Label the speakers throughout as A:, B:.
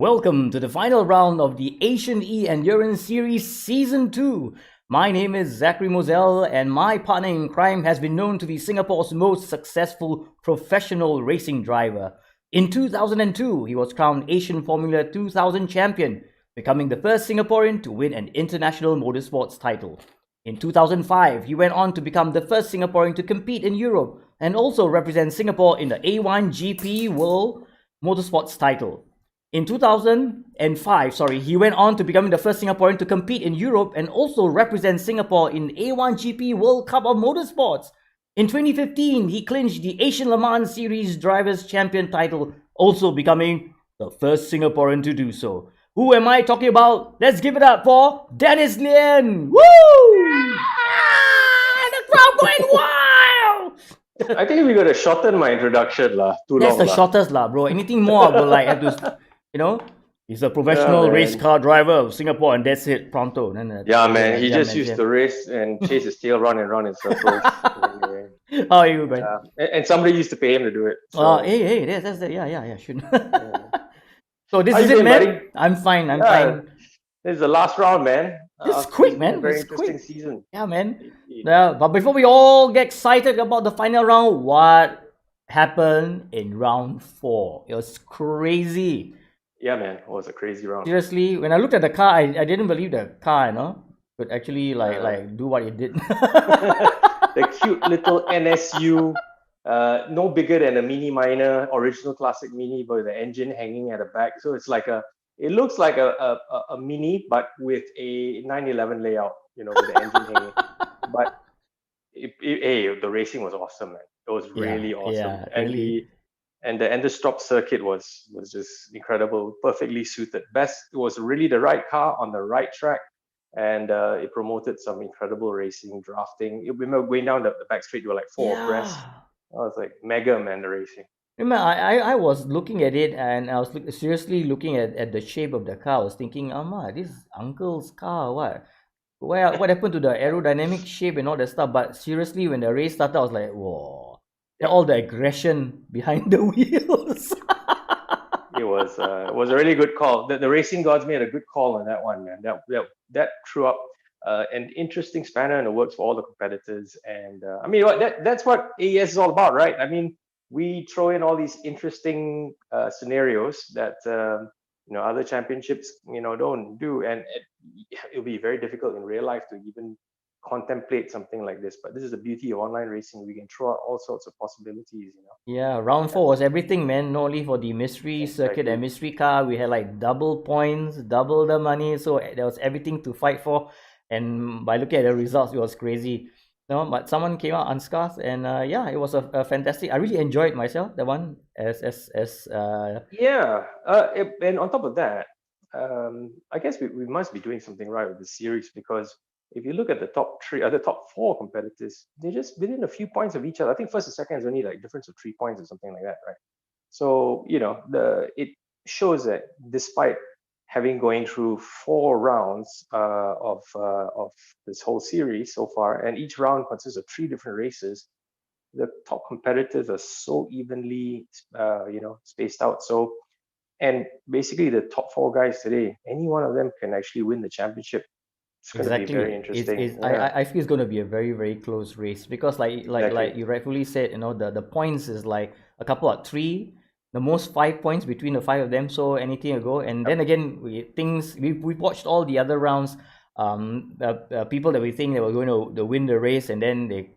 A: Welcome to the final round of the Asian E-Endurance Series Season 2. My name is Zachary Mosalle, and my partner in crime has been known to be Singapore's most successful professional racing driver. In 2002, he was crowned Asian Formula 2000 champion, becoming the first Singaporean to win an international motorsports title. In 2005, he went on to become the first Singaporean to compete in Europe and also represent Singapore in the A1GP World Motorsports title. In 2005, he went on to becoming the first Singaporean to compete in Europe and also represent Singapore in A1GP World Cup of Motorsports. In 2015, he clinched the Asian Le Mans Series Drivers' Champion title, also becoming the first Singaporean to do so. Who am I talking about? Let's give it up for Denis Lian! Woo! The crowd going wild!
B: I think we gotta shorten my introduction lah.
A: That's the shortest lah, bro. Anything more, I will like have to, he's a professional race car driver of Singapore, and that's it, pronto.
B: Yeah, man. He just used to race and chase his tail, run and run in circles.
A: How are you, man?
B: And somebody used to pay him to do it.
A: So. Hey, that's that. Yeah, should. So this is it, man. Buddy? I'm fine.
B: This is the last round, man.
A: This is quick, man.
B: Very interesting season.
A: Yeah, man. But before we all get excited about the final round, what happened in round 4? It was crazy.
B: Yeah, man. It was a crazy round.
A: Seriously, when I looked at the car, I didn't believe the car, could actually like do what it did.
B: The cute little NSU. No bigger than a Mini Minor, original classic Mini, but with the engine hanging at the back. So it's like it looks like a Mini, but with a 911 layout, with the engine hanging. But the racing was awesome, man. It was really awesome.
A: Yeah,
B: and
A: really.
B: The stop circuit was just incredible, perfectly suited. It was really the right car on the right track. And it promoted some incredible racing, drafting. You remember going down the back straight, you were like 4 abreast. I was like mega, man, the racing.
A: Remember, I was looking at it and I was seriously looking at the shape of the car. I was thinking, this is uncle's car, what? What happened to the aerodynamic shape and all that stuff? But seriously, when the race started, I was like, whoa, all the aggression behind the wheels.
B: It was a really good call. The racing gods made a good call on that one, man. That threw up an interesting spanner in the works for all the competitors. And that's what AES is all about, right? I mean, we throw in all these interesting scenarios that other championships don't do, and it'll be very difficult in real life to even contemplate something like this. But this is the beauty of online racing. We can throw out all sorts of possibilities.
A: Yeah, round 4 was everything, man. Not only for the mystery circuit and mystery car, we had like double points, double the money. So there was everything to fight for. And by looking at the results, it was crazy. But someone came out unscathed, and it was a fantastic. I really enjoyed myself. The one and
B: on top of that, I guess we must be doing something right with the series, because if you look at the top 4 competitors, they're just within a few points of each other. I think first and second is only like difference of 3 points or something like that, right? So it shows that despite having going through 4 rounds of this whole series so far, and each round consists of 3 different races, the top competitors are so evenly spaced out. So, and basically the top 4 guys today, any one of them can actually win the championship. It's going to be very interesting.
A: I feel it's going to be a very, very close race, because like you rightfully said, the points is like a couple of 3, the most 5 points between the 5 of them, so anything will go. And then again, we watched all the other rounds, people that we think they were going to win the race, and then they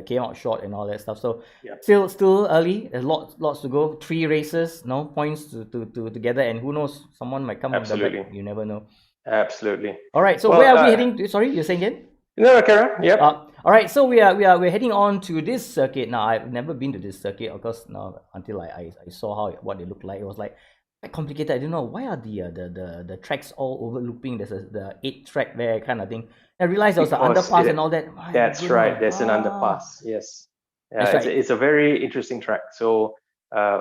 A: came out short and all that stuff. So still early. There's lots to go. 3 races, no points to together, and who knows, someone might come up the back. You never know.
B: Absolutely.
A: All right. So where are we heading to? Sorry, you're saying again?
B: No, Karen. Yep.
A: All right. So we're heading on to this circuit. Now, I've never been to this circuit, of course. Now, until I saw what they look like, it was like quite complicated. I didn't know why are the tracks all over looping. There's the 8 track there, kind of thing. I realized there was an underpass and all that.
B: That's right. There's an underpass. Yes. Yeah. Right. It's a very interesting track. So.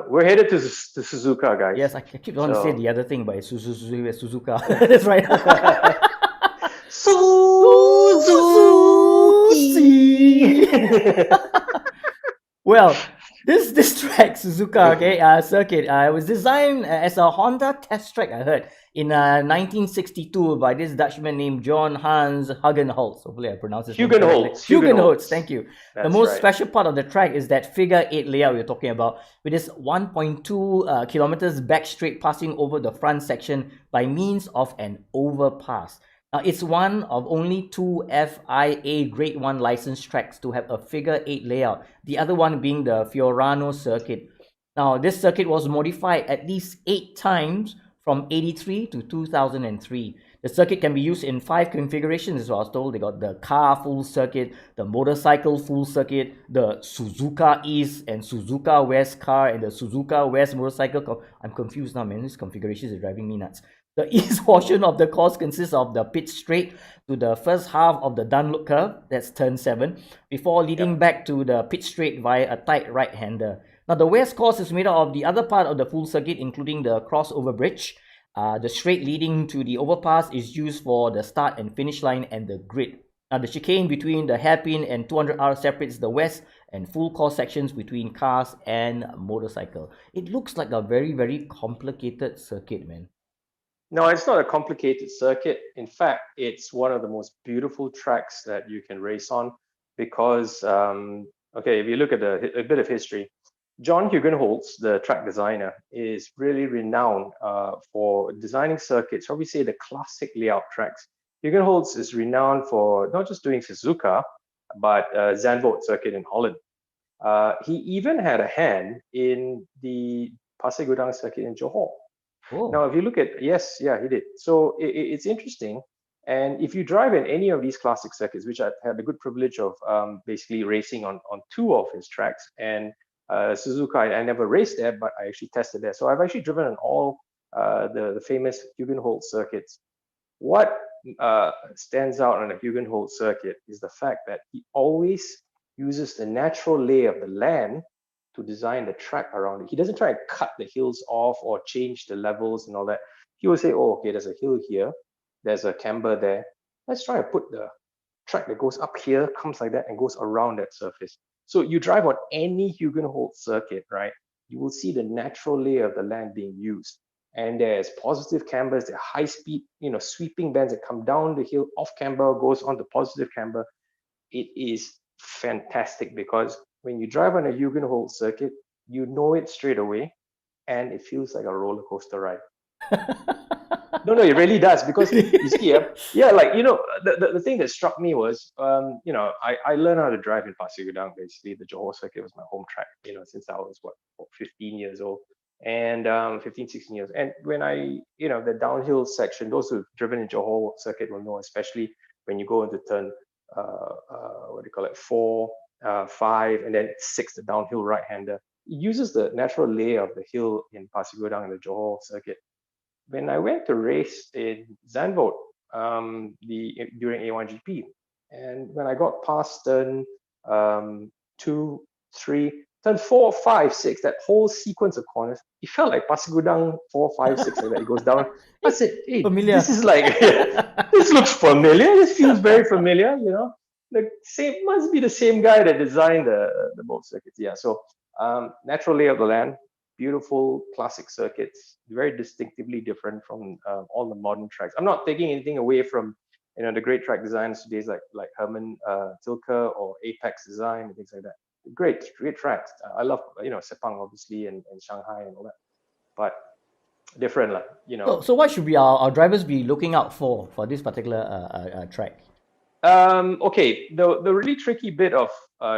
B: We're headed to Suzuka, guys.
A: Yes, I keep wanting to say the other thing, but it's Suzuka. That's right. Suzuki. Well, This track, Suzuka, circuit, was designed as a Honda test track, I heard, in 1962 by this Dutchman named John Hans Hugenholtz. Hopefully, I pronounced his name correctly.
B: Hugenholtz.
A: Hugenholtz, thank you. The
B: That's
A: most
B: right.
A: special part of the track is that figure eight layout we're talking about, with this 1.2 kilometers back straight passing over the front section by means of an overpass. Now, it's one of only two FIA Grade 1 licensed tracks to have a figure 8 layout, the other one being the Fiorano circuit. Now, this circuit was modified at least 8 times from 83 to 2003. The circuit can be used in 5 configurations, as I was told. They got the car full circuit, the motorcycle full circuit, the Suzuka East and Suzuka West car, and the Suzuka West motorcycle. I'm confused now, man. These configurations are driving me nuts. The east portion of the course consists of the pit straight to the first half of the Dunlop curve, that's turn 7, before leading back to the pit straight via a tight right-hander. Now, the west course is made up of the other part of the full circuit, including the crossover bridge. The straight leading to the overpass is used for the start and finish line and the grid. Now, the chicane between the hairpin and 200R separates the west and full course sections between cars and motorcycle. It looks like a very, very complicated circuit, man.
B: No, it's not a complicated circuit. In fact, it's one of the most beautiful tracks that you can race on because, okay, if you look at a bit of history, John Hugenholtz, the track designer, is really renowned for designing circuits, or we say the classic layout tracks. Hugenholtz is renowned for not just doing Suzuka, but Zandvoort circuit in Holland. He even had a hand in the Pasir Gudang circuit in Johor.
A: Oh.
B: Now, if you look at, yes, yeah, he did. So it's interesting. And if you drive in any of these classic circuits, which I had the good privilege of basically racing on 2 of his tracks, and Suzuka, I never raced there, but I actually tested there. So I've actually driven on all the famous Hugenholtz circuits. What stands out on a Hugenholtz circuit is the fact that he always uses the natural lay of the land to design the track around it. He doesn't try and cut the hills off or change the levels and all that. He will say, oh, okay, there's a hill here, there's a camber there. Let's try and put the track that goes up here, comes like that, and goes around that surface. So you drive on any Hugenholtz circuit, right? You will see the natural lay of the land being used. And there's positive cambers, there are high speed, sweeping bends that come down the hill, off camber, goes on the positive camber. It is fantastic because when you drive on a Hugenholtz circuit, you know it straight away, and it feels like a roller coaster ride. No, it really does because you see, like the thing that struck me was, I learned how to drive in Pasir Gudang. Basically, the Johor circuit was my home track, since I was 15 years old, and 15, 16 years. And when the downhill section, those who've driven in Johor circuit will know, especially when you go into turn, 4, 5, and then 6, the downhill right-hander. It uses the natural lay of the hill in Pasir Gudang and the Johor circuit. When I went to race in Zandvoort during A1GP, and when I got past turn 2, 3, turn 4, 5, 6, that whole sequence of corners, it felt like Pasir Gudang 4, 5, 6, like that. It goes down. I said, hey,
A: familiar.
B: This is like, this looks familiar. This feels very familiar, The same must be the same guy that designed the both circuits. Yeah, so natural lay of the land, beautiful classic circuits, very distinctively different from all the modern tracks. I'm not taking anything away from the great track designers today, like Herman Tilke or Apex Design and things like that. Great tracks. I love Sepang obviously and Shanghai and all that, but different
A: So what should be our drivers be looking out for this particular track?
B: Okay, the really tricky bit of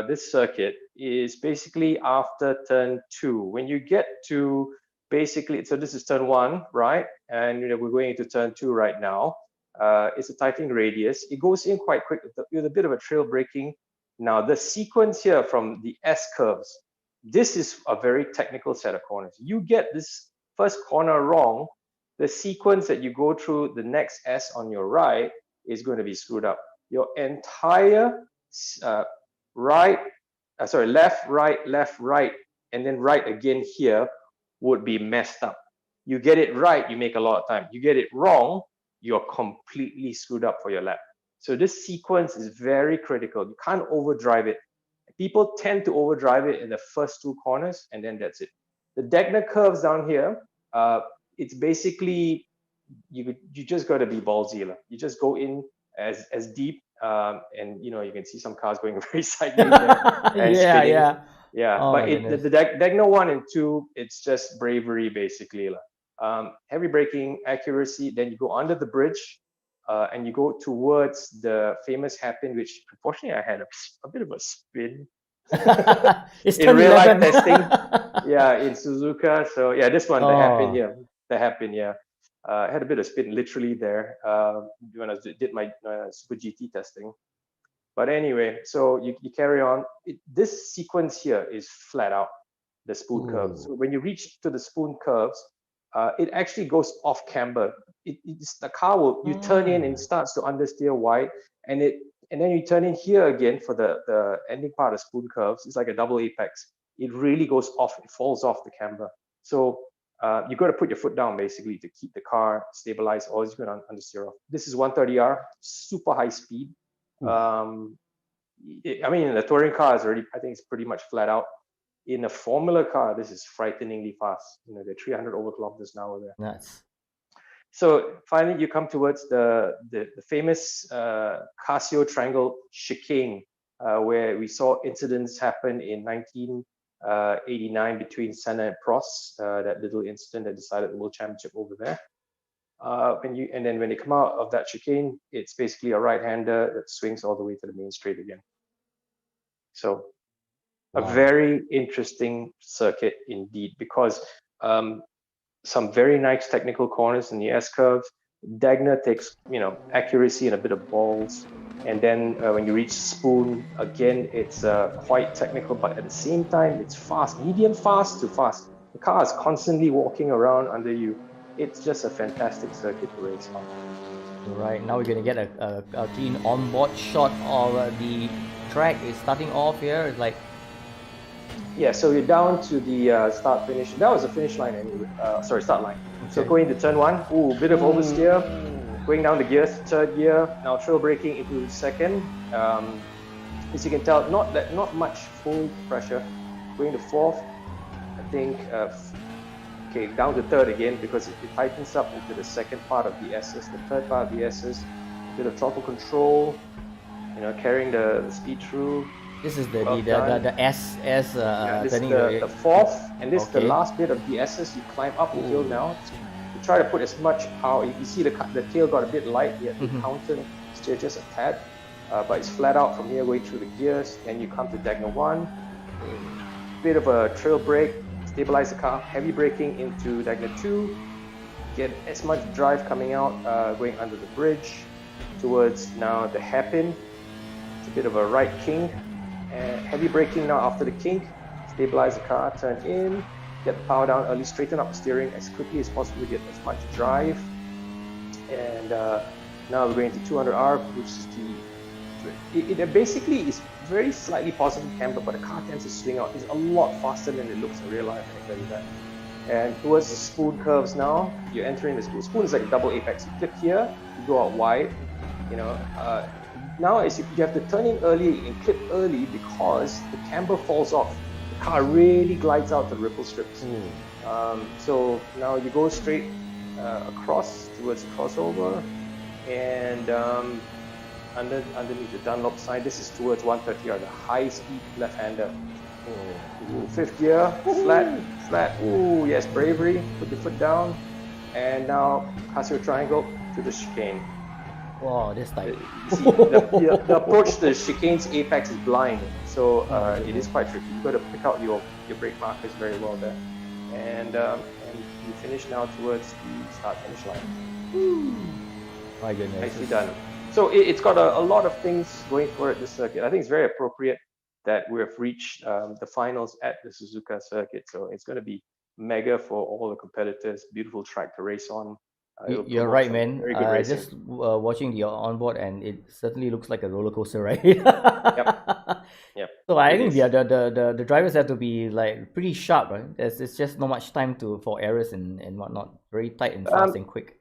B: this circuit is basically after turn 2. When you get to basically, so this is turn 1, right? And we're going into turn 2 right now. It's a tightening radius. It goes in quite quick with a bit of a trail braking. Now the sequence here from the S curves, this is a very technical set of corners. You get this first corner wrong, the sequence that you go through the next S on your right is going to be screwed up. Your entire left, right, and then right again here would be messed up. You get it right, you make a lot of time. You get it wrong, you're completely screwed up for your lap. So this sequence is very critical. You can't overdrive it. People tend to overdrive it in the first two corners, and then that's it. The Degner curves down here, it's basically you just got to be ballsy. You just go in as deep, and you can see some cars going very sideways there and
A: Yeah,
B: spinning.
A: yeah.
B: Yeah,
A: Oh
B: but
A: my goodness.
B: the Degner 1 and 2, it's just bravery basically. Heavy braking, accuracy, then you go under the bridge, and you go towards the famous hairpin, which unfortunately I had a bit of a spin
A: It's
B: in
A: turn
B: real life
A: 11.
B: testing. Yeah, in Suzuka. So yeah, this one, the hairpin
A: Oh,
B: here, the hairpin, yeah. I had a bit of spin literally there when I did my Super GT testing. But anyway, so you carry on. This sequence here is flat out the spoon curves. So
A: ooh.
B: when you reach to the spoon curves, it actually goes off camber. The car will you turn in and it
A: Mm.
B: starts to understeer wide, and then you turn in here again for the ending part of spoon curves. It's like a double apex. It really goes off. It falls off the camber. So you got to put your foot down basically to keep the car stabilized, or it's going to understeer off. This is 130R, super high speed.
A: Oof.
B: I mean, in the touring car is already, I think it's pretty much flat out. In a Formula car, this is frighteningly fast. They're 300 over kilometers an hour there.
A: Nuts.
B: So finally, you come towards the famous Casio Triangle chicane, where we saw incidents happen in 1989 between Senna and Prost. That little incident that decided the world championship over there. And then when they come out of that chicane, it's basically a right-hander that swings all the way to the main straight again. So a
A: Wow.
B: very interesting circuit indeed, because some very nice technical corners in the S curves. Dagner takes accuracy and a bit of balls, and then when you reach spoon again, it's quite technical, but at the same time it's fast, medium fast to fast. The car is constantly walking around under you. It's just a fantastic circuit to race on.
A: Right, now we're gonna get a clean onboard shot of the track. It's starting off here. It's like,
B: yeah, so you're down to the start finish. That was the finish line anyway. Sorry, start line. Okay. So going to turn one, bit of oversteer. Going down the gears, third gear. Now trail braking into second. As you can tell, not much full pressure. Going to fourth, I think. Okay, down to third again because it tightens up into the second part of the S's. The third part of the S's, a bit of throttle control. Carrying the speed through.
A: this is the SS
B: this
A: turning
B: the fourth, and this is the last bit of the S's. You climb up the hill now. You try to put as much power. You see the tail got a bit light. You have to counter steer just a tad, but it's flat out from here going through the gears. Then you come to Dagner 1. Bit of a trail brake, stabilize the car. Heavy braking into Dagner 2. Get as much drive coming out, going under the bridge towards now the hairpin. It's a bit of a right kink. Heavy braking now after the kink. Stabilize the car, turn in, get the power down early, straighten up the steering as quickly as possible, get as much drive. And now we're going to 200R, which is it basically is very slightly positive camber, but the car tends to swing out. It's a lot faster than it looks in real life, I can tell you that. And towards the spoon curves now, you're entering the spoon. Spoon is like a double apex. You clip here, you go out wide. Now you have to turn in early and clip early because the camber falls off. The car really glides out the ripple strips. So now you go straight across towards the crossover, and underneath the Dunlop sign, this is towards 130R, the high-speed left-hander. Fifth gear, flat. Ooh, yes, bravery. Put your foot down, and now Casio Triangle to the chicane.
A: Wow, this time.
B: See, the approach to the chicane's apex is blind, so it is quite tricky. You've got to pick out your brake markers very well there. And you finish now towards the start-finish line.
A: My goodness.
B: Nicely done. So it's got a lot of things going for it, this circuit. I think it's very appropriate that we have reached the finals at the Suzuka Circuit. So it's going to be mega for all the competitors. Beautiful track to race on.
A: You're right, man.
B: Very good racing.
A: Just watching the onboard, and it certainly looks like a roller coaster, right?
B: Yep.
A: So I think the drivers have to be like pretty sharp, right? It's just not much time for errors and whatnot. Very tight and fast and quick.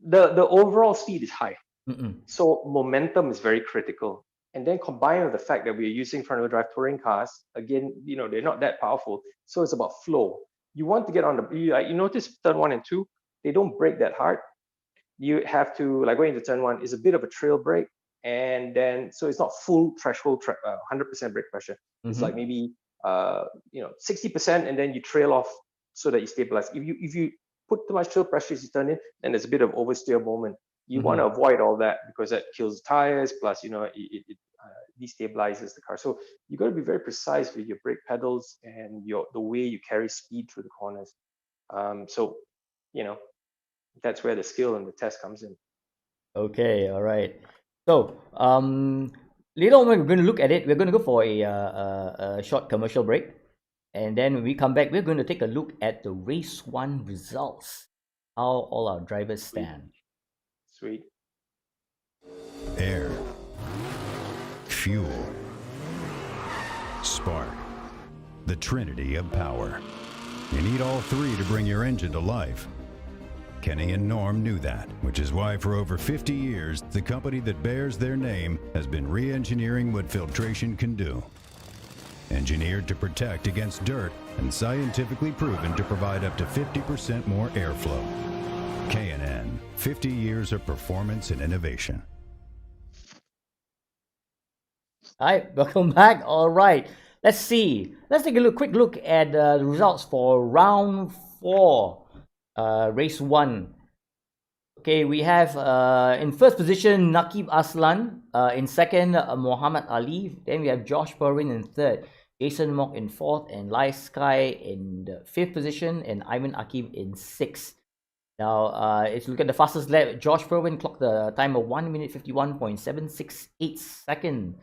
B: The overall speed is high. So momentum is very critical. and then combined with the fact that we're using front-wheel drive touring cars, again, they're not that powerful. So it's about flow. You want to get on you notice turn 1 and 2, they don't brake that hard. You have to, like, going into turn 1 is a bit of a trail brake, and then so it's not full threshold 100% brake pressure. It's like maybe 60%, and then you trail off so that you stabilize. If you put too much trail pressure as you turn in, then there's a bit of oversteer moment. You want to avoid all that because that kills tires, plus it destabilizes the car. So you got to be very precise with your brake pedals and the way you carry speed through the corners. So that's where the skill and the test comes in.
A: Okay, all right. So later on when we're going to look at it, we're going to go for a short commercial break, and then when we come back, we're going to take a look at the race 1 results, how all our drivers stand.
B: Sweet.
C: Air, fuel, spark, the trinity of power. You need all three to bring your engine to life. Kenny and Norm knew that, which is why for over 50 years, the company that bears their name has been re-engineering what filtration can do. Engineered to protect against dirt and scientifically proven to provide up to 50% more airflow. K&N, 50 years of performance and innovation.
A: Hi, welcome back. All right, let's see. Let's take a quick look at the results for round 4, race 1. Okay, we have in first position Naqib Aslan, in second Muhammad Ali. Then we have Josh Perwin in third, Jason Mock in fourth, and Lai Sky in the fifth position, and Ayman Akib in sixth. Now, if you look at the fastest lap, Josh Perwin clocked the time of 1 minute 51.768 seconds.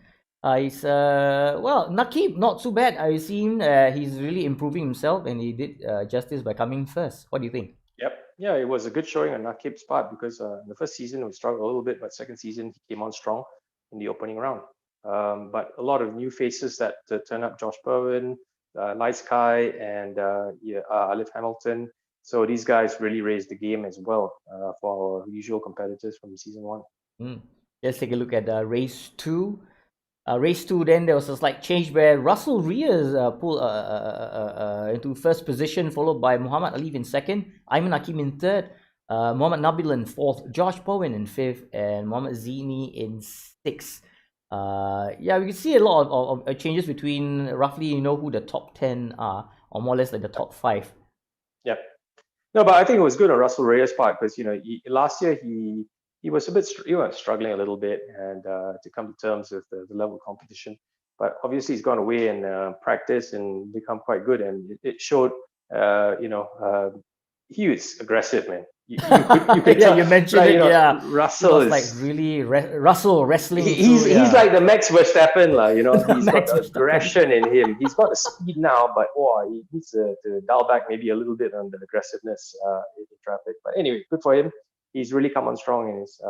A: Naqib, not too bad. I've seen he's really improving himself, and he did justice by coming first. What do you think?
B: Yep. Yeah, it was a good showing on Naqib's part because the first season we struggled a little bit, but second season he came on strong in the opening round. But a lot of new faces that turn up: Josh Perwin, Lai Sky, and Alif Hamilton. So these guys really raised the game as well for our usual competitors from season 1.
A: Let's take a look at race 2. Race 2, then there was a slight change where Russell Rios pulled into first position, followed by Muhammad Ali in second, Ayman Hakim in third, Muhammad Nabil in fourth, Josh Perwin in fifth, and Muhammad Zini in sixth. We can see a lot of changes between roughly, who the top 10 are, or more or less like the top 5.
B: Yep. No, but I think it was good on Russell Rios' part because last year he was struggling a little bit and to come to terms with the level of competition. But obviously he's gone away and practiced and become quite good, and it showed. He was aggressive, man. You could tell,
A: you mentioned it. Yeah,
B: Russell is
A: like really Russell wrestling.
B: He's like the Max Verstappen, He's got the aggression in him. He's got the speed now, but he needs to dial back maybe a little bit on the aggressiveness in traffic. But anyway, good for him. He's really come on strong in his,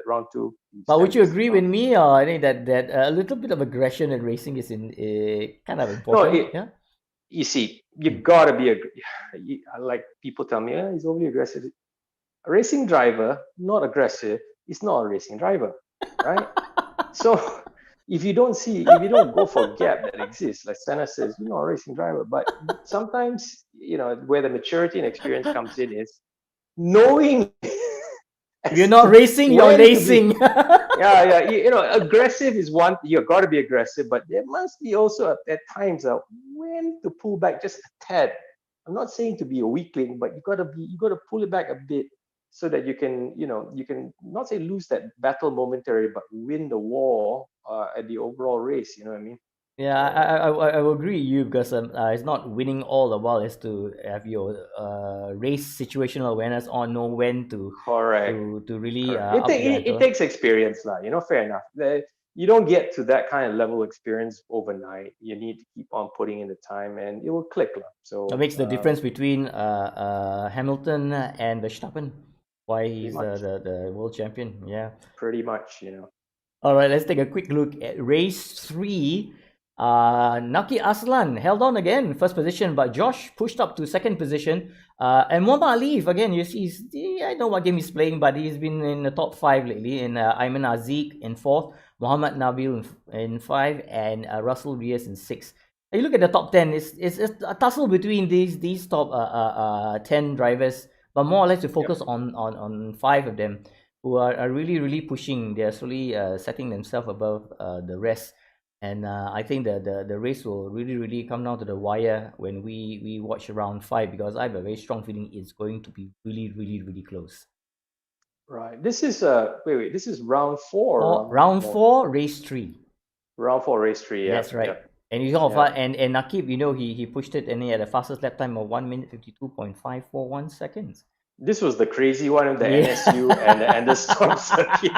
B: round 2.
A: But would you agree with me, or I think that a little bit of aggression in racing is kind of important?
B: No, you see, you've got to be like people tell me, he's overly aggressive. A racing driver, not aggressive, is not a racing driver, right? So if you don't go for a gap that exists, like Senna says, you're not a racing driver. But sometimes, where the maturity and experience comes in is knowing.
A: If you're not racing, you're racing.
B: Aggressive is one. You've got to be aggressive, but there must be also at times when to pull back just a tad. I'm not saying to be a weakling, but you got to pull it back a bit so that you can not say lose that battle momentarily, but win the war at the overall race. You know what I mean?
A: Yeah, I will agree with you because it's not winning all the while. It's to have your race situational awareness or know when to to really.
B: It takes experience, fair enough. You don't get to that kind of level of experience overnight. You need to keep on putting in the time, and it will click, So
A: that makes the difference between Hamilton and Verstappen. Why he's the world champion? Yeah,
B: pretty much.
A: All right, let's take a quick look at race 3. Naqib Aslan held on again, first position, but Josh pushed up to second position. And Muhammad Ali, again, you see, I know what game he's playing, but he's been in the top 5 lately. And Ayman Aziz in fourth, Mohamed Nabil in 5, and Russell Reyes in 6. You look at the top 10, it's a tussle between these top 10 drivers, but more or less to focus on 5 of them who are really, really pushing. They're slowly setting themselves above the rest. And I think the race will really, really come down to the wire when we watch round 5, because I have a very strong feeling it's going to be really, really, really close.
B: Right. This is wait. This is round 4.
A: For round 4, race 3.
B: Round 4, race 3. Yeah.
A: That's right.
B: Yeah.
A: And you saw and Nakib, he pushed it, and he had a fastest lap time of 1 minute 52.541 seconds.
B: This was the crazy one in the NSU and the Storm Circuit.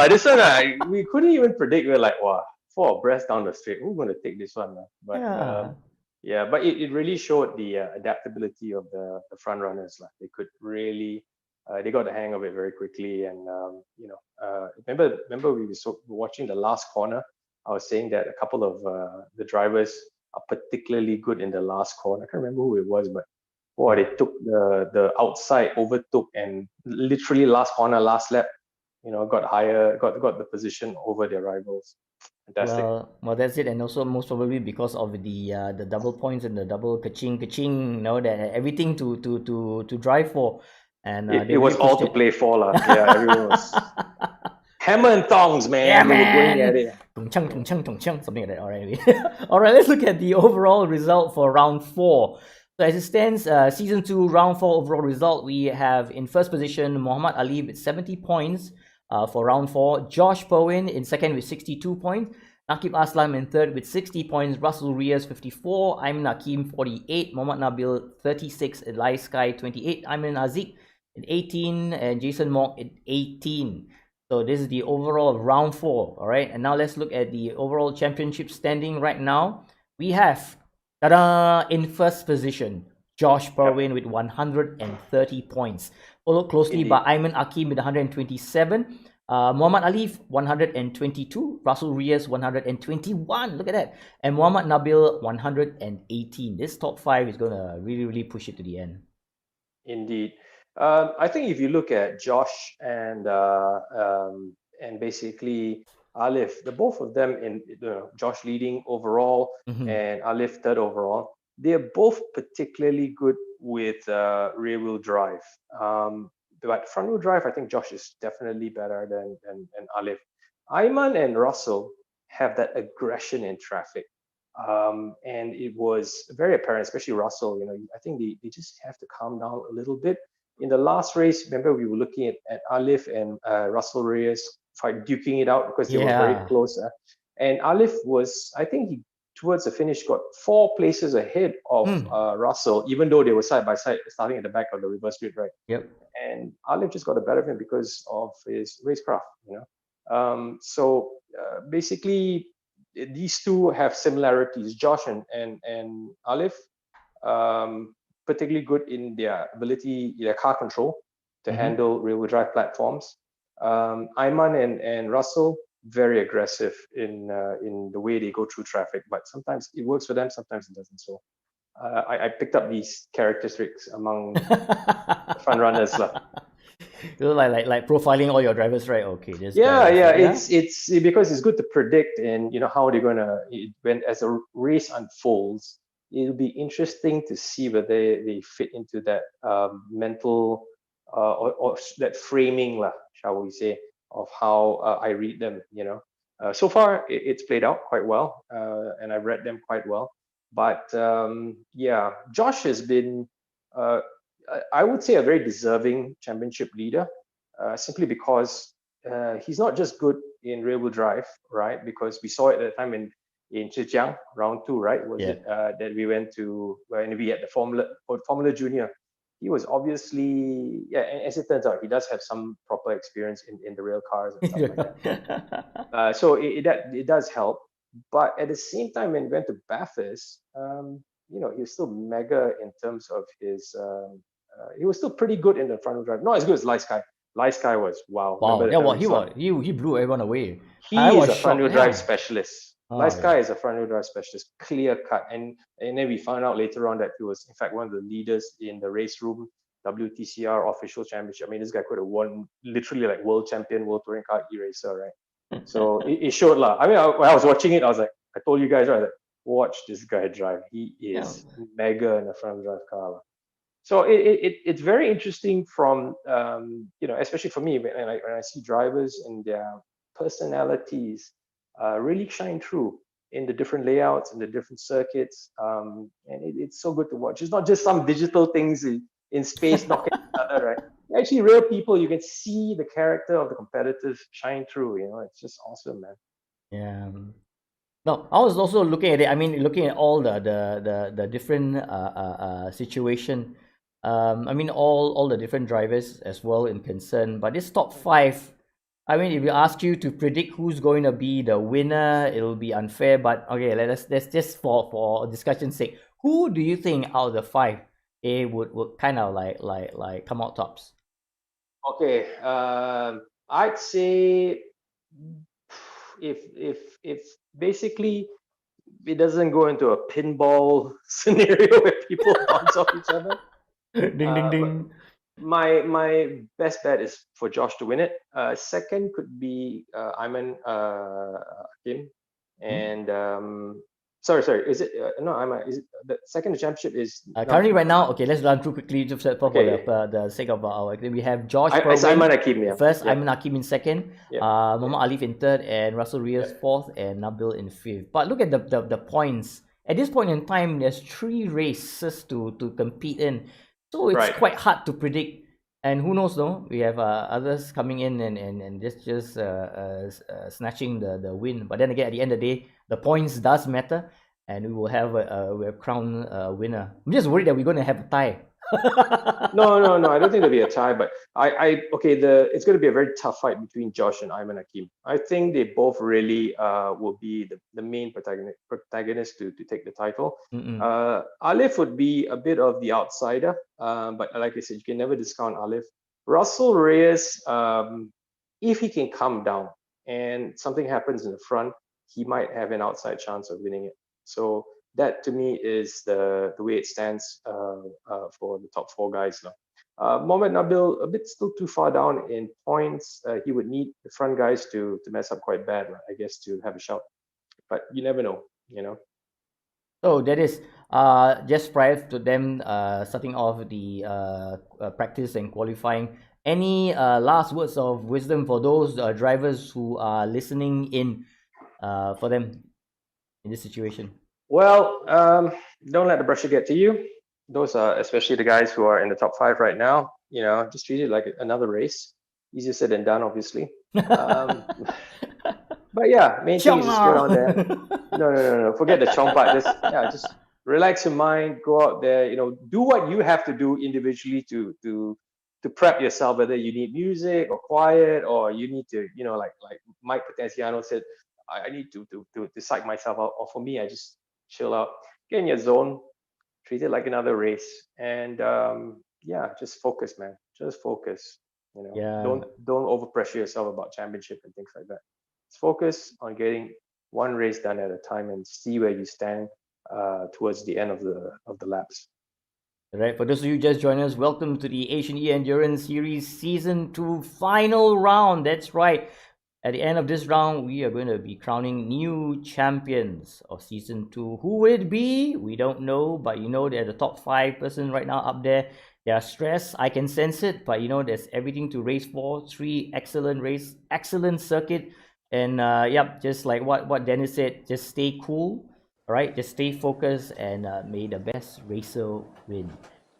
B: This one, we couldn't even predict. We were like, wow, 4 abreast down the straight. We're going to take this one. But but it really showed the adaptability of the front runners. Like they could really, they got the hang of it very quickly. And remember we were watching the last corner. I was saying that a couple of the drivers are particularly good in the last corner. I can't remember who it was, but they took the outside, overtook, and literally last corner, last lap, got the position over their rivals. Fantastic.
A: Well, that's it, and also most probably because of the double points and the double kaching, that everything to drive for, and
B: it was all to play for, lah. Yeah, everyone was hammer and tongs, man.
A: Yeah,
B: man. They were going at it.
A: Something like that. All right, all right. Let's look at the overall result for round 4. So as it stands, season 2, round 4 overall result, we have in first position Muhammad Ali with 70 points for round 4. Josh Perwin in second with 62 points. Nakib Aslam in third with 60 points. Russell Reyes 54. Ayman Hakim 48. Mohamed Nabil 36. Eli Sky 28. Ayman Aziz at 18. And Jason Mock at 18. So this is the overall of round 4. All right. And now let's look at the overall championship standing right now. We have in first position, Josh Perwin with 130 points. Followed closely by Ayman Hakim with 127. Muhammad Ali 122. Russell Reyes 121. Look at that. And Muhammad Nabil 118. This top 5 is going to really, really push it to the end.
B: Indeed. I think if you look at Josh and basically Alif, the both of them in Josh leading overall and Alif third overall, they're both particularly good with rear wheel drive. But front wheel drive, I think Josh is definitely better than Alif. Ayman and Russell have that aggression in traffic. And it was very apparent, especially Russell, I think they just have to calm down a little bit. In the last race, remember we were looking at Alif and Russell Reyes fight duking it out because they were very close. And Alif was, I think he towards the finish got 4 places ahead of Russell, even though they were side by side starting at the back of the reverse grid, right?
A: Yep.
B: And Alif just got the better of him because of his racecraft, basically these two have similarities. Josh and Alif, particularly good in their ability, their car control to handle rear-wheel drive platforms. Ayman and Russell, very aggressive in the way they go through traffic, but sometimes it works for them, sometimes it doesn't. So I picked up these characteristics among front runners.
A: Like profiling all your drivers, right? Okay.
B: It's because it's good to predict, and how they're gonna, when as a race unfolds, it'll be interesting to see whether they fit into that mental or that framing, shall we say, of how I read them. So far it's played out quite well, and I've read them quite well. But Josh has been, I would say, a very deserving championship leader, simply because he's not just good in rear-wheel drive, right? Because we saw it at the time in Zhejiang, round 2, right? Was it that we went to when we had the Formula Junior? He was obviously, and as it turns out, he does have some proper experience in the rail cars and stuff like that. So it does help. But at the same time, when he went to Bathurst, he was still mega in terms of his. He was still pretty good in the front wheel drive. Not as good as Lai Sky. Lai Sky was wow.
A: He blew everyone away.
B: He is a front wheel drive specialist. Lai Sky is a front wheel drive specialist, clear cut. And then we found out later on that he was in fact one of the leaders in the race room WTCR official championship. I mean, this guy could have won literally like world champion, world touring car e-racer, right? So it showed lah. I mean, when I was watching it, I was like, I told you guys, right, like, watch this guy drive. He
A: Yeah.
B: is mega in a front drive car lah. So it's very interesting from especially for me when I see drivers and their personalities really shine through in the different layouts and the different circuits, and it's so good to watch. It's not just some digital things in space knocking each other, right? Actually, real people, you can see the character of the competitors shine through. It's just awesome, man.
A: Yeah. No, I was also looking at it. I mean, looking at all the different situation. I mean, all the different drivers as well in concern. But this top five, I mean, if you ask you to predict who's going to be the winner, it'll be unfair. But okay, let's just for discussion's sake, who do you think out of the five would kind of like come out tops?
B: Okay, I'd say if basically it doesn't go into a pinball scenario where people bounce off each other.
A: Ding ding ding.
B: My best bet is for Josh to win it. Second could be Ayman Hakim, and sorry, is it no Ayman? Is it the second championship is
A: Currently right now? Okay, let's run through quickly just for
B: Okay.
A: the sake of our. We have Josh
B: It's
A: Perwin
B: Ayman Hakim, yeah.
A: first,
B: Yeah.
A: Ayman Hakim in second,
B: Yeah.
A: Muhammad Alif in third, and Russell Reyes fourth, and Nabil in fifth. But look at the points. At this point in time, there's 3 races to compete in, so it's
B: Right.
A: quite hard to predict. And who knows, though? We have others coming in and just snatching the win. But then again, at the end of the day, the points does matter, and we will have a crown winner. I'm just worried that we're going to have a tie.
B: No, I don't think there'll be a tie, but it's going to be a very tough fight between Josh and Ayman Hakim. I think they both really will be the main protagonist to take the title. Alif would be a bit of the outsider, but like I said, you can never discount Alif. Russell Reyes, if he can calm down and something happens in the front, he might have an outside chance of winning it. So that to me is the way it stands for the top 4 guys now. Mohamed Nabil, a bit still too far down in points. He would need the front guys to mess up quite bad, I guess, to have a shout. But you never know.
A: So that is just prior to them starting off the practice and qualifying. Any last words of wisdom for those drivers who are listening in for them in this situation?
B: Well, don't let the pressure get to you. Those are especially the guys who are in the top 5 right now. Just treat it like another race. Easier said than done, obviously. But yeah, main thing is just go down there. No. Forget the chong part. Just relax your mind. Go out there. Do what you have to do individually to prep yourself. Whether you need music or quiet, or you need to, like Mike Potenziano said, I need to psych myself out. Or for me, I just chill out, get in your zone, treat it like another race, and just focus, man. Just focus. Don't overpressure yourself about championship and things like that. Just focus on getting one race done at a time and see where you stand towards the end of the laps.
A: All right, for those of you who just joined us, welcome to the Asian Endurance Series Season 2 final round. That's right. At the end of this round, we are going to be crowning new champions of Season 2. Who will it be? We don't know, but they're the top 5 person right now up there. They are stressed. I can sense it, but there's everything to race for. 3 excellent race, excellent circuit. And just like what Denis said, just stay cool. All right, just stay focused, and may the best racer win.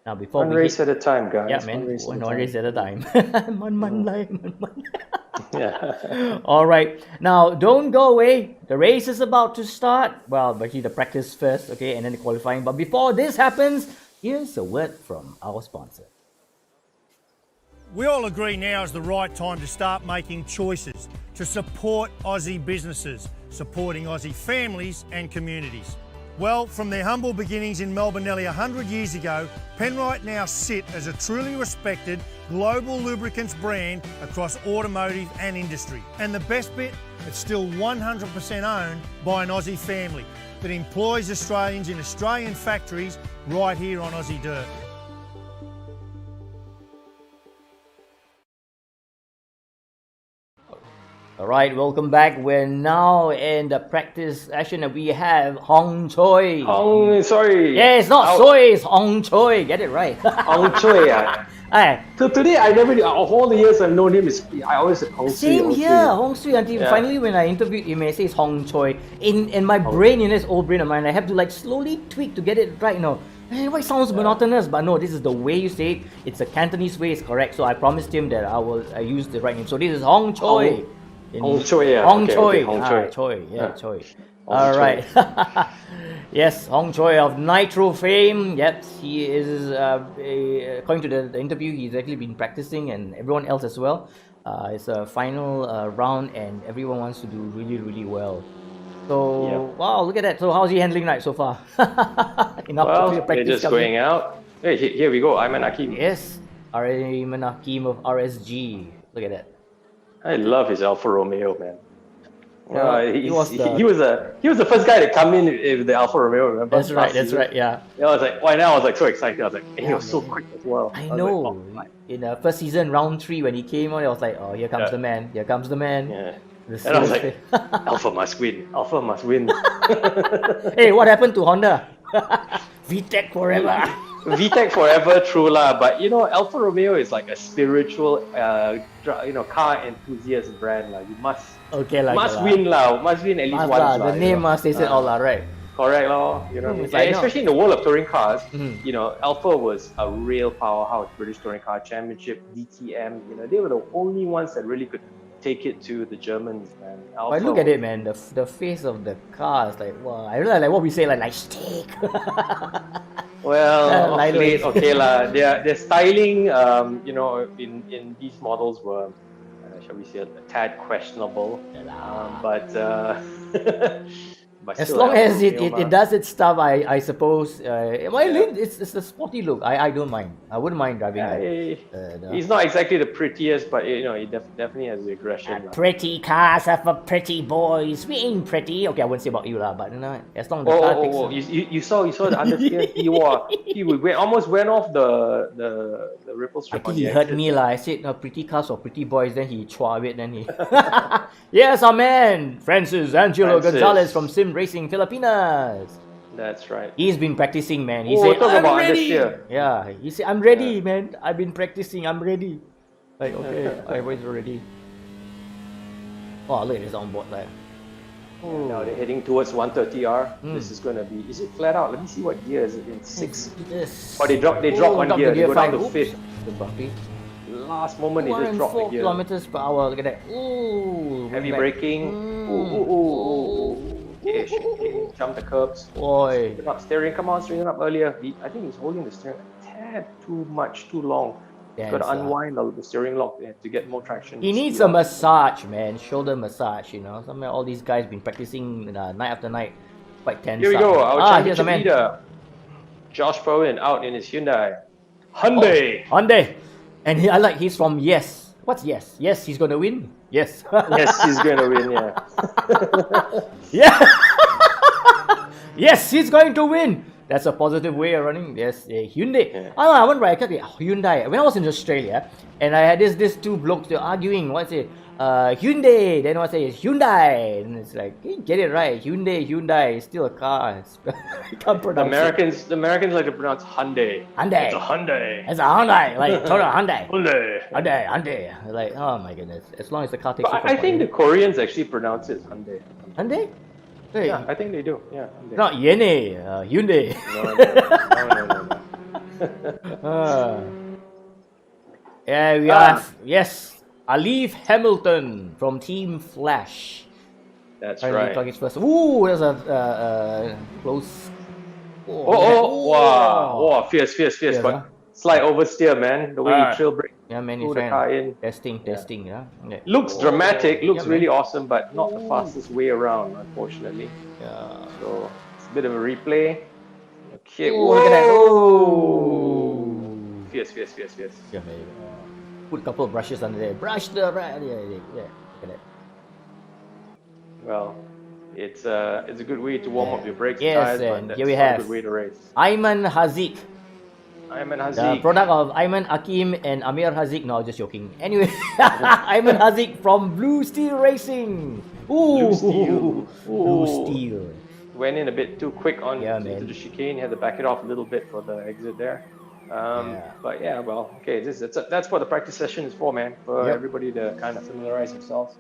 A: Now, before
B: one race at a time, guys.
A: Yeah, man. One race at a time.
B: Yeah.
A: All right. Now, don't go away. The race is about to start. Well, actually, the practice first, okay, and then the qualifying. But before this happens, here's a word from our sponsor.
D: We all agree now is the right time to start making choices to support Aussie businesses, supporting Aussie families and communities. Well, from their humble beginnings in Melbourne nearly 100 years ago, Penrite now sit as a truly respected global lubricants brand across automotive and industry. And the best bit, it's still 100% owned by an Aussie family that employs Australians in Australian factories right here on Aussie dirt.
A: All right, welcome back. We're now in the practice session and we have Hong Choi.
B: Sorry.
A: Yeah, it's not soy, it's Hong Choi. Get it right.
B: Hong Choi.
A: Aye.
B: So today I never, of all the years I've known him, I always said Hong Sui.
A: Same here, Hong Sui. Until finally, when I interviewed him, I say it's Hong Choi. In my brain, in this old brain of mine, I have to like slowly tweak to get it right. You know, it sounds monotonous, but no, this is the way you say it. It's a Cantonese way, it's correct. So I promised him that I will use the right name. So this is Hong Choi.
B: Hong Choi, yeah.
A: Hong
B: Okay,
A: Choi.
B: okay, Hong Choi.
A: Choi. Yeah, Choi.
B: Hong
A: All
B: Choi.
A: right. Yes, Hong Choi of Nitro fame. Yep, he is, according to the interview, he's actually been practicing and everyone else as well. It's a final round and everyone wants to do really, really well. So, wow, look at that. So how's he handling right so far?
B: Well, they're just going out. Hey, here we go. Ayman Hakim.
A: Yes, Ayman Hakim of RSG. Look at that.
B: I love his Alfa Romeo, man.
A: He was
B: the first guy to come in with the Alfa Romeo. Remember?
A: That's right. Yeah.
B: Yeah, I was like, why now? I was like so excited. I was like, and he was so quick as well.
A: I know. In the first season, round 3, when he came on, I was like, oh, here comes the man. Here comes the man.
B: Yeah. And I was like, Alpha must win. Alpha must win.
A: Hey, what happened to Honda? VTEC forever.
B: VTEC forever, true lah. But you know, Alfa Romeo is like a spiritual, car enthusiast brand lah. You must win lah. Must win at least once lah.
A: The name must say it all lah, right?
B: Correct lor. You know, especially in the world of touring cars, you know, Alfa was a real powerhouse. British Touring Car Championship, DTM. You know, they were the only ones that really could take it to the Germans, man.
A: But look at it, man. The face of the car is like, wow. I don't know, like what we say, like steak.
B: Well, of late, okay lah. Their styling, you know, in these models were, shall we say, a tad questionable. But
A: as long as it does its stuff, I suppose. It's a sporty look. I don't mind. I wouldn't mind driving.
B: He's not exactly the prettiest, but you know, he definitely has the aggression.
A: Pretty cars are for pretty boys. We ain't pretty. Okay, I wouldn't say about you lah, but you know, as long as the car takes.
B: You saw the understeer. He almost went off the ripple strip.
A: I think he heard me lah. I said, pretty cars for pretty boys. Then he chua it. Then he. Yes, our man, Francis Gonzalez from Sim Racing Filipinas.
B: That's right.
A: He's been practicing, man. He said, I'm ready. Yeah, he said, I'm ready, man. I've been practicing. I'm ready. Like, okay, I was ready. Oh, look at this on board there.
B: Now they're heading towards 130R. This is going to be. Is it flat out? Let me see what gear is it in. 6.
A: Yes.
B: They drop one gear. They go down to 5th.
A: The bumpy.
B: Last moment they just drop the gear.
A: 4 kilometers per hour. Look at that. Ooh.
B: Heavy braking. Ooh. Okay, jump the curbs.
A: Boy.
B: Up steering. Come on, steering up earlier. I think he's holding the steering a tad too much, too long. He's got to unwind the steering lock to get more traction.
A: He needs a massage, man. Shoulder massage, you know. Some of all these guys been practicing night after night. Quite tense.
B: Here we go. Our championship leader, Josh Bowen, out in his Hyundai. Hyundai.
A: And he's from Yes. What's Yes? Yes, he's gonna win. Yes.
B: Yes, he's gonna win. Yeah.
A: Yeah. Yes, he's going to win. That's a positive way of running. Yes, Hyundai. Yeah. I went right. Hyundai. When I was in Australia, and I had these two blokes, they're arguing. What's it? Hyundai. Then I say it's Hyundai, and it's like, get it right. Hyundai is still a car. You can't pronounce
B: the Americans like to pronounce Hyundai.
A: Hyundai.
B: It's a Hyundai.
A: It's a Hyundai. Like total Hyundai.
B: Hyundai.
A: Like, oh my goodness. As long as the car takes.
B: But I think the Koreans actually pronounce it Hyundai.
A: Hyundai. Hey.
B: Yeah, I think they do. Yeah. Hyundai.
A: Not Yene. Hyundai.
B: No.
A: Yeah, we are. Yes. Alif Hamilton from Team Flash.
B: That's right.
A: First. Ooh, there's a close.
B: Wow. Fierce. But slight oversteer, man. The way you trail brake.
A: Yeah, man.
B: Pull the car in.
A: Testing. Yeah.
B: Looks dramatic. Looks really awesome, but not the fastest way around, unfortunately.
A: Yeah.
B: So it's a bit of a replay. Okay.
A: Look at that. Oh.
B: Fierce.
A: Yeah, man. Put a couple of brushes under there. Brush the right. Yeah. Look at that.
B: Well, it's a good way to warm up your brakes.
A: Yes,
B: tires,
A: and
B: but
A: here we
B: that's not
A: have
B: a good way to race.
A: Ayman Hazik
B: Ayman
A: The
B: Haziq.
A: product of Ayman Hakim and Amir Haziq. No, just joking. Anyway, Ayman Haziq from Blue Steel Racing. Ooh,
B: Blue Steel.
A: Blue
B: Ooh.
A: Steel.
B: Went in a bit too quick
A: Yeah,
B: into
A: man.
B: the chicane. Had to back it off a little bit for the exit there.
A: Yeah.
B: But yeah, well, okay. That's what the practice session is for, man. For
A: Yep.
B: everybody to kind of familiarize themselves.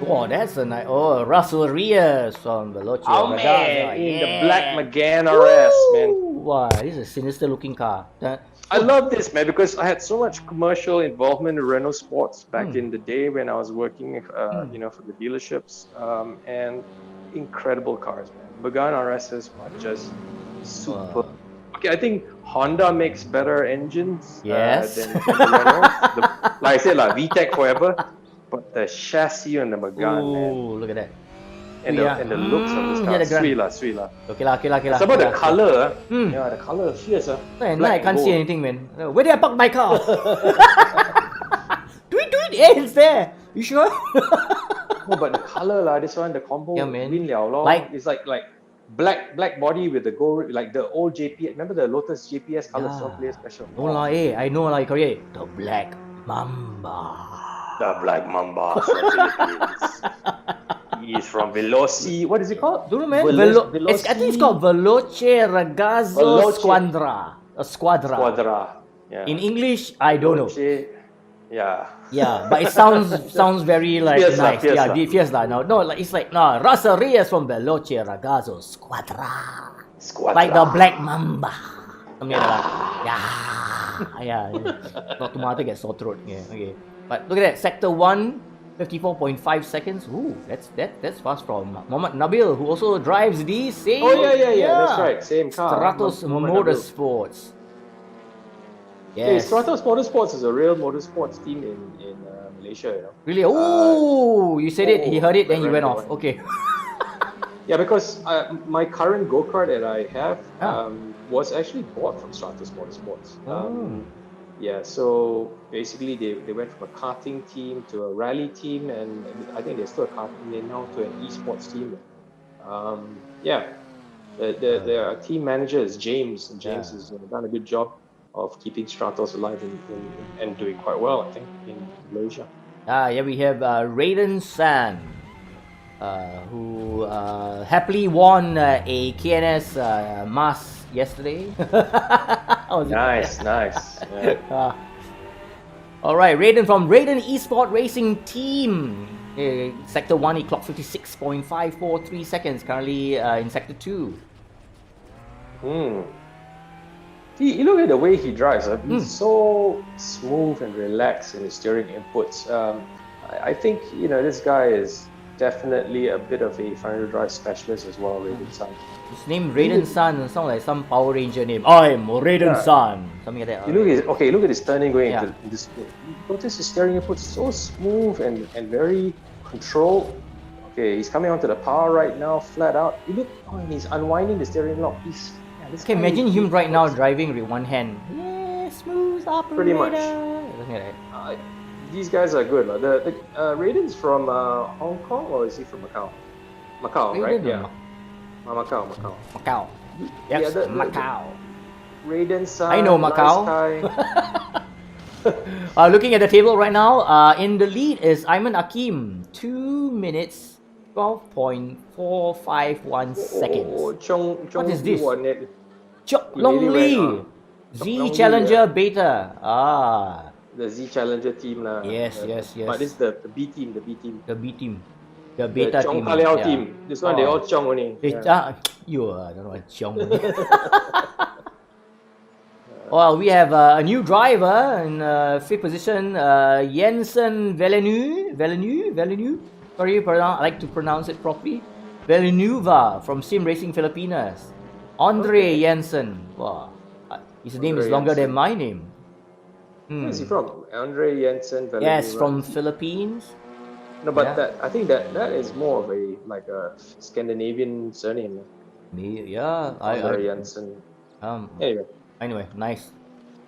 A: Oh, that's a nice. Oh, Russell Reyes from Veloce.
B: Oh
A: Ragazza.
B: man, in the black
A: Yeah.
B: Megane RS, man.
A: Woo! Wow, this is a sinister looking car.
B: I love this, man, because I had so much commercial involvement in Renault Sports back in the day when I was working, you know, for the dealerships, and incredible cars, man. Megane RSs are just super.
A: Wow.
B: Okay, I think Honda makes better engines
A: Yes.
B: than the Renaults. Like I said, VTEC forever, but the chassis on the Megane, man,
A: Ooh, look at that.
B: and the looks of this
A: yeah,
B: car,
A: the grand-
B: sweet lah.
A: Okay lah.
B: It's about the color,
A: Hmm.
B: yeah, the color, fierce,
A: Man,
B: black
A: I can't
B: and
A: see
B: gold.
A: anything, man. Where did I park my car? do it. Yeah, it's there. You sure?
B: No, but the color lah, this one, the combo,
A: Yeah, man.
B: win liao lor.
A: Like-
B: It's like black body with the gold, like the old JPS. Remember the Lotus JPS color,
A: Yeah.
B: so clear special.
A: No lah, I know lah, correct. The Black Mamba.
B: The Black Mamba from Philippines. He's from Veloci. What is it called?
A: Don't know, man. I think it's called Veloce Ragazzo
B: Veloce.
A: Squadra. Squadra.
B: Quadra. Yeah.
A: In English, I don't know.
B: Veloce. Yeah.
A: Yeah, but it sounds very like
B: Fierce lah,
A: nice.
B: fierce
A: Yeah,
B: lah.
A: fierce lah. No, like it's like no. Russell Reyes from Veloce Ragazzo Squadra.
B: Squadra.
A: Like the Black Mamba. Something like that. Yeah. Not too much to get sore throat. Yeah, okay. But look at that, Sector 1, 54.5 seconds. Ooh, that's fast from Mohamed Nabil, who also drives the same.
B: Oh yeah. That's right. Same car.
A: Stratos
B: Mohamed Nabil.
A: Motorsports.
B: Hey,
A: Yes.
B: Stratos Motorsports is a real motorsports team in Malaysia, you know.
A: Really? Oh, you said it. He heard it, then he went off.
B: Renault.
A: Okay.
B: Yeah, because my current go-kart that I have
A: Ah.
B: was actually bought from Stratos Motorsports.
A: Oh.
B: Yeah, so basically they went from a karting team to a rally team, and I think they're still a karting. They're now to an esports team. Yeah, their team manager is James, and James has done a good job of keeping Stratos alive and doing quite well, I think, in Malaysia.
A: Yeah, we have Raiden San, who happily won a KNS mass yesterday. How was it?
B: Nice. Yeah.
A: All right, Raiden from Raiden Esport Racing Team. Sector 1, he clocked 56.543 seconds, currently in Sector 2.
B: You look at the way he drives. He's so smooth and relaxed in his steering inputs. I think this guy is definitely a bit of a front-wheel drive specialist as well, Raiden San.
A: His name Raiden San sounds like some Power Ranger name. I'm Raiden San, something like that.
B: Look at his turning going
A: Yeah.
B: into this. Notice his steering input so smooth and very controlled. Okay, he's coming onto the power right now, flat out. And he's unwinding the steering lock.
A: Okay, imagine him right now driving with one hand. Yeah, smooth operator.
B: Pretty much.
A: Something like that.
B: These guys are good. The Raiden's from Hong Kong, or is he from Macau? Macau, right?
A: Raiden,
B: Yeah. Macau.
A: Macau.
B: Yeah,
A: Yes,
B: the-
A: Macau.
B: Raiden San.
A: I know Macau.
B: Nice guy.
A: Looking at the table right now, in the lead is Ayman Hakim, 2 minutes, 12.451 seconds.
B: What
A: is this?
B: It.
A: Chok
B: he
A: Long
B: really
A: Lee,
B: went,
A: Z
B: Chok Long Lee,
A: Challenger
B: yeah.
A: Beta.
B: The Z Challenger team lah.
A: Yes.
B: But this is the B team,
A: The B team. The
B: the
A: Beta
B: Chong
A: team.
B: Kaliao
A: yeah.
B: team. This one they all Chong only.
A: They,
B: Yeah.
A: you I don't know what Chong. Well, we have a new driver in fifth position, Jensen Villeneuve. Sorry, I like to pronounce it properly. Villanueva from Sim Racing Filipinas. Andre Jensen. Wow, his name is
B: Andre
A: longer than
B: Jensen.
A: my name.
B: Where is he from? Andre Jensen.
A: Yes,
B: Villanueva.
A: from Philippines.
B: No, but
A: yeah.
B: I think that is more of a Scandinavian surname.
A: Yeah,
B: Andre Jensen.
A: Anyway, nice.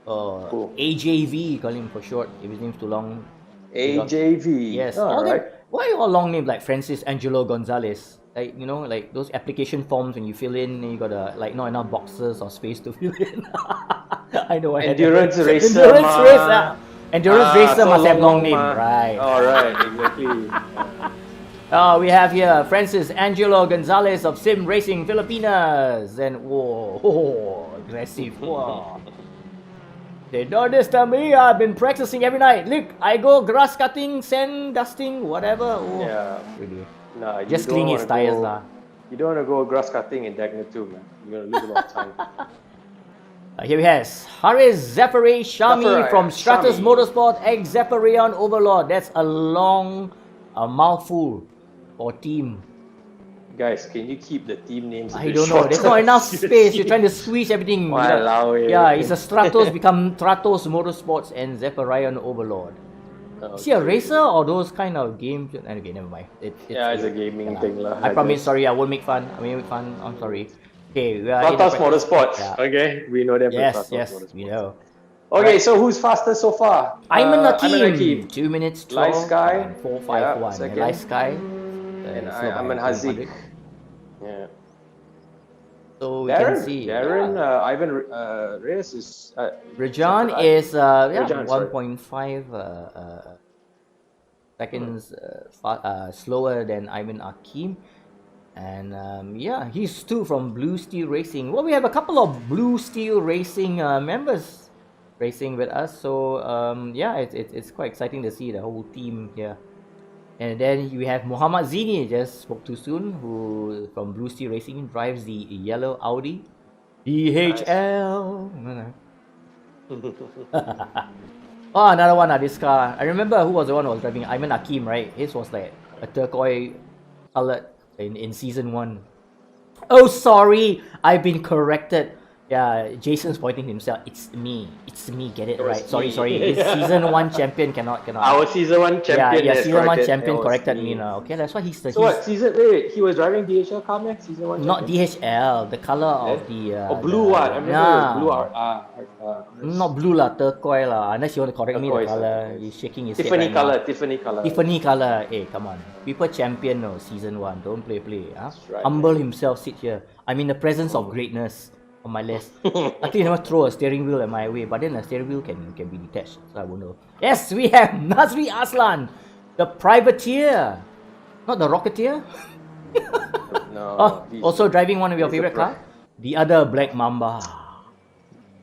B: Cool.
A: AJV, call him for short. If his name's too long.
B: AJV.
A: Yes.
B: All
A: All them-
B: right.
A: Why all long names like Francis Angelo Gonzalez? Like like those application forms when you fill in, and you gotta not enough boxes or space to fill in. I know.
B: Endurance racer.
A: Endurance racer. Endurance racer
B: so
A: must have long name,
B: ma.
A: right?
B: All right, exactly.
A: We have here Francis Angelo Gonzalez of Sim Racing Filipinas. And whoa, aggressive. Whoa. They don't disturb me. I've been practicing every night. Look, I go grass cutting, sand dusting, whatever. Oh,
B: Yeah.
A: really.
B: Nah,
A: Just clean his tires lah.
B: You don't want to go grass cutting in Dagna too, man. You're gonna lose a lot of time.
A: Here we have Haris Zachary Shami
B: Zachary,
A: from Stratus
B: Shami.
A: Motorsport, ex Zacharian Overlord. That's a long mouthful for team.
B: Guys, can you keep the team names?
A: I don't know. There's not enough space. You're trying to squeeze everything.
B: Walao,
A: Yeah, it's a Stratos become Stratos Motorsports and Zacharian Overlord. Is he a racer or those kind of games? Okay, never mind. It's
B: a gaming thing lah.
A: I promise. Sorry, I won't make fun. I'm sorry. Okay, we are
B: Stratos Motorsports.
A: Yeah.
B: Okay, we know them.
A: Yes,
B: Motorsports.
A: we know.
B: Okay, so who's faster so far?
A: Ayman
B: Ayman
A: Hakim,
B: Hakim.
A: 2 minutes 12.
B: Light Sky.
A: 451.
B: second.
A: Light Sky.
B: And
A: slow by
B: Ayman
A: 100.
B: Hazik. Yeah.
A: So we can see.
B: Darren, Ivan Reyes is.
A: Rajan
B: second.
A: is
B: Rajan, sorry.
A: 1.5 seconds slower than Ayman Hakim. And he's too from Blue Steel Racing. Well, we have a couple of Blue Steel Racing members racing with us. So it's quite exciting to see the whole team here. And then we have Muhammad Zini, just spoke too soon, who from Blue Steel Racing drives the yellow Audi DHL. Oh, another one, this car. I remember who was the one who was driving. Ayman Hakim, right? His was like a turquoise colored in season 1. Oh, sorry, I've been corrected. Yeah, Jason's pointing himself. It's me. Get it right. Sorry. His season 1 champion cannot.
B: Our season 1 champion.
A: Yeah, season 1 champion
B: That was
A: corrected me now. Okay, that's why he's the.
B: So what season? Wait, he was driving DHL car, man. Season 1.
A: Not DHL. The color of the.
B: Blue one. I remember it was blue.
A: Not blue lah, turquoise lah. Unless you want to correct me the
B: Turquoise,
A: color.
B: okay.
A: He's shaking his
B: Tiffany
A: head right
B: color.
A: now.
B: Tiffany color.
A: Hey, come on. People champion no season 1. Don't play. Huh?
B: right,
A: Humble himself. Sit here. I'm in the presence of greatness. On my list. Luckily, never throw a steering wheel at my way, but then the steering wheel can be detached, so I won't know. Yes, we have Nazri Aslan, the privateer, not the rocketeer.
B: No.
A: Also driving one of your favorite cars, the other Black Mamba.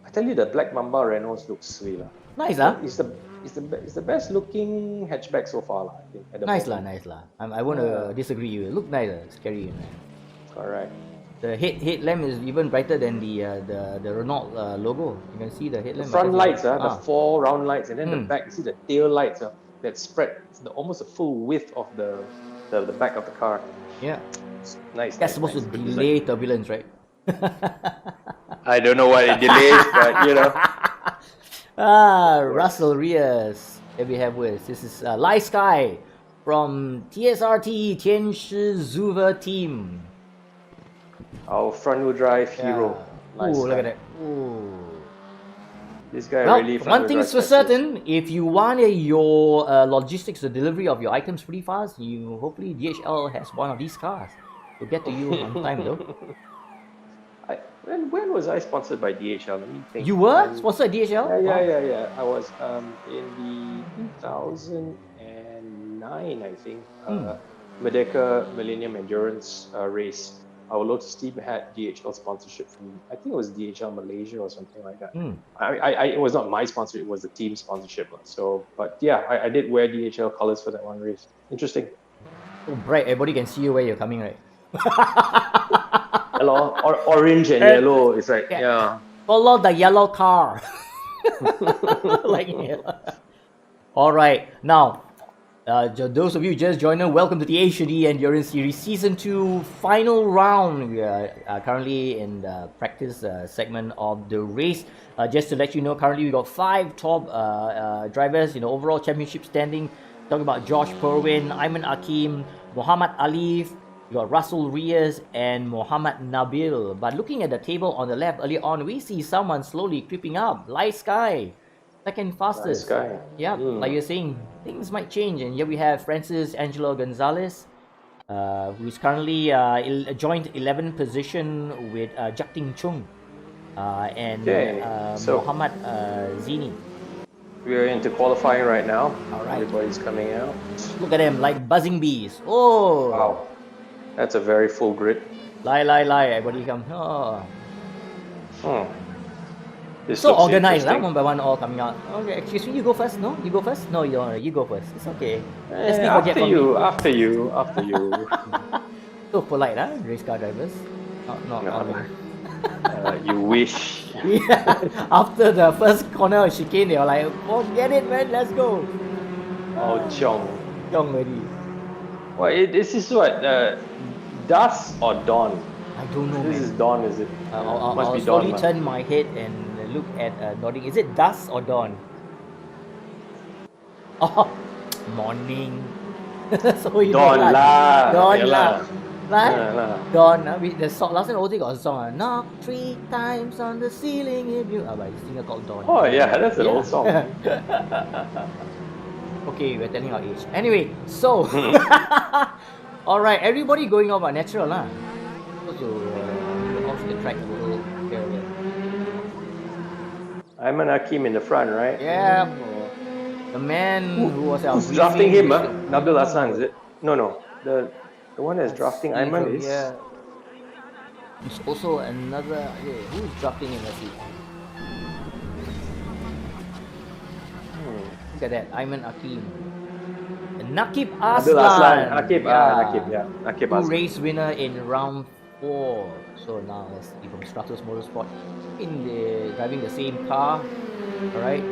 B: I tell you, the Black Mamba Renault looks sweet lah.
A: Nice lah.
B: It's the best looking hatchback so far lah. I think. At the
A: Nice
B: moment.
A: lah. I won't disagree. You look nice, scary.
B: Correct.
A: The headlamp is even brighter than the Renault logo. You can see the headlamp.
B: Front lights, the 4 round lights, and then the back. You see the tail lights that spread. It's almost a full width of the back of the car.
A: Yeah.
B: Nice.
A: That's supposed to delay turbulence, right?
B: I don't know what it delays, but you know.
A: Russell Reyes. There we have with this is Light Sky from TSRT Tianshi Zuva team.
B: Our front wheel drive hero.
A: Ooh, look at that. Ooh.
B: This guy
A: Well,
B: really.
A: one thing's for certain, if you want your logistics, the delivery of your items pretty fast, hopefully DHL has one of these cars to get to you on time though.
B: When was I sponsored by DHL? Let me think.
A: You were sponsored by DHL?
B: Yeah. I was in the 2009, I think, Merdeka Millennium Endurance race. Our Lotus team had DHL sponsorship from, I think it was DHL Malaysia or something like that. It was not my sponsor, it was the team sponsorship. So, but yeah, I did wear DHL colors for that one race. Interesting.
A: Oh, bright, everybody can see you where you're coming, right?
B: Hello, orange and yellow. It's like, yeah.
A: Follow the yellow car. Like yellow. All right, now, those of you just joined us, welcome to the HD Endurance Series Season 2 final round. We are currently in the practice segment of the race. Just to let you know, currently we got 5 top drivers in the overall championship standing. Talking about Josh Perwin, Ayman Hakim, Muhammad Alif, we got Russell Reyes and Muhammad Nabil. But looking at the table on the left early on, we see someone slowly creeping up. Light Sky, second fastest.
B: Light Sky.
A: Yeah, like you're saying, things might change. And here we have Francis Angelo Gonzalez, who's currently joint 11th position with Jakting Chung. and
B: Okay, so-
A: Muhammad Zini.
B: We're into qualifying right now.
A: All right.
B: Everybody's coming out.
A: Look at them like buzzing bees. Oh,
B: Wow, that's a very full grid.
A: lie, everybody come. Oh.
B: This
A: So
B: looks
A: organized,
B: interesting.
A: one by one, all coming out. Okay, excuse me, you go first. No, you go first. No, you don't. You go first. It's okay. Let's be forget
B: After
A: from
B: you,
A: me.
B: after you, after you.
A: So polite, huh? Race car drivers. Not
B: No.
A: me.
B: You wish.
A: Yeah. After the first corner of chicane, they were like, forget it, man. Let's go.
B: Oh, Chong.
A: Young lady.
B: Well, this is what? Dusk or dawn?
A: I don't know,
B: This
A: man.
B: is dawn, is it?
A: I'll
B: Must be
A: slowly
B: dawn.
A: turn my head and look at nodding. Is it dusk or dawn? Oh, morning. So you
B: Dawn
A: know
B: lah.
A: Dawn
B: Yeah
A: lah. Right?
B: Yeah lah.
A: Dawn. The song, last time OT got a song. Knock 3 times on the ceiling if you. By this singer called Dawn.
B: Oh yeah, that's an
A: Yeah.
B: old song.
A: Okay, we're telling our age. Anyway, so. Alright, everybody going off natural lah. To off the track a little area.
B: Ayman Hakim in the front, right?
A: Yeah, the man who was our
B: Who's drafting
A: briefing-
B: him? Nabil Hassan, is it? No. The one that's drafting Ayman is.
A: Yeah. There's also another. Yeah, who's drafting him? Let's see. Look at that, Ayman Hakim. And Nakib
B: Nabil
A: Aslan.
B: Aslan. Nakib, Nakib
A: Two
B: Aslan.
A: race winner in round 4. So now let's see from Stratos Motorsport in the driving the same car. All right,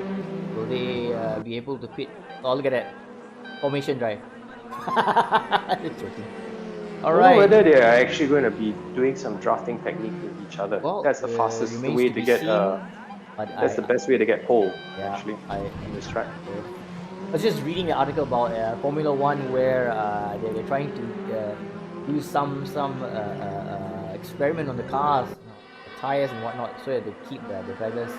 A: will they be able to pit? Oh, look at that formation drive. Just joking. All
B: I don't know
A: right.
B: whether they are actually going to be doing some drafting technique with each other.
A: Well,
B: that's the fastest
A: remains
B: way
A: to
B: to
A: be
B: get.
A: seen, but
B: That's the best way to get pole.
A: Yeah,
B: Actually,
A: I
B: on this track.
A: was just reading an article about Formula One where they're trying to do some experiment on the cars, the tires and whatnot, so that they keep the drivers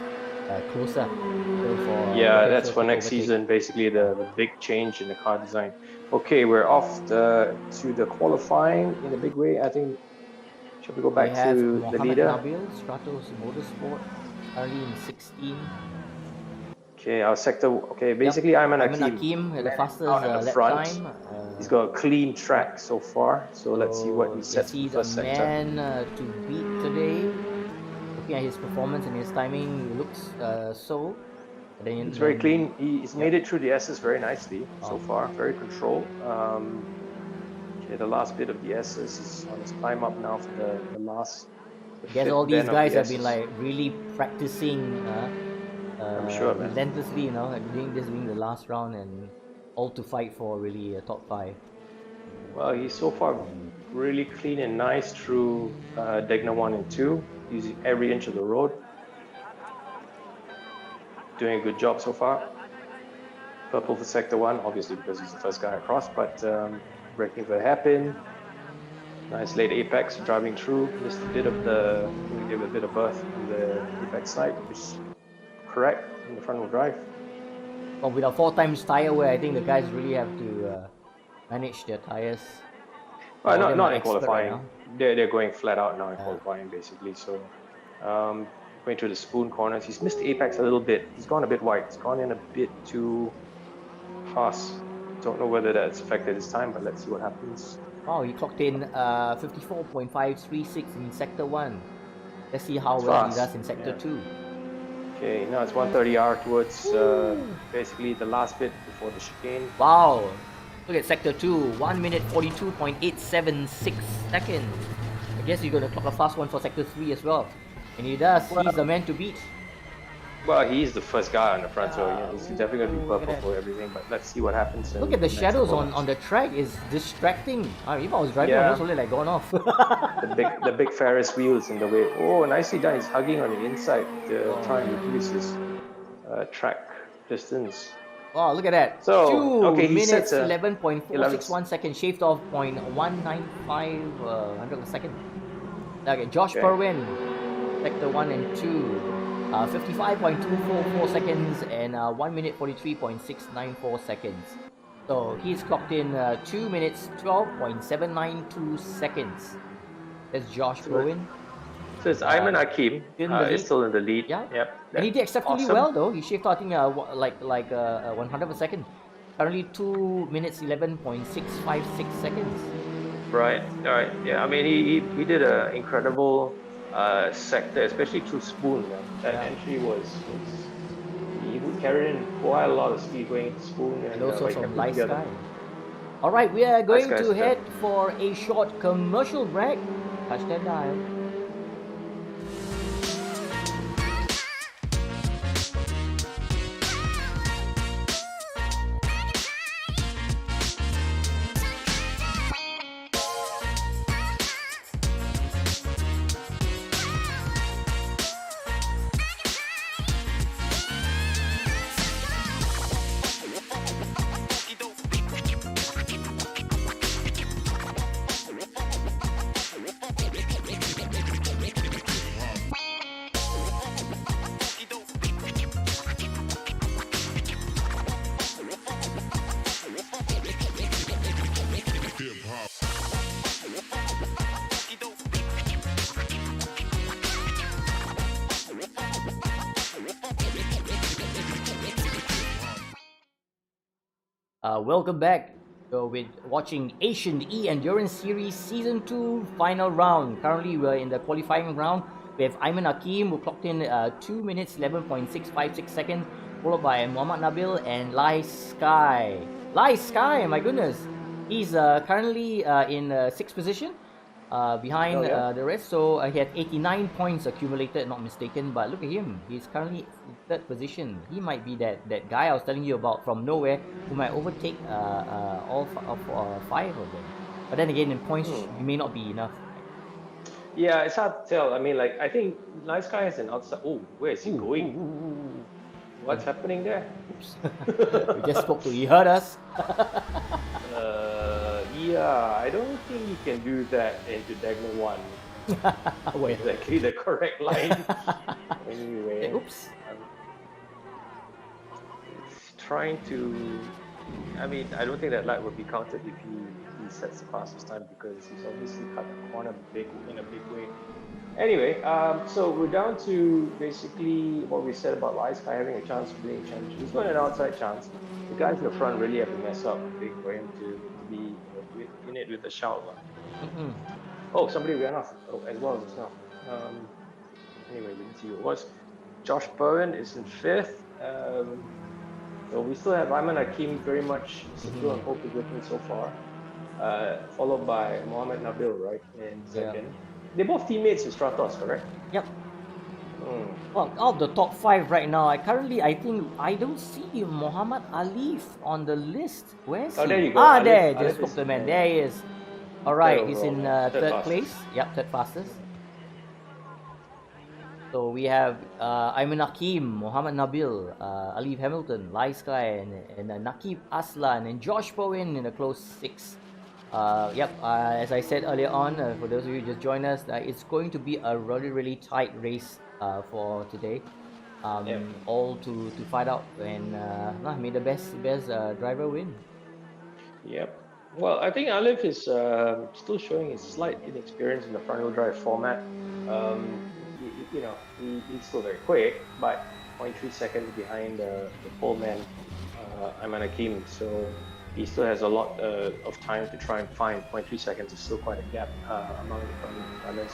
A: closer. So
B: Yeah, that's for
A: potential
B: next
A: overtake.
B: season. Basically, the big change in the car design. Okay, we're off to the qualifying in a big way. I think. Shall we go
A: We
B: back
A: have
B: to the
A: Mohamed
B: leader?
A: Nabil, Stratos Motorsport, currently in 16.
B: Okay, our sector. Okay, basically, Ayman
A: Ayman
B: Hakim.
A: Hakim, the fastest
B: out at the
A: lap
B: front.
A: time.
B: He's got a clean track so far. So let's see what he sets for
A: He's
B: the first
A: a
B: sector.
A: man to beat today. Looking at his performance and his timing, he looks so. But then,
B: It's very clean. He's made it through the S's very nicely so far. Very controlled. Okay, the last bit of the S's is on his climb up now for the last.
A: I guess
B: fifth
A: all these
B: bend of
A: guys
B: the
A: have been
B: S's.
A: like really practicing
B: I'm sure, man.
A: relentlessly, you know, like doing this being the last round and all to fight for really a top 5.
B: Well, he's so far really clean and nice through Degna 1 and 2, using every inch of the road. Doing a good job so far. Purple for sector 1, obviously because he's the first guy across, but braking for hairpin. Nice late apex, driving through. Missed a bit of the, we gave a bit of berth on the apex side, which is correct in the front wheel drive.
A: But with a 4 times tire wear, I think the guys really have to manage their tires.
B: Well,
A: All of them
B: not
A: are
B: in
A: expert right
B: qualifying.
A: now.
B: They're going flat out now in qualifying, basically. So, going through the spoon corners, he's missed the apex a little bit. He's gone a bit wide. He's gone in a bit too fast. Don't know whether that's affected his time, but let's see what happens.
A: Wow, he clocked in 54.536 in Sector 1. Let's see how
B: That's
A: well
B: fast.
A: he does in Sector
B: Yeah.
A: 2.
B: Okay, now it's 130R towards basically the last bit before the chicane.
A: Wow! Look at Sector 2, 1 minute 42.876 seconds. I guess you're gonna clock a fast one for Sector 3 as well. And he does,
B: Well-
A: he's the man to beat.
B: Well, he's the first guy on the front, so he's definitely going to be
A: Look at
B: purple for everything. But let's see what happens. in
A: Look at the
B: next
A: shadows
B: couple
A: on
B: laps.
A: the track, is distracting. If I was driving,
B: Yeah.
A: I was only like gone off.
B: The big Ferris wheels in the way. Oh, nicely done. He's hugging on the inside to try and reduce his track distance.
A: Wow, look at that.
B: So,
A: 2
B: okay, he
A: minutes,
B: sets a
A: 11.461 seconds, shaved off 0.195 hundred of a second. Okay, Josh
B: Okay.
A: Perwin, Sector 1 and 2. 55.244 seconds and 1 minute 43.694 seconds. So he's clocked in 2 minutes 12.792 seconds. That's Josh Perwin.
B: So it's Ayman Hakim
A: in the lead.
B: is still in the lead.
A: Yeah.
B: Yep.
A: And he did exceptionally
B: Awesome.
A: well though. He shaved, I think, like 100 of a second. Currently 2 minutes 11.656 seconds.
B: Right. Yeah. I mean, he did an incredible sector, especially through Spoon. Man. That entry was he would carry in quite a lot of speed going into Spoon
A: And also
B: he
A: from
B: kept it
A: Light
B: together.
A: Sky. All right, we are going
B: Sky's
A: to
B: done.
A: head for a short commercial break. Touch that dial. Welcome back. So with watching Asian E Endurance Series Season 2 final round. Currently we're in the qualifying round. We have Ayman Hakim who clocked in 2 minutes 11.656 seconds, followed by Muhammad Nabil and Lai Sky. Lai Sky, my goodness. He's currently in 6th position behind the rest. So he had 89 points accumulated, not mistaken. But look at him. He's currently in 3rd position. He might be that guy I was telling you about from nowhere who might overtake all 5 of them. But then again, in points, he may not be enough.
B: Yeah, it's hard to tell. I mean, like, I think Nice Guy has an outside. Oh, where is he going? What's happening there?
A: Oops. We just spoke to, he heard us.
B: Yeah, I don't think you can do that into Dagna 1.
A: Wait.
B: Exactly the correct line. Anyway.
A: Oops.
B: It's trying to. I mean, I don't think that light will be counted if he sets the fastest time because he's obviously cut the corner in a big way. Anyway, so we're down to basically what we said about Light Sky having a chance of being championship. He's got an outside chance. The guys in the front really have to mess up big for him to be in it with a shout. Oh, somebody ran off as well just now. Anyway, we didn't see who it was. Josh Bowen is in 5th. So we still have Ayman Hakim very much secure on pole position so far, followed by Mohamed Nabil, right, in 2nd. Yeah. They're both teammates with Stratos, correct?
A: Yep. Well, of the top 5 right now, I think I don't see Muhammad Alif on the list. Where's he?
B: There you go.
A: There, just spoke to the man. There he is. All right, he's in 3rd place. Yep, 3rd fastest. So we have Ayman Hakim, Muhammad Nabil, Alif Hamilton, Lai Sky, and Nakib Aslan, and Josh Bowen in a close 6. As I said earlier on, for those of you who just joined us, it's going to be a really tight race for today. All to fight out and may the best driver win. Yep.
B: Well, I think Alif is still showing his slight inexperience in the front-wheel drive format. He's still very quick, but 0.3 seconds behind the pole man, Ayman Hakim. So he still has a lot of time to try and find. 0.3 seconds is still quite a gap among the front runners.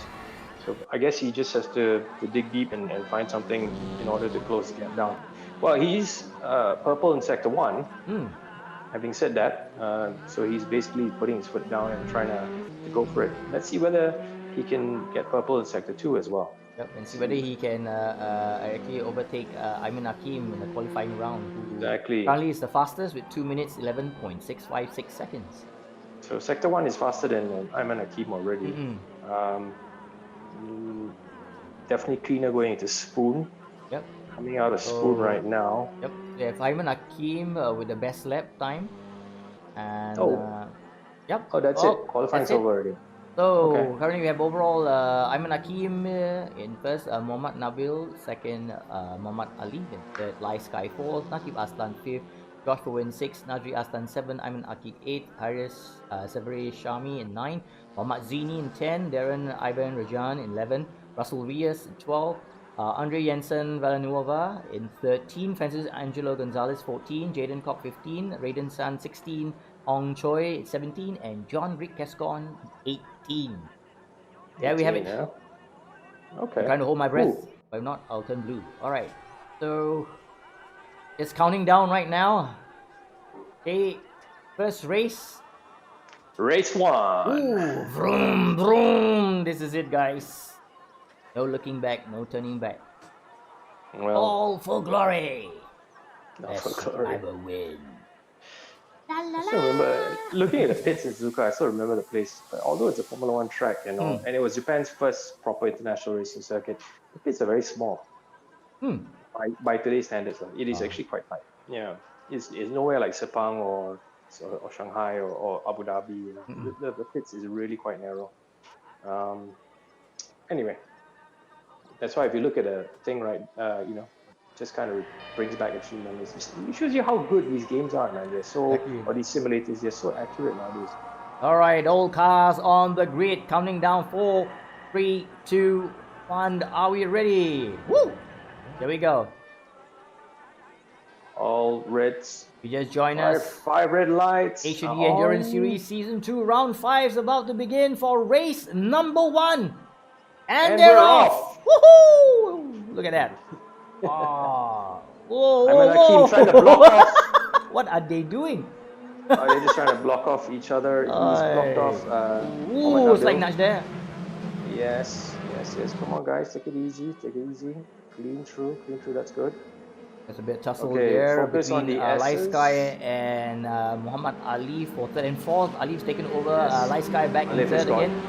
B: So I guess he just has to dig deep and find something in order to close the gap down. Well, he's purple in Sector 1. Having said that, so he's basically putting his foot down and trying to go for it. Let's see whether he can get purple in Sector 2 as well.
A: Yep, and see whether he can actually overtake Ayman Hakim in the qualifying round.
B: Exactly.
A: Currently is the fastest with 2 minutes 11.656 seconds.
B: So Sector 1 is faster than Ayman Hakim already. Definitely cleaner going into Spoon.
A: Yep.
B: Coming out of Spoon right now.
A: Yep. They have Ayman Hakim with the best lap time. And yep.
B: Oh, that's it. Qualifying's over already.
A: So currently we have overall Ayman Hakim in 1st, Muhammad Nabil 2nd, Muhammad Ali in 3rd, Lai Sky 4th, Nakib Aslan 5th, Josh Bowen 6th, Nadri Aslan 7th, Ayman Hakim 8th, Haris Severi Shami in 9th, Muhammad Zini in 10th, Darren Ivan Rajan in 11th, Russell Reyes in 12, Andre Jensen Villanueva in 13, Francis Angelo Gonzalez 14, Jaden Cobb 15, Raiden San 16, Hong Choi 17, and John Rick Cascon 18. There we have
B: 18,
A: it.
B: yeah. Okay.
A: I'm trying to hold my breath,
B: Ooh.
A: but if not, I'll turn blue. Alright, so it's counting down right now. Okay, first race.
B: Race 1.
A: Ooh, vroom, vroom. This is it, guys. No looking back, no turning back.
B: Well,
A: All for glory.
B: not
A: Yes,
B: for glory.
A: I will win.
B: I still remember looking at the pits in Suzuka. I still remember the place. Although it's a Formula One track, and it was Japan's first proper international racing circuit. The pits are very small by today's standards. It is actually quite tight. Yeah, it's nowhere like Sepang or Shanghai or Abu Dhabi. The pits is really quite narrow. Anyway, that's why if you look at a thing, right, just kind of brings back a few memories. It shows you how good these games are, man. They're so, or these simulators, they're so accurate nowadays.
A: All right, all cars on the grid, counting down 4, 3, 2, 1. Are we ready? Woo! Here we go.
B: All reds.
A: You just join us.
B: 5 red lights.
A: H&E Endurance Series Season 2, Round 5 is about to begin for race number 1. And they're
B: we're
A: off! Woohoo! Look at that. Oh. Whoa,
B: I'm
A: whoa,
B: gonna keep trying to block off.
A: What are they doing?
B: They're just trying to block off each other. He's blocked off.
A: Ooh, it's like nudge there.
B: Yes. Come on, guys, take it easy. Clean through. That's good.
A: There's a bit tussle
B: Okay,
A: there
B: focus
A: between
B: on the
A: Lai
B: S's.
A: Sky and Muhammad Ali for 3rd and 4th. Ali's taken over. Lai Sky back in
B: Alif is
A: 3rd
B: gone.
A: again.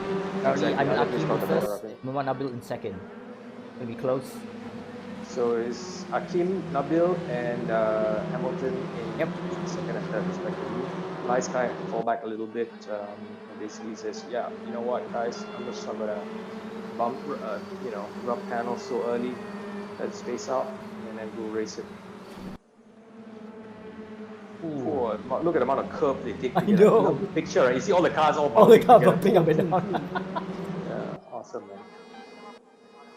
A: Currently,
B: Exactly, Alif is
A: Akim
B: gone to better, I
A: first.
B: think.
A: Muhammad Nabil in 2nd. Gonna be close.
B: So is Akim, Nabil, and Hamilton in 2nd and 3rd respectively. Lai Sky had to fall back a little bit. And basically says, yeah, you know what, guys, I'm just not gonna bump, rub panels so early. Let's space out, and then we'll race it. Oh, look at the amount of curve they take.
A: I know.
B: The picture, right? You see all the cars all
A: All the
B: bouncing
A: cars
B: together.
A: bumping up and down.
B: Yeah, awesome, man.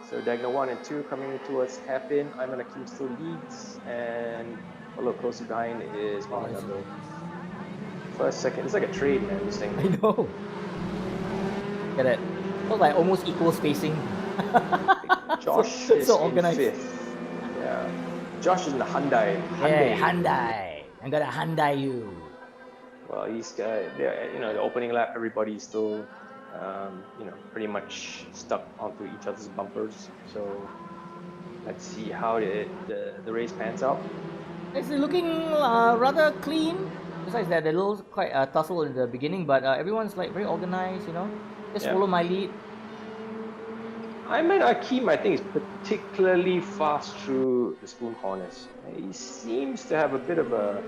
B: So Diagonal 1 and 2 coming towards hairpin. I'm gonna keep still leads, and a little closer behind is Mohamed Abdul. First, second. It's like a train, man. This thing.
A: I know. Look at that. Looks like almost equal spacing.
B: Josh
A: so
B: is
A: organized.
B: in 5th. Yeah. Josh is in the Hyundai.
A: Yeah, Hyundai. I'm gonna Hyundai you.
B: Well, he's the opening lap. Everybody's still, pretty much stuck onto each other's bumpers. So let's see how the race pans out.
A: It's looking rather clean. Besides that, a little quite tussle in the beginning, but everyone's like very organized. Just follow my lead.
B: Ayman Akim, I think, is particularly fast through the spoon corners. He seems to have a bit of a,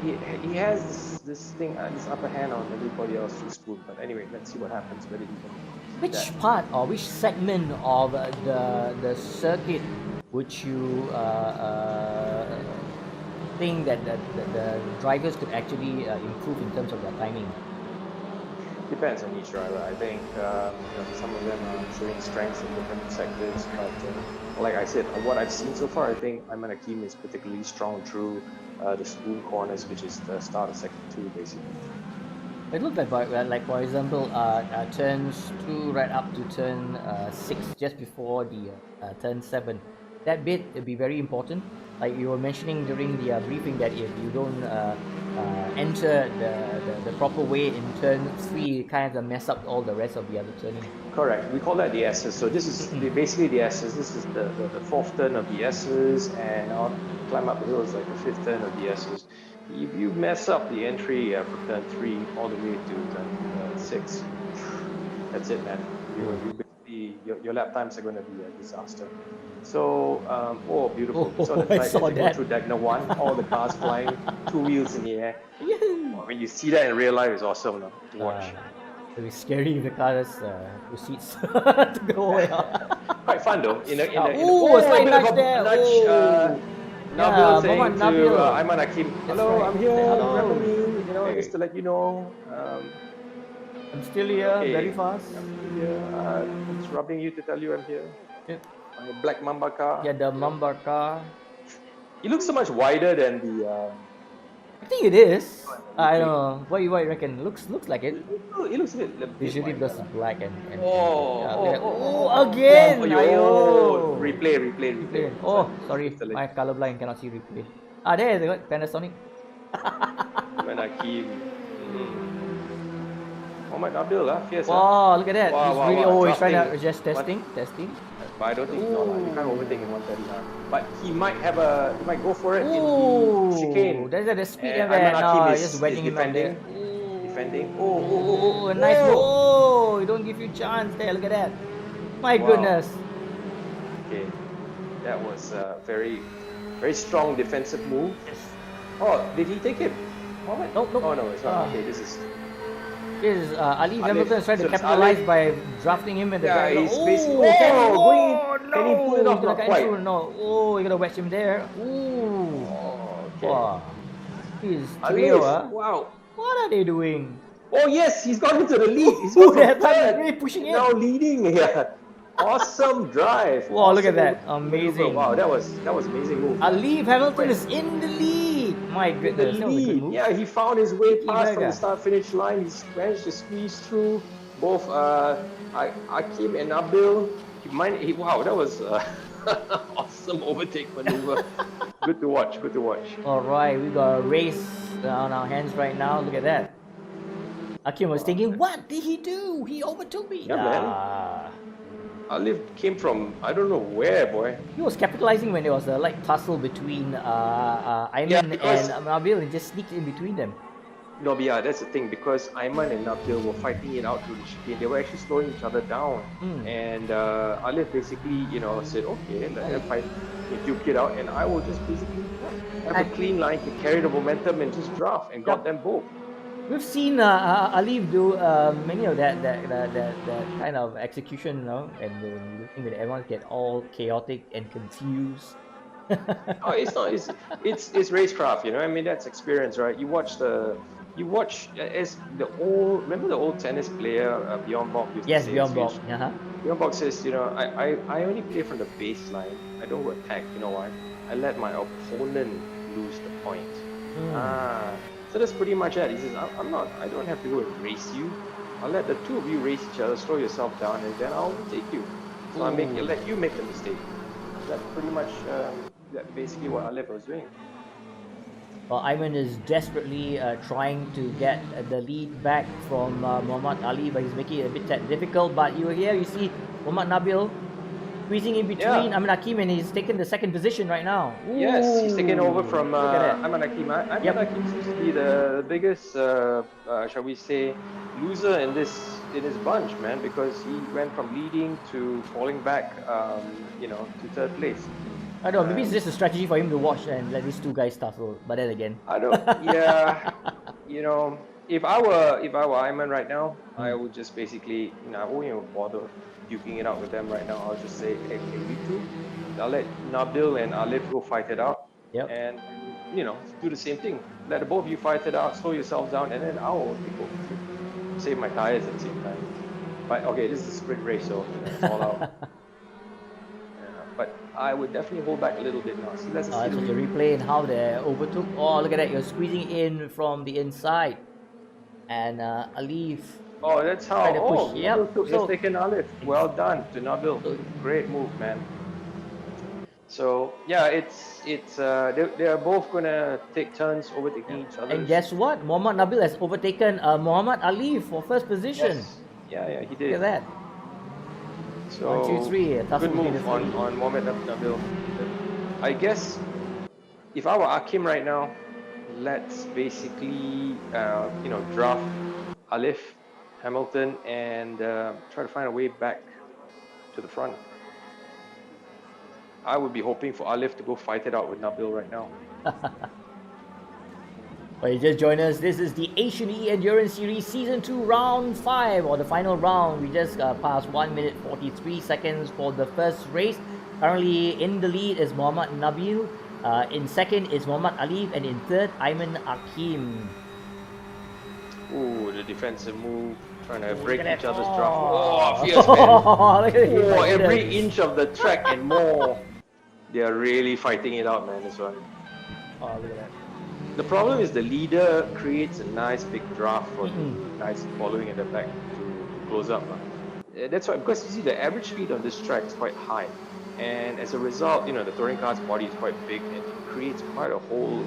B: he has this thing, this upper hand on everybody else through spoon. But anyway, let's see what happens. Whether he can
A: Which part or which segment of the circuit would you think that the drivers could actually improve in terms of their timing?
B: Depends on each driver. I think some of them are showing strengths in different sectors, but like I said, what I've seen so far, I think Ayman Akim is particularly strong through the spoon corners, which is the start of sector 2, basically.
A: It looked like for example, turns 2 right up to turn 6, just before the turn 7. That bit would be very important. Like you were mentioning during the briefing, that if you don't enter the proper way in turn 3, you kind of mess up all the rest of the other turning.
B: Correct. We call that the S's. So this is basically the S's. This is the 4th turn of the S's, and I'll climb up the hill is like the 5th turn of the S's. If you mess up the entry from turn 3 all the way to turn 6, that's it, man. Your lap times are going to be a disaster. So, beautiful. So the track as you go through Diagonal 1, all the cars flying, 2 wheels in the air. When you see that in real life, it's awesome to watch.
A: It'll be scary if the cars proceeds to go away.
B: Quite fun though.
A: A slight nudge there.
B: Nabil saying to
A: Nabil.
B: Ayman Akim, hello,
A: right.
B: I'm here,
A: Hello.
B: remember me, just to let you know.
A: I'm still here,
B: Okay.
A: very fast.
B: Yeah, it's rubbing you to tell you I'm here.
A: Yep.
B: My black Mamba car.
A: Yeah, the Mamba car.
B: He looks so much wider than the.
A: I think it is. I don't know. What you reckon? Looks like it.
B: It looks a bit
A: Usually
B: wider.
A: because it's black and yeah,
B: Oh,
A: look at that.
B: oh,
A: Oh, again!
B: oh,
A: Ayo!
B: replay.
A: Oh, sorry, my colorblind cannot see replay. Ah, there you go, Panasonic.
B: Hakim. Muhammad Nabil, fierce.
A: Wow, look at that.
B: Wow,
A: He's
B: wow,
A: really,
B: wow,
A: he's trying to
B: drafting.
A: just testing.
B: But I don't think you can't overtake in 130. But he might go for it in
A: Ooh,
B: the chicane.
A: there's the speed
B: And
A: of that.
B: Ayman
A: No,
B: Hakim
A: just wedging him out there.
B: defending.
A: Oh, a nice goal. Oh, he don't give you chance there. Look at that. My
B: Wow.
A: goodness.
B: Okay, that was a very, very strong defensive move. Oh, did he take it? Muhammad?
A: Nope.
B: Oh no, it's not. Okay, this is.
A: This is Ali
B: Alif.
A: Hamilton is trying to
B: So it's
A: capitalize
B: Alif.
A: by drafting him in the
B: Yeah,
A: back.
B: he's
A: Oh,
B: basically.
A: can he?
B: Oh,
A: Oh, no.
B: can he pull it off?
A: He's gonna
B: Not
A: get
B: quite.
A: through. No. Oh, you're gonna wedge him there. Ooh.
B: Oh, okay.
A: Wow. He's
B: Alif,
A: trio, huh?
B: wow.
A: What are they doing?
B: Oh yes, he's gone into the lead. He's
A: Ooh,
B: gone from
A: that time
B: third.
A: really pushing it.
B: Now leading. Yeah. Awesome drive.
A: Wow, look at
B: Awesome
A: that. Amazing.
B: Wow, that was amazing move.
A: Ali Hamilton is in the lead. My
B: The
A: goodness, that was a good
B: lead.
A: move.
B: Yeah, he found his way past from
A: Mega.
B: the start-finish line. He managed to squeeze through both Hakim and Nabil. Wow, that was awesome overtake maneuver. Good to watch.
A: All right, we got a race on our hands right now. Look at that. Hakim was thinking, what did he do? He overtook me.
B: Yeah, man.
A: Ah.
B: Alif came from I don't know where, boy.
A: He was capitalizing when there was a tussle between Ayman
B: Yeah, because-
A: and Nabil and just sneaked in between them.
B: No, but yeah, that's the thing because Ayman and Nabil were fighting it out through the chicane. They were actually slowing each other down, and Alif basically, said, "Okay, let them fight, duke it out, and I will just basically have a clean line to carry the momentum and just draft and got them both."
A: We've seen Alif do many of that kind of execution, and when everyone get all chaotic and confused.
B: Oh, it's not. It's racecraft. I mean, that's experience, right? You watch as the old. Remember the old tennis player Bjorn Borg used
A: Yes,
B: to say,
A: Bjorn Borg.
B: Bjorn Borg says, I only play from the baseline. I don't attack. You know why? I let my opponent lose the point. So that's pretty much it. He says, I don't have to go and race you. I'll let the two of you race each other, slow yourself down, and then I'll take you. So I'll let you make the mistake. That's pretty much basically what Alif was doing.
A: Well, Ayman is desperately trying to get the lead back from Muhammad Ali, but he's making it a bit difficult. But you see Muhammad Nabil squeezing in between Ayman Hakim, and he's taken the second position right now. Ooh.
B: Yes, he's taken over from
A: Look at that.
B: Ayman Hakim. Ayman Hakim seems to be the biggest, shall we say, loser in this bunch, man, because he went from leading to falling back, to third place.
A: I don't know, maybe it's just a strategy for him to watch and let these two guys tussle. But then again,
B: I don't. Yeah, if I were Ayman right now, I would just basically, I won't even bother duking it out with them right now. I'll just say, hey, you two, I'll let Nabil and Alif go fight it out, and do the same thing. Let the both of you fight it out, slow yourselves down, and then I'll take over. Save my tires at the same time. But okay, this is a sprint race, so it's all out. But I would definitely hold back a little bit now. See, let's
A: that's
B: see.
A: what you replay and how they overtook. Oh, look at that! You're squeezing in from the inside, and Alif.
B: Oh, that's how.
A: Try to push.
B: Oh,
A: Yep.
B: Nabil
A: So-
B: has taken Alif. Well done to Nabil. Great move, man. So yeah, it's they are both gonna take turns overtaking each other.
A: And guess what? Muhammad Nabil has overtaken Muhammad Ali for first position.
B: Yes. Yeah, he did.
A: Look at that.
B: So
A: 1, 2, 3.
B: good move on Mohamed Nabil. I guess if I were Hakim right now, let's basically draft Alif, Hamilton, and try to find a way back to the front. I would be hoping for Alif to go fight it out with Nabil right now.
A: Well, you just joined us. This is the Asian E Endurance Series Season 2 Round 5, or the final round. We just passed 1 minute 43 seconds for the first race. Currently in the lead is Muhammad Nabil. In second is Muhammad Alif, and in third, Ayman Hakim.
B: Ooh, the defensive move. Trying to break
A: at
B: each
A: that.
B: other's draft.
A: Oh.
B: Oh, fierce, man.
A: Look at him,
B: Oh,
A: my
B: every
A: goodness.
B: inch of the track and more. They are really fighting it out, man, this one.
A: Oh, look at that.
B: The problem is the leader creates a nice big draft for the guys following at the back to close up. That's why, because you see the average speed on this track is quite high. And as a result, the touring car's body is quite big and it creates quite a hole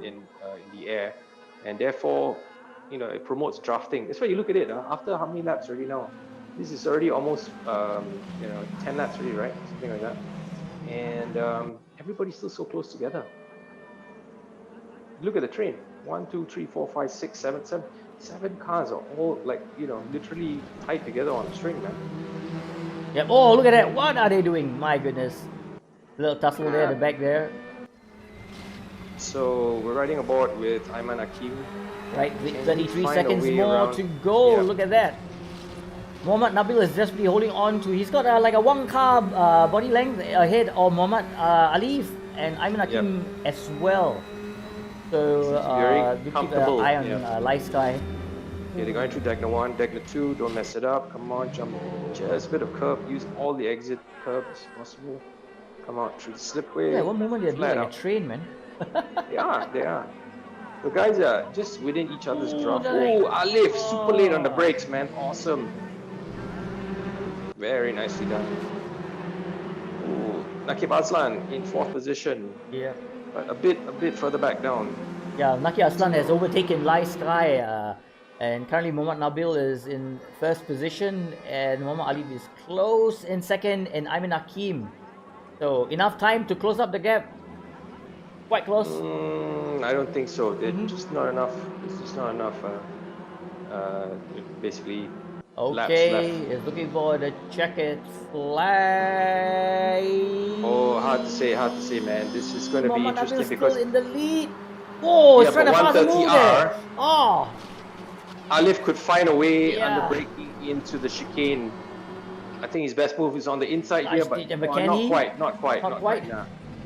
B: in the air. And therefore, it promotes drafting. That's why you look at it, after how many laps already now? This is already almost, 10 laps already, right? Something like that. And everybody's still so close together. Look at the train. 1, 2, 3, 4, 5, 6, 7. 7 cars are all literally tied together on a string, man.
A: Yep. Oh, look at that. What are they doing? My goodness. Little tussle there at the back there.
B: So we're riding aboard with Ayman Hakim.
A: Right, with
B: Can
A: 33
B: he find a
A: seconds
B: way
A: more
B: around?
A: to go.
B: Yeah.
A: Look at that. Mohammad Nabil is desperately holding on to. He's got like a 1 car body length ahead of Mohammad Alif and Ayman Hakim as well. So
B: Very
A: do keep an
B: comfortable,
A: eye on
B: yeah.
A: Light Sky.
B: Okay, they're going through Degna 1, Degna 2, don't mess it up. Come on, jump just a bit of curb. Use all the exit curbs possible. Come out through the slipway.
A: Yeah, one moment they're doing
B: flat
A: like
B: out.
A: a train, man.
B: They are. The guys are just within each other's draft.
A: they're
B: Oh, Alif, super late on the brakes, man. Awesome. Very nicely done. Oh, Nakib Aslan in 4th position,
A: Yeah.
B: but a bit further back down.
A: Yeah, Naki Aslan has overtaken Light Sky, and currently Mohammad Nabil is in 1st position, and Mohammad Alif is close in 2nd, and Ayman Hakim. So enough time to close up the gap. Quite close.
B: I don't think so. There's just not enough. There's just not enough. Basically, laps
A: Okay,
B: left.
A: is looking for the checkered flag.
B: Oh, hard to say, man. This is going to be
A: Mohammad
B: interesting
A: Nabil
B: because
A: still in the lead. Oh,
B: Yeah,
A: he's trying
B: but
A: to pass the move
B: 130R.
A: there. Oh,
B: Alif could find a way
A: Yeah.
B: under braking into the chicane. I think his best move is on the inside
A: Nice
B: here, but
A: hit, and
B: not
A: McKenny.
B: quite.
A: Not quite?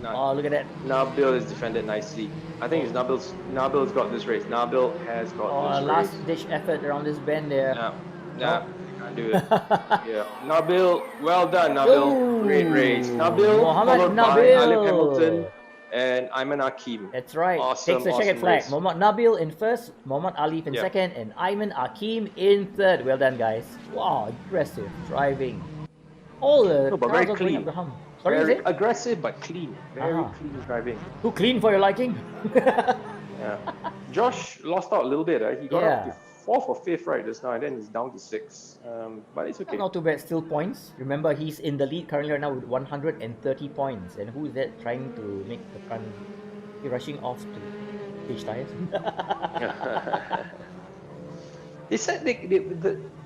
B: Nah.
A: oh, look at that.
B: Nabil is defended nicely. I think it's Nabil's got this race. Nabil has got
A: Oh,
B: this
A: last
B: race.
A: ditch effort around this bend there.
B: Nah, can't do it. Yeah, Nabil, well done, Nabil.
A: Ooh.
B: Great race. Nabil,
A: Mohammad
B: followed by
A: Nabil.
B: Alif Hamilton and Ayman Hakim.
A: That's right.
B: Awesome,
A: Takes the checkered
B: awesome
A: flag.
B: race.
A: Mohammad Nabil in 1st, Mohammad Alif in
B: Yeah.
A: 2nd, and Ayman Hakim in 3rd. Well done, guys. Wow, impressive driving. All the
B: No, but
A: cars
B: very
A: are going
B: clean.
A: up the hump. Sorry, is
B: Very
A: it?
B: aggressive but clean. Very
A: Ah.
B: clean driving.
A: Too clean for your liking?
B: Yeah. Josh lost out a little bit. He got up
A: Yeah.
B: to 4th or 5th right just now, and then he's down to 6th. But it's okay.
A: Not too bad, still points. Remember, he's in the lead currently right now with 130 points. And who is that trying to make the front? He rushing off to change tires.
B: They said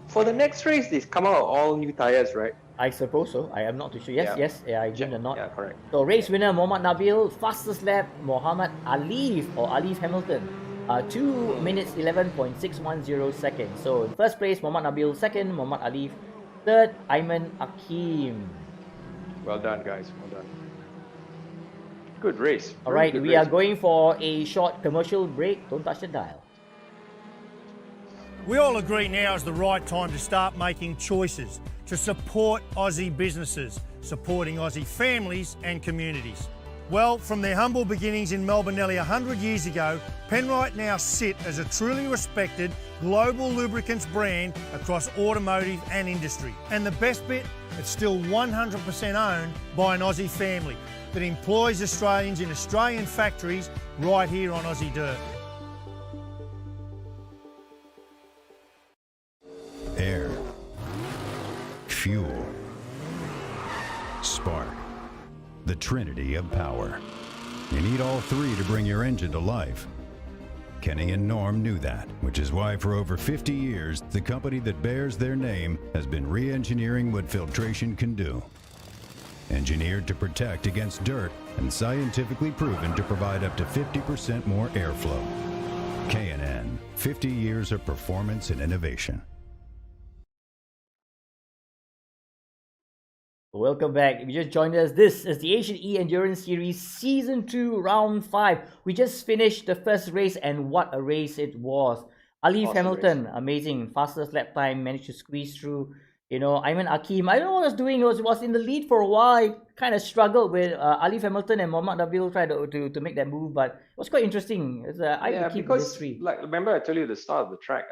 B: for the next race they come out all new tires, right?
A: I suppose so. I am not too sure. Yes,
B: Yeah.
A: yes, I assume not.
B: Yeah, correct.
A: So race winner Mohammad Nabil, fastest lap Mohammad Alif or Alif Hamilton, 2 minutes 11.610 seconds. So in 1st place Mohammad Nabil, 2nd Mohammad Alif, 3rd Ayman Hakim.
B: Well done, guys. Well done. Good race.
A: All
B: Very
A: right,
B: good
A: we are
B: race.
A: going for a short commercial break. Don't touch the dial.
D: We all agree now is the right time to start making choices to support Aussie businesses, supporting Aussie families and communities. Well, from their humble beginnings in Melbourne nearly 100 years ago, Penrite now sit as a truly respected global lubricants brand across automotive and industry. And the best bit, it's still 100% owned by an Aussie family that employs Australians in Australian factories right here on Aussie dirt.
C: Air, fuel, spark, the trinity of power. You need all three to bring your engine to life. Kenny and Norm knew that, which is why for over 50 years, the company that bears their name has been re-engineering what filtration can do. Engineered to protect against dirt and scientifically proven to provide up to 50% more airflow. K&N, 50 years of performance and innovation.
A: Welcome back. If you just joined us, this is the Asian E Endurance Series Season 2, Round 5. We just finished the first race, and what a race it was. Alif
B: Awesome
A: Hamilton, amazing, fastest lap time, managed to squeeze through. You know, Ayman Hakim, I don't know what I was doing. Was in the lead for a while. Kind of struggled with Alif Hamilton and Mohamed Nabil tried to make that move, but it was quite interesting. It's
B: Yeah,
A: keep
B: because
A: history.
B: like remember I told you the start of the track,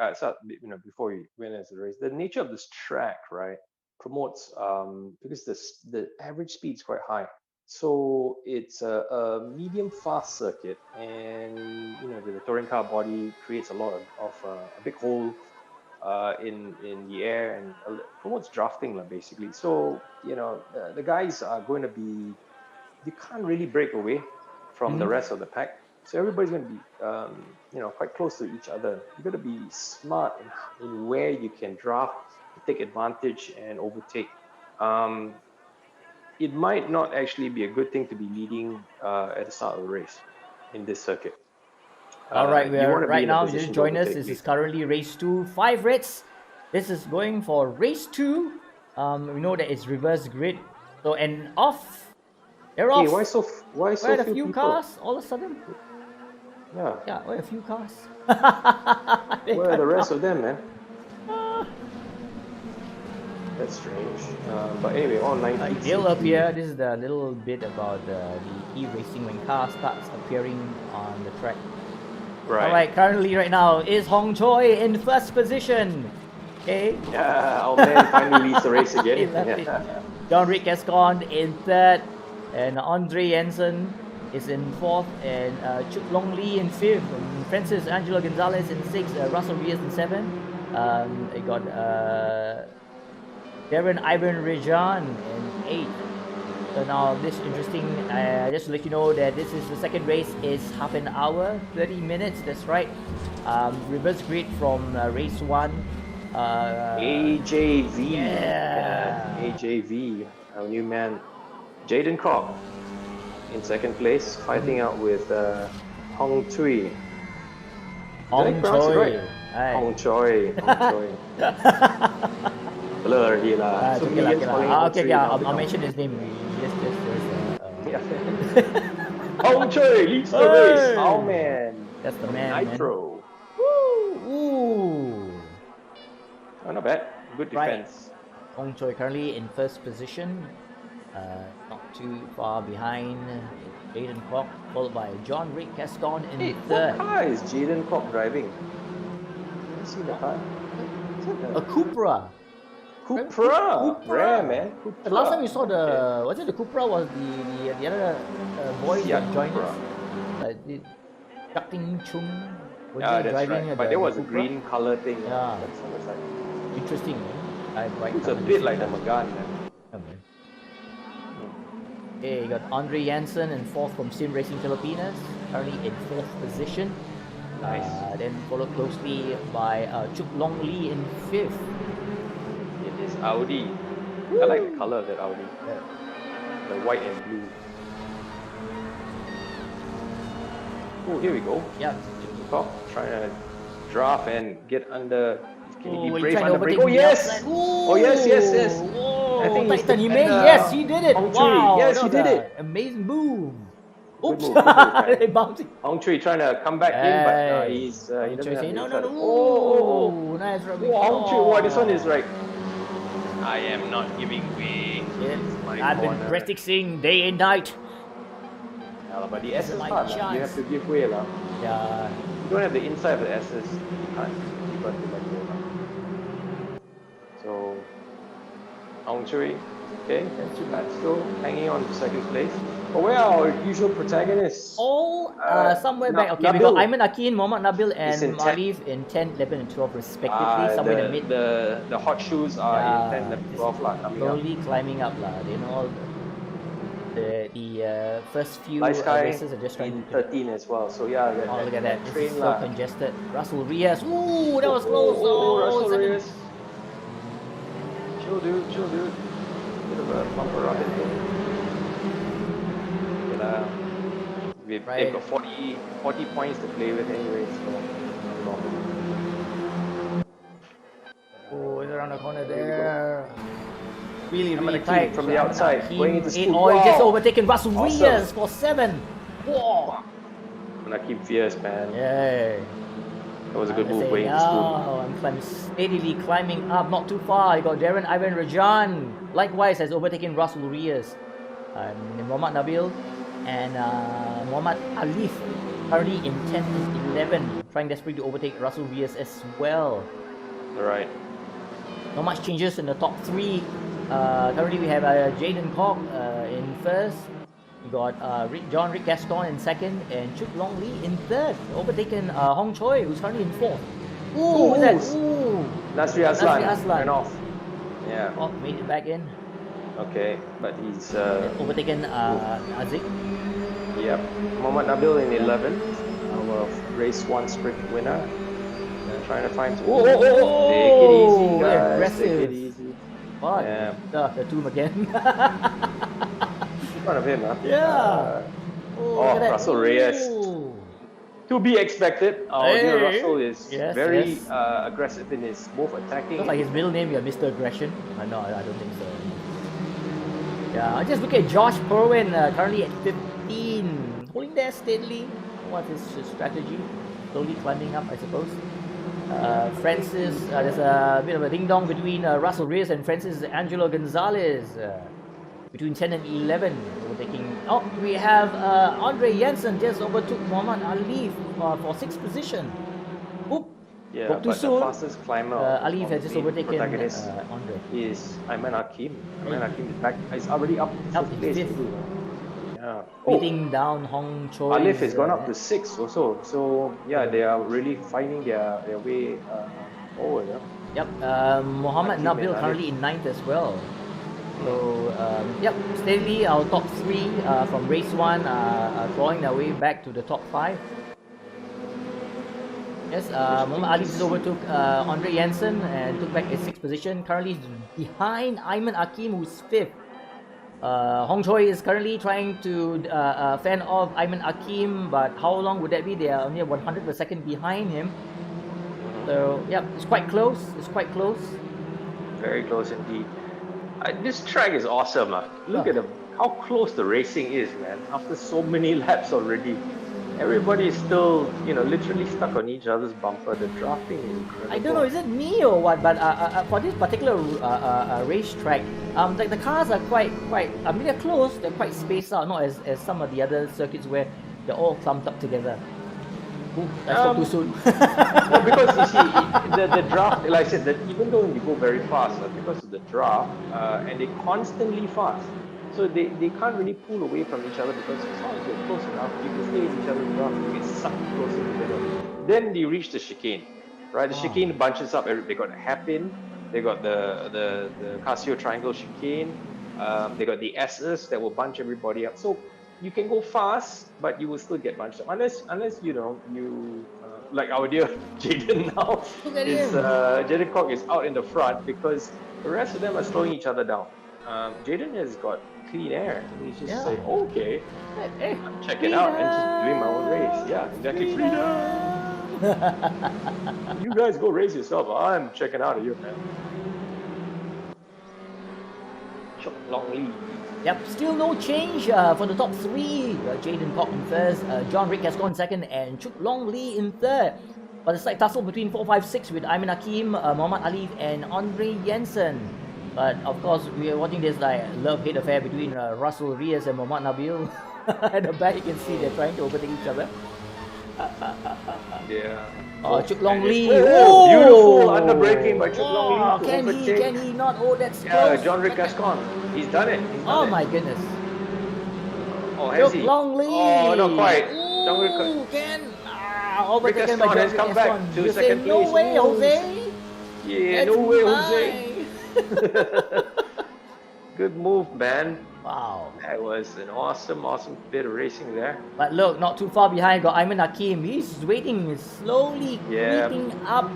B: before we went into the race, the nature of this track, right, promotes because the average speed is quite high, so it's a medium fast circuit, and the touring car body creates a lot of a big hole in the air, and promotes drafting basically. So the guys are going to be, you can't really break away from the rest of the pack. So everybody's going to be, quite close to each other. You got to be smart in where you can draft, take advantage, and overtake. It might not actually be a good thing to be leading at the start of the race in this circuit.
A: All right, we
B: you
A: are
B: wanna be
A: right
B: in a
A: now.
B: position
A: Just
B: to
A: join us.
B: overtake
A: This is
B: later.
A: currently race 2, 5 reds. This is going for race 2. We know that it's reverse grid. So and off. They're off.
B: Hey, why so
A: Where are the
B: few
A: few
B: people?
A: cars all of a sudden?
B: Yeah.
A: Yeah, where are a few cars?
B: Where are the rest of them, man? That's strange. But anyway, all 90.
A: They'll appear. This is the little bit about the e-racing when car starts appearing on the track.
B: Right.
A: All right, currently right now is Hong Choi in first position. Okay.
B: Yeah, our man finally leads the race again.
A: He left it.
B: Yeah.
A: John Rick Gascon in third, and Andre Jensen is in fourth, and Chuk Long Lee in fifth, and Francis Angelo Gonzalez in sixth, Russell Reyes in seventh. They got Darren Ivan Rejan in eighth. So now this is interesting. Just to let you know that this is the second race is half an hour, 30 minutes. That's right. Reverse grid from race 1.
B: AJV.
A: Yeah.
B: AJV, our new man, Jaden Kropp in second place, fighting out with Hong Chui. Did I
A: Hong
B: pronounce it
A: Choi.
B: right?
A: Aye.
B: Hong Choi. Hong Choi. Blur already lah. So
A: Okay,
B: millions calling him Hong
A: okay,
B: Chui
A: yeah,
B: now
A: I'll
B: because-
A: mention his name.
B: Yeah. Hong Choi leads the race. Oh man.
A: That's the man.
B: Nitro.
A: Woo! Ooh.
B: Oh, not bad. Good
A: Right.
B: defense.
A: Hong Choi currently in first position, not too far behind Jaden Kwok, followed by John Rick Gascon in
B: Hey, what
A: third.
B: car is Jaden Kropp driving? Let's see the car. Is it
A: A Cupra.
B: Cupra. Rare, man. Cupra.
A: The last time we saw the was it the Cupra was the other boy
B: Yeah,
A: that joined
B: Cupra.
A: us, the Chak Ting Chung. Was
B: Yeah,
A: he
B: that's
A: driving
B: right. But
A: the
B: there was a
A: Cupra?
B: green color thing.
A: Yeah.
B: That's on the side.
A: Interesting.
B: It's a bit like the Megane, man.
A: Okay, you got Andre Jansen in fourth from Sim Racing Filipinas, currently in fourth position.
B: Nice.
A: Then followed closely by Chuk Long Lee in fifth.
B: It is Audi. I like the color of that Audi. The white and blue. Oh, here we go.
A: Yeah.
B: Top trying to draft and get under. Can he
A: Oh,
B: be
A: he
B: brave
A: tried to
B: under brake?
A: overtake
B: Oh
A: the
B: yes!
A: outside.
B: Oh yes, yes, yes.
A: Whoa,
B: I think he's
A: Titan, he
B: the
A: made.
B: defender,
A: Yes, he did it.
B: Hong Chui.
A: Wow.
B: Yes,
A: that
B: he
A: was
B: did
A: a
B: it.
A: Amazing move.
B: Good
A: Oops.
B: move, good move,
A: They
B: man.
A: bounced it.
B: Hong Chui trying to come back in, but
A: Hey.
B: he
A: Hong
B: doesn't
A: Chui
B: have
A: saying,
B: the
A: no, no,
B: inside.
A: no.
B: Oh,
A: Nice
B: oh,
A: rubbing.
B: oh, Hong Chui. Wow, this one is
A: Oh.
B: right. I am not giving way.
A: Yeah.
B: My
A: I've been
B: corner.
A: practicing day and night.
B: Yeah, but the S is
A: my
B: hard. You
A: chance.
B: have to give way.
A: Yeah.
B: You don't have the inside of the S's. You can't keep on to let go. So, Hong Chui, okay, that's too bad. Still hanging on to second place. But where are our usual protagonists?
A: All somewhere back. Okay, we
B: Nabil.
A: got Ayman Akin, Mohamed Nabil,
B: Is
A: and
B: in 10.
A: Malif in 10, 11, and 12 respectively. Somewhere in the mid.
B: The hot shoes are in 10, 11, 12 lah, coming up.
A: slowly climbing up lah. You know, all the first few
B: Light Sky
A: races are just trying
B: in
A: to.
B: 13 as well. So yeah,
A: Oh, look at that! This
B: train
A: is so
B: lah.
A: congested. Russell Reyes. Ooh, that was close.
B: Russell
A: second-
B: Reyes. Chill, dude. Bit of a bumper ride there. Okay lah. They've
A: Right.
B: got 40 points to play with anyway. So not long.
A: Oh, it's around the corner
B: There we go.
A: there. Really,
B: Ayman
A: really
B: Hakim
A: tight.
B: from the
A: Ayman
B: outside,
A: Hakim,
B: going into
A: eight.
B: speed.
A: Oh, he just
B: Wow.
A: overtaken Russell
B: Awesome.
A: Reyes for 7. Whoa.
B: Gonna keep fierce, man.
A: Yay.
B: was a good move
A: Say,
B: weighing the spoon.
A: I'm steadily climbing up, not too far. You got Darren Ivan Rajan, likewise has overtaken Russell Reyes, Mohammad Nabil, and Mohammad Alif, currently in 10th and 11, trying desperately to overtake Russell Reyes as well.
B: Right.
A: Not much changes in the top three. Currently we have Jaden Koch in first. We got Rick Gaston in second, and Chuk Long Lee in third, overtaken Hong Choi, who's currently in fourth. Ooh, who's that? Ooh,
B: Nasri Aslan ran
A: Aslan.
B: off. Yeah.
A: Oh, made it back in.
B: Okay, but he's
A: Overtaken Azik.
B: Yep. Mohammad Nabil in 11th, our race 1 sprint winner. Trying to find. Oh, take it easy, guys.
A: Aggressive.
B: Take it easy.
A: What?
B: Yeah.
A: The tomb again.
B: In front of him, huh?
A: Yeah.
B: Oh, Russell Reyes.
A: Ooh.
B: To be expected. Our dear Russell is
A: Yes,
B: very
A: yes.
B: aggressive in his both attacking.
A: Looks like his middle name, yeah, Mr. Aggression. No, I don't think so. Yeah, just look at Josh Perwin, currently at 15, holding there steadily. What is his strategy? Slowly climbing up, I suppose. Francis, there's a bit of a ding-dong between Russell Reyes and Francis Angelo Gonzalez. Between 10 and 11, overtaking. Oh, we have Andre Jensen just overtook Muhammad Ali for 6th position. Oop.
B: Yeah,
A: Spoke too
B: but
A: soon.
B: the fastest climber
A: Ali
B: of
A: has just
B: the
A: overtaken
B: protagonist
A: Andre.
B: is Ayman Hakim. Ayman Hakim is back. He's already up
A: Up
B: fifth
A: in
B: place.
A: fifth.
B: Yeah.
A: Beating down Hong Choi.
B: Alif has gone up to 6th also. So yeah, they are really finding their way forward. Yeah?
A: Yep, Mohammad
B: Hakim and
A: Nabil
B: Alif.
A: currently in 9th as well. So, yep, steadily our top 3 from race 1 clawing their way back to the top 5. Yes, Muhammad Ali just overtook Andre Jensen and took back a 6th position. Currently behind Ayman Hakim, who's 5th. Hong Choi is currently trying to fend off Ayman Hakim, but how long would that be? They are only 100 per second behind him. So, yep, it's quite close. It's quite close.
B: Very close indeed. This track is awesome. Look at how close the racing is, man. After so many laps already. Everybody is still, literally stuck on each other's bumper. The drafting is incredible.
A: I don't know, is it me or what? But for this particular racetrack, like the cars are quite. I mean, they're close. They're quite spaced out, not as some of the other circuits where they're all clumped up together. Ooh, I spoke too soon.
B: No, because you see, the draft, like I said, that even though you go very fast, because of the draft, and they constantly fast, so they can't really pull away from each other because as long as you're close enough, you can stay in each other's draft, you get sucked close in the middle. Then you reach the chicane, right? The chicane bunches up. They got a hairpin, they got the Casio triangle chicane, they got the S's that will bunch everybody up. So you can go fast, but you will still get bunched up unless you like our dear Jaden now is Jaden Koch is out in the front because the rest of them are slowing each other down. Jaden has got clean air. He's just saying, okay, I'm checking out and just doing my own race. Yeah, exactly. Freedom. You guys go race yourself. I'm checking out of you, man. Chok Long Lee.
A: Yep, still no change for the top 3. Jaden Koch in first, John Rick Gascon in second, and Chuk Long Lee in third. But it's like tussle between 4, 5, 6 with Ayman Hakim, Muhammad Ali, and Andre Jensen. But of course, we are watching this like love-hate affair between Russell Reyes and Mohammad Nabil. At the back, you can see they're trying to overtake each other.
B: Yeah.
A: Oh, Chuk Long Lee.
B: Oh, beautiful underbraking by Chuk Long Lee to
A: can
B: overtake.
A: he not? Oh, that's
B: Yeah,
A: close.
B: John Rick Gascon. He's done it.
A: Oh my goodness.
B: Oh, has
A: Chuk
B: he?
A: Long Lee.
B: Oh, not quite.
A: Ooh,
B: John Rick
A: overtaken by
B: Gascon
A: John
B: has
A: Rick
B: come back
A: Gascon.
B: to
A: You
B: second
A: say, no
B: place.
A: way, Jose.
B: Yeah,
A: That's
B: no way,
A: mine.
B: Jose. Good move, man.
A: Wow.
B: That was an awesome bit of racing there.
A: But look, not too far behind, got Ayman Hakim. He's waiting, slowly creeping up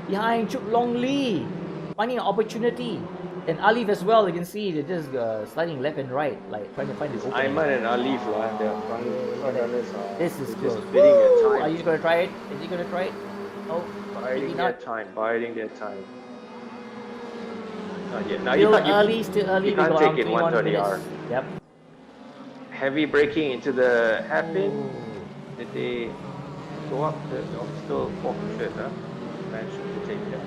A: behind Chuk Long Lee, finding an opportunity. And Alif as well, you can see they're just sliding left and right, like trying to find the opening.
B: Ayman and Alif, they're front runners.
A: This is
B: just
A: close.
B: bidding their time.
A: Are you gonna try it? Is he gonna try it? Oh,
B: Biding
A: maybe
B: their
A: not.
B: time, biding their time. Not yet. Now
A: Still
B: you can't,
A: early, still early.
B: you
A: We
B: can't
A: got
B: take
A: around
B: it
A: 21
B: 130R.
A: minutes. Yep.
B: Heavy braking into the hairpin. Did they go up. Still fourth and fifth, huh? Managed to take that.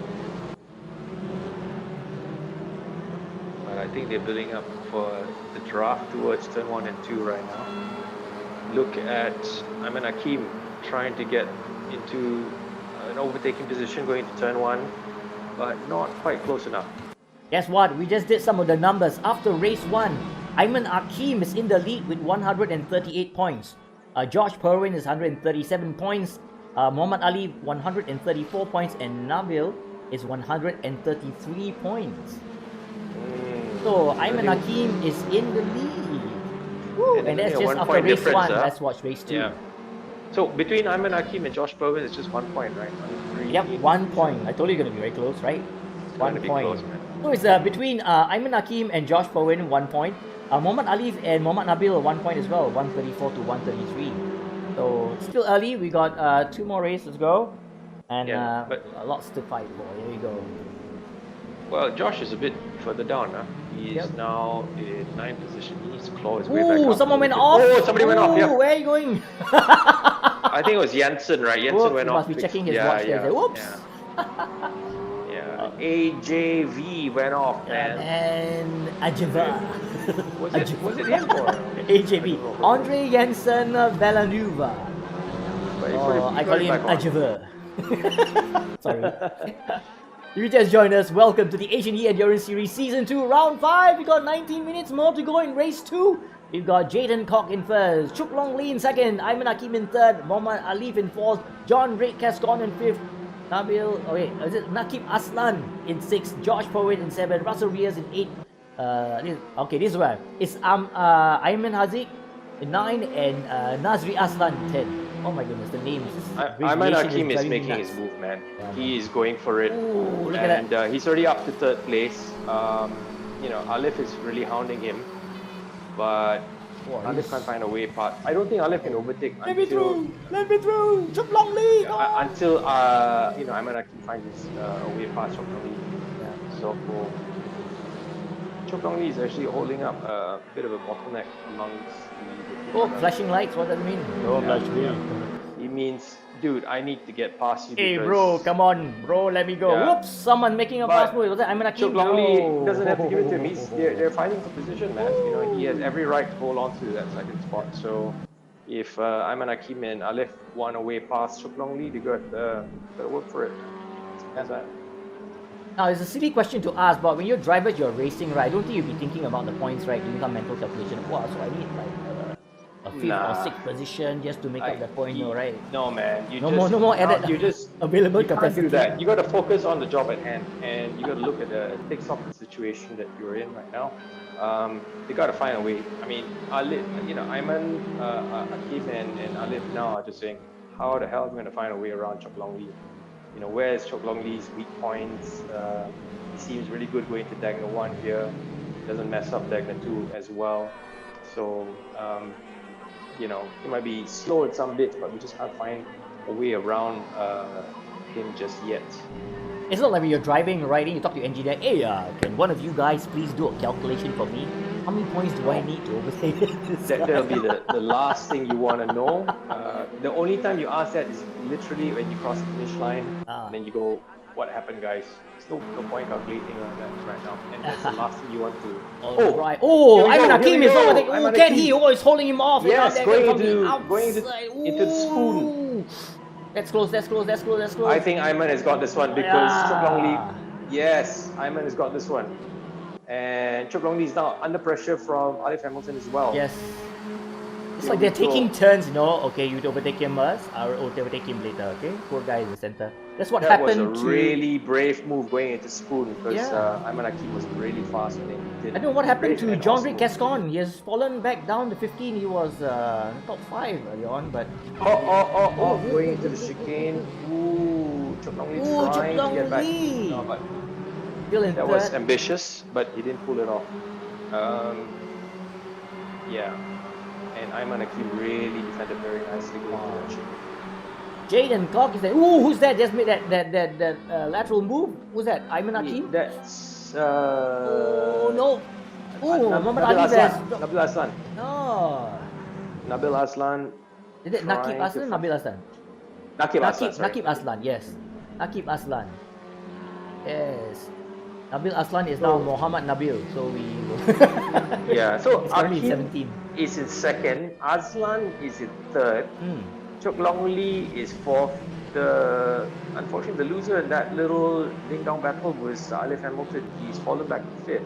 B: But I think they're building up for the draft towards turn 1 and 2 right now. Look at Ayman Hakim trying to get into an overtaking position going to turn 1, but not quite close enough.
A: Guess what? We just did some of the numbers. After race 1, Ayman Hakim is in the lead with 138 points. Josh Perwin is 137 points. Muhammad Ali 134 points, and Nabil is 133 points. So Ayman Hakim is in the lead. Woo, and that's just after race 1. Let's watch race 2.
B: Yeah. So between Ayman Hakim and Josh Perwin, it's just 1 point, right?
A: Yep, 1 point. I told you it's going to be very close, right?
B: It's
A: 1 point.
B: Close, man.
A: So it's between Ayman Hakim and Josh Perwin, 1 point. Muhammad Ali and Muhammad Nabil, 1 point as well, 134 to 133. So still early. We got 2 more races to go, and
B: but
A: lots to fight for. Here you go.
B: Well, Josh is a bit further down. Huh? He is now in 9th position. He needs to claw his way back up.
A: Someone went off.
B: Oh, somebody went off. Yeah.
A: Where are you going?
B: I think it was Jensen, right? Jensen went off.
A: He must be checking his watch.
B: Yeah.
A: Whoops.
B: Yeah. AJV went off, man.
A: And Ajava.
B: Was it him or
A: AJV? Andre Jensen Villanueva. I call him Ajava. Sorry. You just joined us. Welcome to the Asian E Endurance Series Season 2, Round 5. We got 19 minutes more to go in Race 2. We've got Jaden Koch in first, Chuk Long Lee in second, Ayman Hakim in third, Mohammad Alif in fourth, John Ray Cascon in fifth, Nakib Aslan in sixth, Josh Perwin in seventh, Russell Riaz in eighth. This is where it's Ayman Hazik in 9 and Nazri Aslan in 10. Oh my goodness, the names.
B: Ayman Hakim is making his move, man.
A: Yeah.
B: He is going for it.
A: Ooh, look
B: and
A: at
B: he's already up to 3rd place. Alif is really hounding him. But Alif can't find a way past. I don't think Alif can overtake
A: Let me through! Chuk Long Lee!
B: until Ayman Hakim finds his way past Chuk Long Lee. Yeah. So Chuk Long Lee is actually holding up a bit of a bottleneck amongst the
A: Flashing lights, what does it mean?
B: It means, dude, I need to get past you.
A: Hey bro, come on, bro, let me go.
B: Yeah.
A: Whoops, someone making a pass move. Was that Ayman Hakim?
B: Chuk Long Lee doesn't have to give it to him. They're fighting for position, man. He has every right to hold on to that 2nd spot. So if Ayman Hakim and Alif want a way past Chuk Long Lee, they got to work for it. That's that.
A: Now, it's a silly question to ask, but when you're drivers, you're racing, right? I don't think you'll be thinking about the points, right? Doing some mental calculation. Wow, so I need like a 5th or 6th position just to make up the point, right?
B: No, man.
A: No more added.
B: You just
A: available
B: you can't
A: capacity.
B: do that. You got to focus on the job at hand, and you got to look at take stock of the situation that you're in right now. They got to find a way. I mean, Alif, Ayman, Hakim, and Alif now are just saying, how the hell are we going to find a way around Chuk Long Lee? Where is Chuk Long Lee's weak points? He seems really good going to Dagna 1 here. Doesn't mess up Dagna 2 as well. So, he might be slow at some bits, but we just can't find a way around him just yet.
A: It's not like when you're driving, right, and you talk to your engineer, hey, can one of you guys please do a calculation for me? How many points do I need to overtake this guy?
B: That'll be the last thing you want to know. The only time you ask that is literally when you cross the finish line, and then you go, what happened, guys? There's no point calculating on that right now. And that's the last thing you want to...
A: Ayman Hakim is overtaking. Oh, can he? Oh, it's holding him off.
B: Yes, going into the spoon.
A: That's close.
B: I think Ayman has got this one because Chuk Long Lee... Yes, Ayman has got this one. And Chuk Long Lee is now under pressure from Alif Hamilton as well.
A: Yes. It's like they're taking turns, Okay, you overtake him first, I'll overtake him later, okay? Poor guy in the center. That's what happened to...
B: That was a really brave move going into spoon because Ayman Hakim was really fast and he did.
A: I don't know what happened to John Rick Cascon. He has fallen back down to 15. He was top 5 early on, but...
B: Going into the chicane. Ooh, Chuk Long Lee trying to get back. No, but that was ambitious, but he didn't pull it off. And Ayman Hakim really defended very nicely going to that chicane.
A: Jaden Koch is there. Ooh, who's that? Just made that lateral move. Who's that? Ayman Hakim?
B: That's...
A: oh, no. Ooh,
B: Nabil Aslan.
A: No.
B: Nabil Aslan.
A: Is it Nakib Aslan or Nabil Aslan?
B: Nakib Aslan, sorry.
A: Nakib Aslan, yes. Nakib Aslan. Yes. Nabil Aslan is now Muhammad Nabil, so we
B: Yeah, so
A: it's currently
B: Akim
A: 17.
B: is in second, Aslan is in third,
A: Hmm.
B: Chok Long Lee is fourth. Unfortunately, the loser in that little ding-dong battle was Alif Hamilton. He's fallen back to fifth.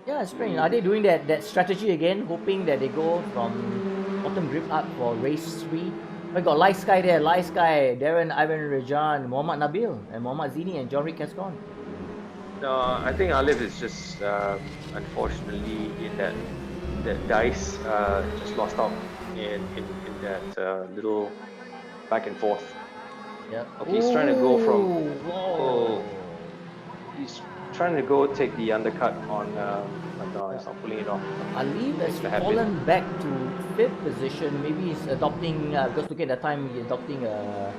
A: Yeah, strange. Are they doing that strategy again, hoping that they go from bottom grip up for race 3? We got Light Sky there, Light Sky, Darren, Ivan Rajan, Muhammad Nabil, and Muhammad Zini, and John Rick has gone.
B: No, I think Alif is just unfortunately in that dice just lost out in that little back and forth.
A: Yep.
B: Okay, he's trying to go from.
A: Whoa.
B: He's trying to go take the undercut on. But no, he's not pulling it off.
A: Ali has
B: Makes me happy.
A: fallen back to 5th position. Maybe he's adopting, because look at the time, he's adopting a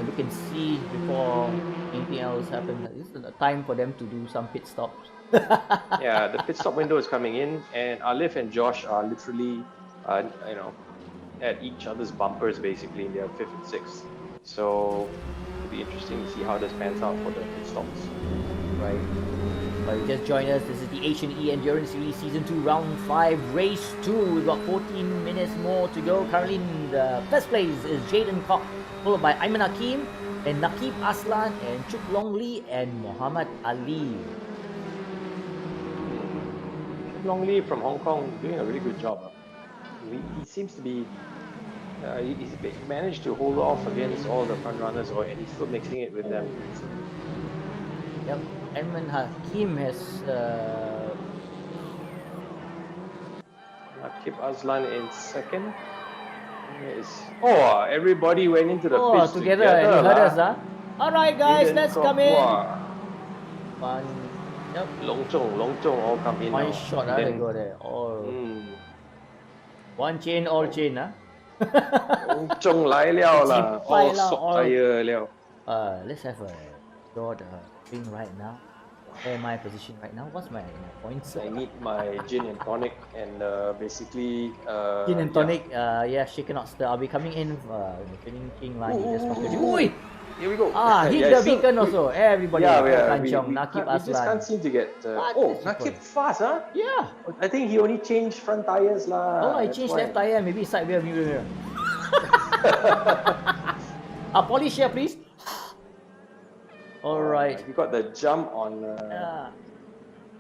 A: look and see before anything else happens. This is the time for them to do some pit stops.
B: Yeah, the pit stop window is coming in, and Alif and Josh are literally, at each other's bumpers basically in their 5th and 6th. So it'll be interesting to see how this pans out for the pit stops.
A: Right. But you just joined us. This is the Asian E Endurance Series Season 2, Round 5, Race 2. We've got 14 minutes more to go. Currently in the first place is Jaden Koch, followed by Ayman Hakim, and Nakib Aslan, and Chuk Long Lee, and Muhammad Ali.
B: Long Lee from Hong Kong doing a really good job. He seems to be. He's managed to hold off against all the front runners, and he's still mixing it with them.
A: Yep. Ayman Hakim has
B: Nakib Aslan in second. Everybody went into the pits
A: together. You heard us, huh? Alright guys, let's come in. One, yep.
B: Long Zhong all come in.
A: One
B: now.
A: shot,
B: Then-
A: they go there. All one chain,
B: Oh.
A: all chain, huh?
B: Long Zhong 来了啦
A: Chip 派
B: all
A: 啦
B: sok
A: all-
B: tire 了
A: Let's have a short thing right now. Where am I position right now? What's my points?
B: I need my gin and tonic and basically
A: Gin and tonic, shaken not stir. I'll be coming in finishing line. Just Oi!
B: Here we go.
A: Hit
B: Yeah,
A: the
B: so-
A: beacon also. Everybody. Kanchong, Nakib
B: we just
A: Aslan.
B: can't seem to get.
A: What?
B: Nakib fast, huh?
A: Yeah.
B: I think he only changed front tires lah.
A: I
B: That's
A: changed
B: why.
A: left tire, maybe side rear mirror. Polish here, please. Alright.
B: We got the jump on.
A: Yeah.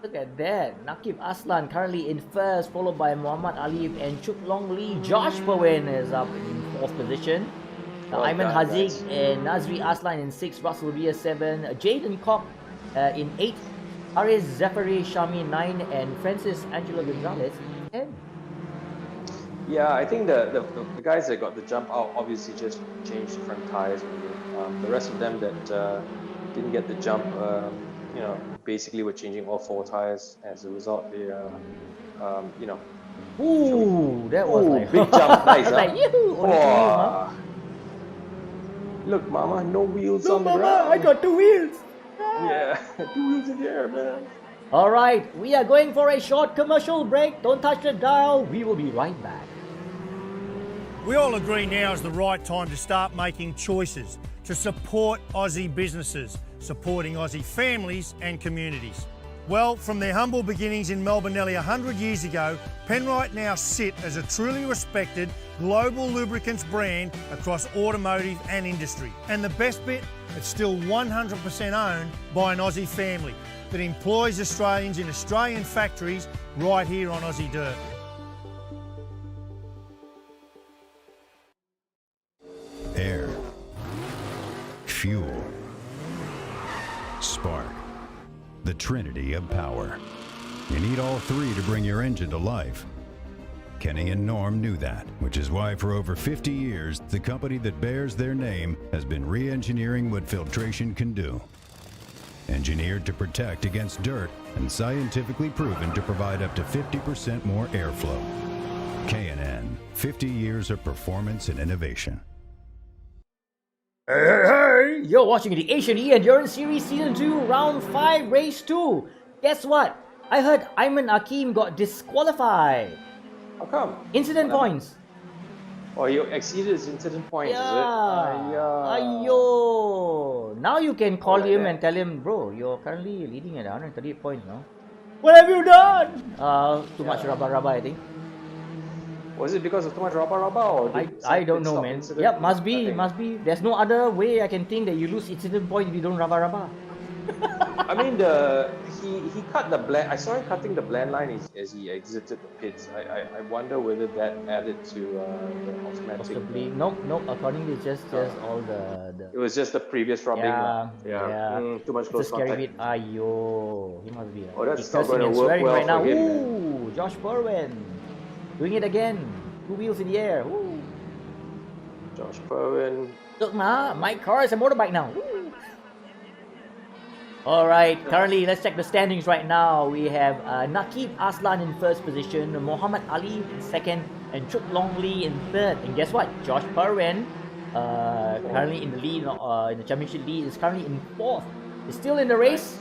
A: Look at that. Nakib Aslan currently in first, followed by Muhammad Ali and Chuk Long Lee. Josh Perwin is up in 4th position.
B: Well
A: Ayman
B: done,
A: Haziq
B: guys.
A: and Nazri Aslan in 6th. Russell Bia 7. Jaden Koch in 8th. Haris Zachary Shami 9. And Francis Angelo Gonzalez 10.
B: Yeah, I think the guys that got the jump out obviously just changed front tires. The rest of them that didn't get the jump, basically were changing all 4 tires. As a result, they,
A: Ooh, that was like
B: big jump, nice, huh?
A: like, yoo-hoo, only 2 wheels, huh?
B: Wow. Look, Mama, no wheels
A: No,
B: on the
A: Mama,
B: ground.
A: I got 2 wheels.
B: Yeah, 2 wheels in the air, man.
A: Alright, we are going for a short commercial break. Don't touch the dial. We will be right back.
D: We all agree now is the right time to start making choices to support Aussie businesses, supporting Aussie families and communities. Well, from their humble beginnings in Melbourne nearly 100 years ago, Penrite now sit as a truly respected global lubricants brand across automotive and industry. And the best bit, it's still 100% owned by an Aussie family that employs Australians in Australian factories right here on Aussie dirt.
C: Air, fuel, spark, the trinity of power. You need all 3 to bring your engine to life. Kenny and Norm knew that, which is why for over 50 years, the company that bears their name has been re-engineering what filtration can do. Engineered to protect against dirt and scientifically proven to provide up to 50% more airflow. K&N, 50 years of performance and innovation.
A: Hey, you're watching the Asian E Endurance Series Season 2, Round 5, Race 2. Guess what? I heard Ayman Hakim got disqualified.
B: How come?
A: Incident
B: What
A: points.
B: Oh, you exceeded his incident points, is it?
A: Yeah. Ayo. Now you can call
B: like
A: him
B: that.
A: and tell him, bro, you're currently leading at 138 points now. What have you done? Too much
B: Yeah.
A: rubber, I think.
B: Was it because of too much rubber, or did
A: I don't
B: pit
A: know,
B: stop
A: man.
B: incident?
A: Yep, must be,
B: Nothing.
A: must be. There's no other way I can think that you lose incident point if you don't rubber.
B: I mean, he cut the blend. I saw him cutting the blend line as he exited the pits. I wonder whether that added to the automatic.
A: Possibly. Nope. Accordingly, it's just all
B: It was just the previous rubbing.
A: yeah.
B: Too much
A: It's a
B: close
A: scary
B: contact.
A: bit. Ayo, he must be.
B: Oh, that's
A: He
B: not
A: cursing
B: going to
A: and
B: work
A: swearing
B: well
A: right now.
B: for him, man.
A: Ooh, Josh Perwin, doing it again. 2 wheels in the air. Ooh.
B: Josh Perwin.
A: Look, my car is a motorbike now. Ooh. All right, currently let's check the standings right now. We have Naqib Aslan in first position, Muhammad Ali in second, and Chuk Long Lee in third. And guess what? Josh Perwin, currently in the lead, in the championship lead, is currently in fourth. He's still in the race.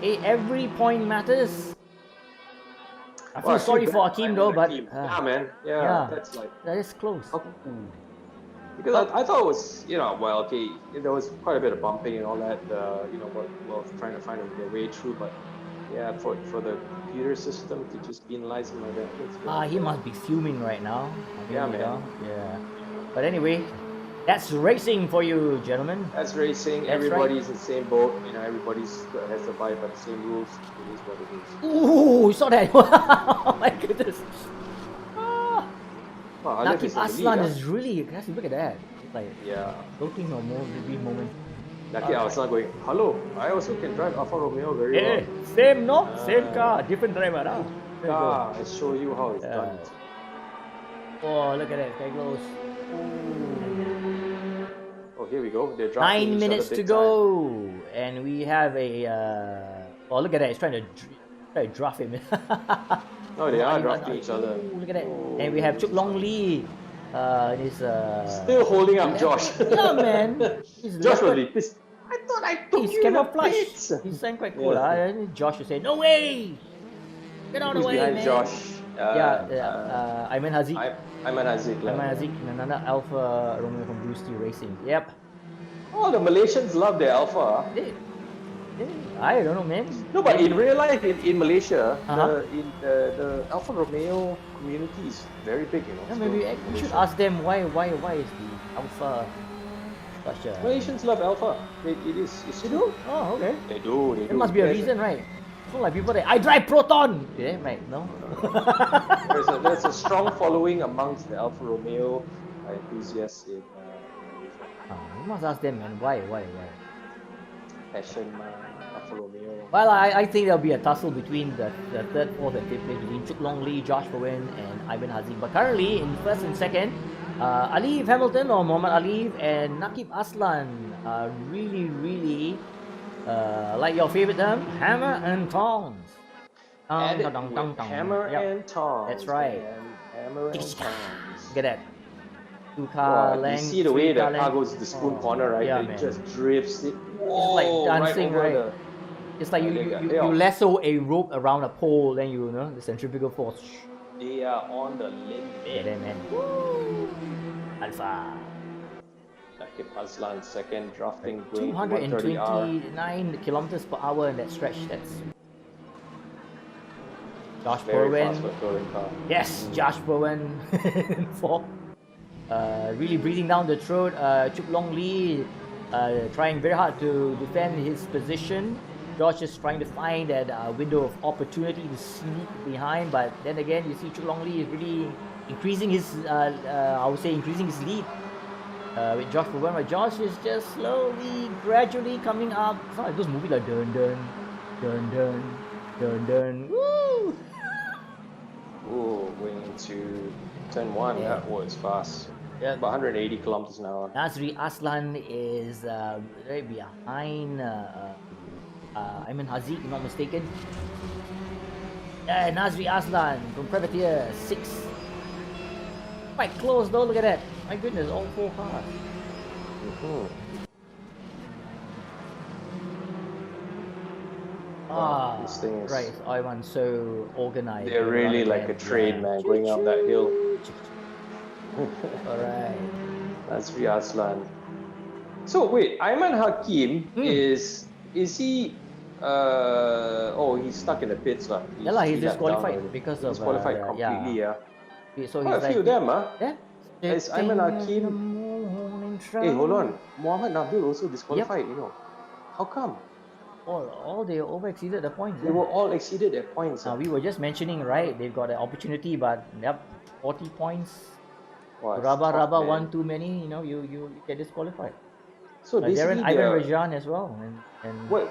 A: Every point matters. I feel sorry for Akeem though, but
B: yeah, man, yeah, that's like
A: that is close.
B: because I thought it was, well, okay, there was quite a bit of bumping and all that, while trying to find their way through, but yeah, for the computer system to just penalize him like that.
A: He must be fuming right now.
B: Yeah, man.
A: Yeah. But anyway, that's racing for you, gentlemen.
B: That's racing.
A: That's
B: Everybody's in the same boat. Everybody's has to abide by the same rules. It is what it is.
A: Ooh, you saw that? Oh my goodness.
B: Well,
A: Naqib Aslan is really, guys, look at that. It's like floating or more maybe moment.
B: Naqib Aslan going, hello, I also can drive Alfa Romeo very well.
A: Same, no? Same car, different driver.
B: I show you how it's done.
A: Oh, look at that, very close.
B: Oh, here we go. They're drafting
A: 9 minutes to go, and we have a. Oh, look at that! He's trying to draft him.
B: No, they are drafting each other.
A: Ooh, look at that! And we have Chuk Long Lee. He's
B: still holding up Josh.
A: Yeah, man.
B: Josh will be pissed. I thought I took
A: he's
B: you
A: camouflage.
B: He's
A: saying quite cool. Josh is saying, "No way! Get out of the way,
B: behind
A: man!"
B: Josh?
A: Ayman Haziq.
B: Ayman Haziq.
A: Ayman Haziq and another Alfa Romeo from Blue Steel Racing. Yep.
B: Oh, the Malaysians love their Alfa.
A: I don't know, man.
B: No, but in real life, in Malaysia, the Alfa Romeo community is very big,
A: Yeah, maybe we should ask them why is the Alfa such a...
B: Malaysians love Alfa. It is.
A: They do? Oh, okay.
B: They do.
A: There must be a reason, right? It's not like people that I drive Proton. Yeah, right? No.
B: There's a strong following amongst the Alfa Romeo enthusiasts in
A: you must ask them, man. Why?
B: Passion, Alfa Romeo.
A: Well, I think there'll be a tussle between the third, fourth, and fifth place between Chuk Long Lee, Josh Perwin, and Ayman Haziq. But currently, in first and second, Alif Hamilton or Muhammad Alif and Naqib Aslan are really like your favorite term, hammer and tongs.
B: Hammer and tongs.
A: That's right.
B: Hammer and tongs.
A: Look at that. Two-car length.
B: You see the way the car goes to the spoon corner, right?
A: Yeah,
B: it
A: man.
B: just drifts it.
A: It's like dancing, right? It's like you lasso a rope around a pole, then the centrifugal force.
B: They are on the limit.
A: Yeah, man. Woo! Alpha.
B: Naqib Aslan second, drafting
A: 229 kilometers per hour in that stretch. That's Josh
B: very
A: Perwin.
B: fast for a touring car.
A: Yes, Josh Perwin fourth. Really breathing down the throat. Chuk Long Lee trying very hard to defend his position. Josh is trying to find that window of opportunity to sneak behind, but then again, you see Chuk Long Lee is really increasing his, increasing his lead with Josh Perwin. But Josh is just slowly, gradually coming up. It's not like those movies like dun dun, dun dun, dun dun. Woo!
B: Ooh, going into turn one.
A: Yeah.
B: That was fast.
A: Yeah.
B: About 180 kilometers an hour.
A: Nazri Aslan is right behind Ayman Haziq, if not mistaken. Nazri Aslan from Privateer 6. Quite close though, look at that. My goodness, all four cars.
B: This thing is...
A: Right, Ayman so organized.
B: They're really like a train, man, going up that hill.
A: Alright.
B: Nasri Aslan. So wait, Aiman Hakim is he? He's stuck in the pits lah.
A: Yeah lah, he's
B: three laps down
A: disqualified
B: already.
A: because
B: He's
A: of
B: disqualified
A: yeah.
B: completely. Yeah.
A: So
B: Quite
A: he's
B: a few
A: like
B: of them,
A: yeah.
B: Is Aiman Hakim? Hey, hold on. Muhammad Nabil also disqualified. You know, how come?
A: All they over exceeded the points.
B: They were all exceeded their points.
A: We were just mentioning, right? They've got an opportunity, but yep, 40 points.
B: Wow, it's
A: Raba
B: tough, man.
A: one too many. You know, you get disqualified.
B: So basically,
A: Darren Ivan Rajan as well, and
B: wait.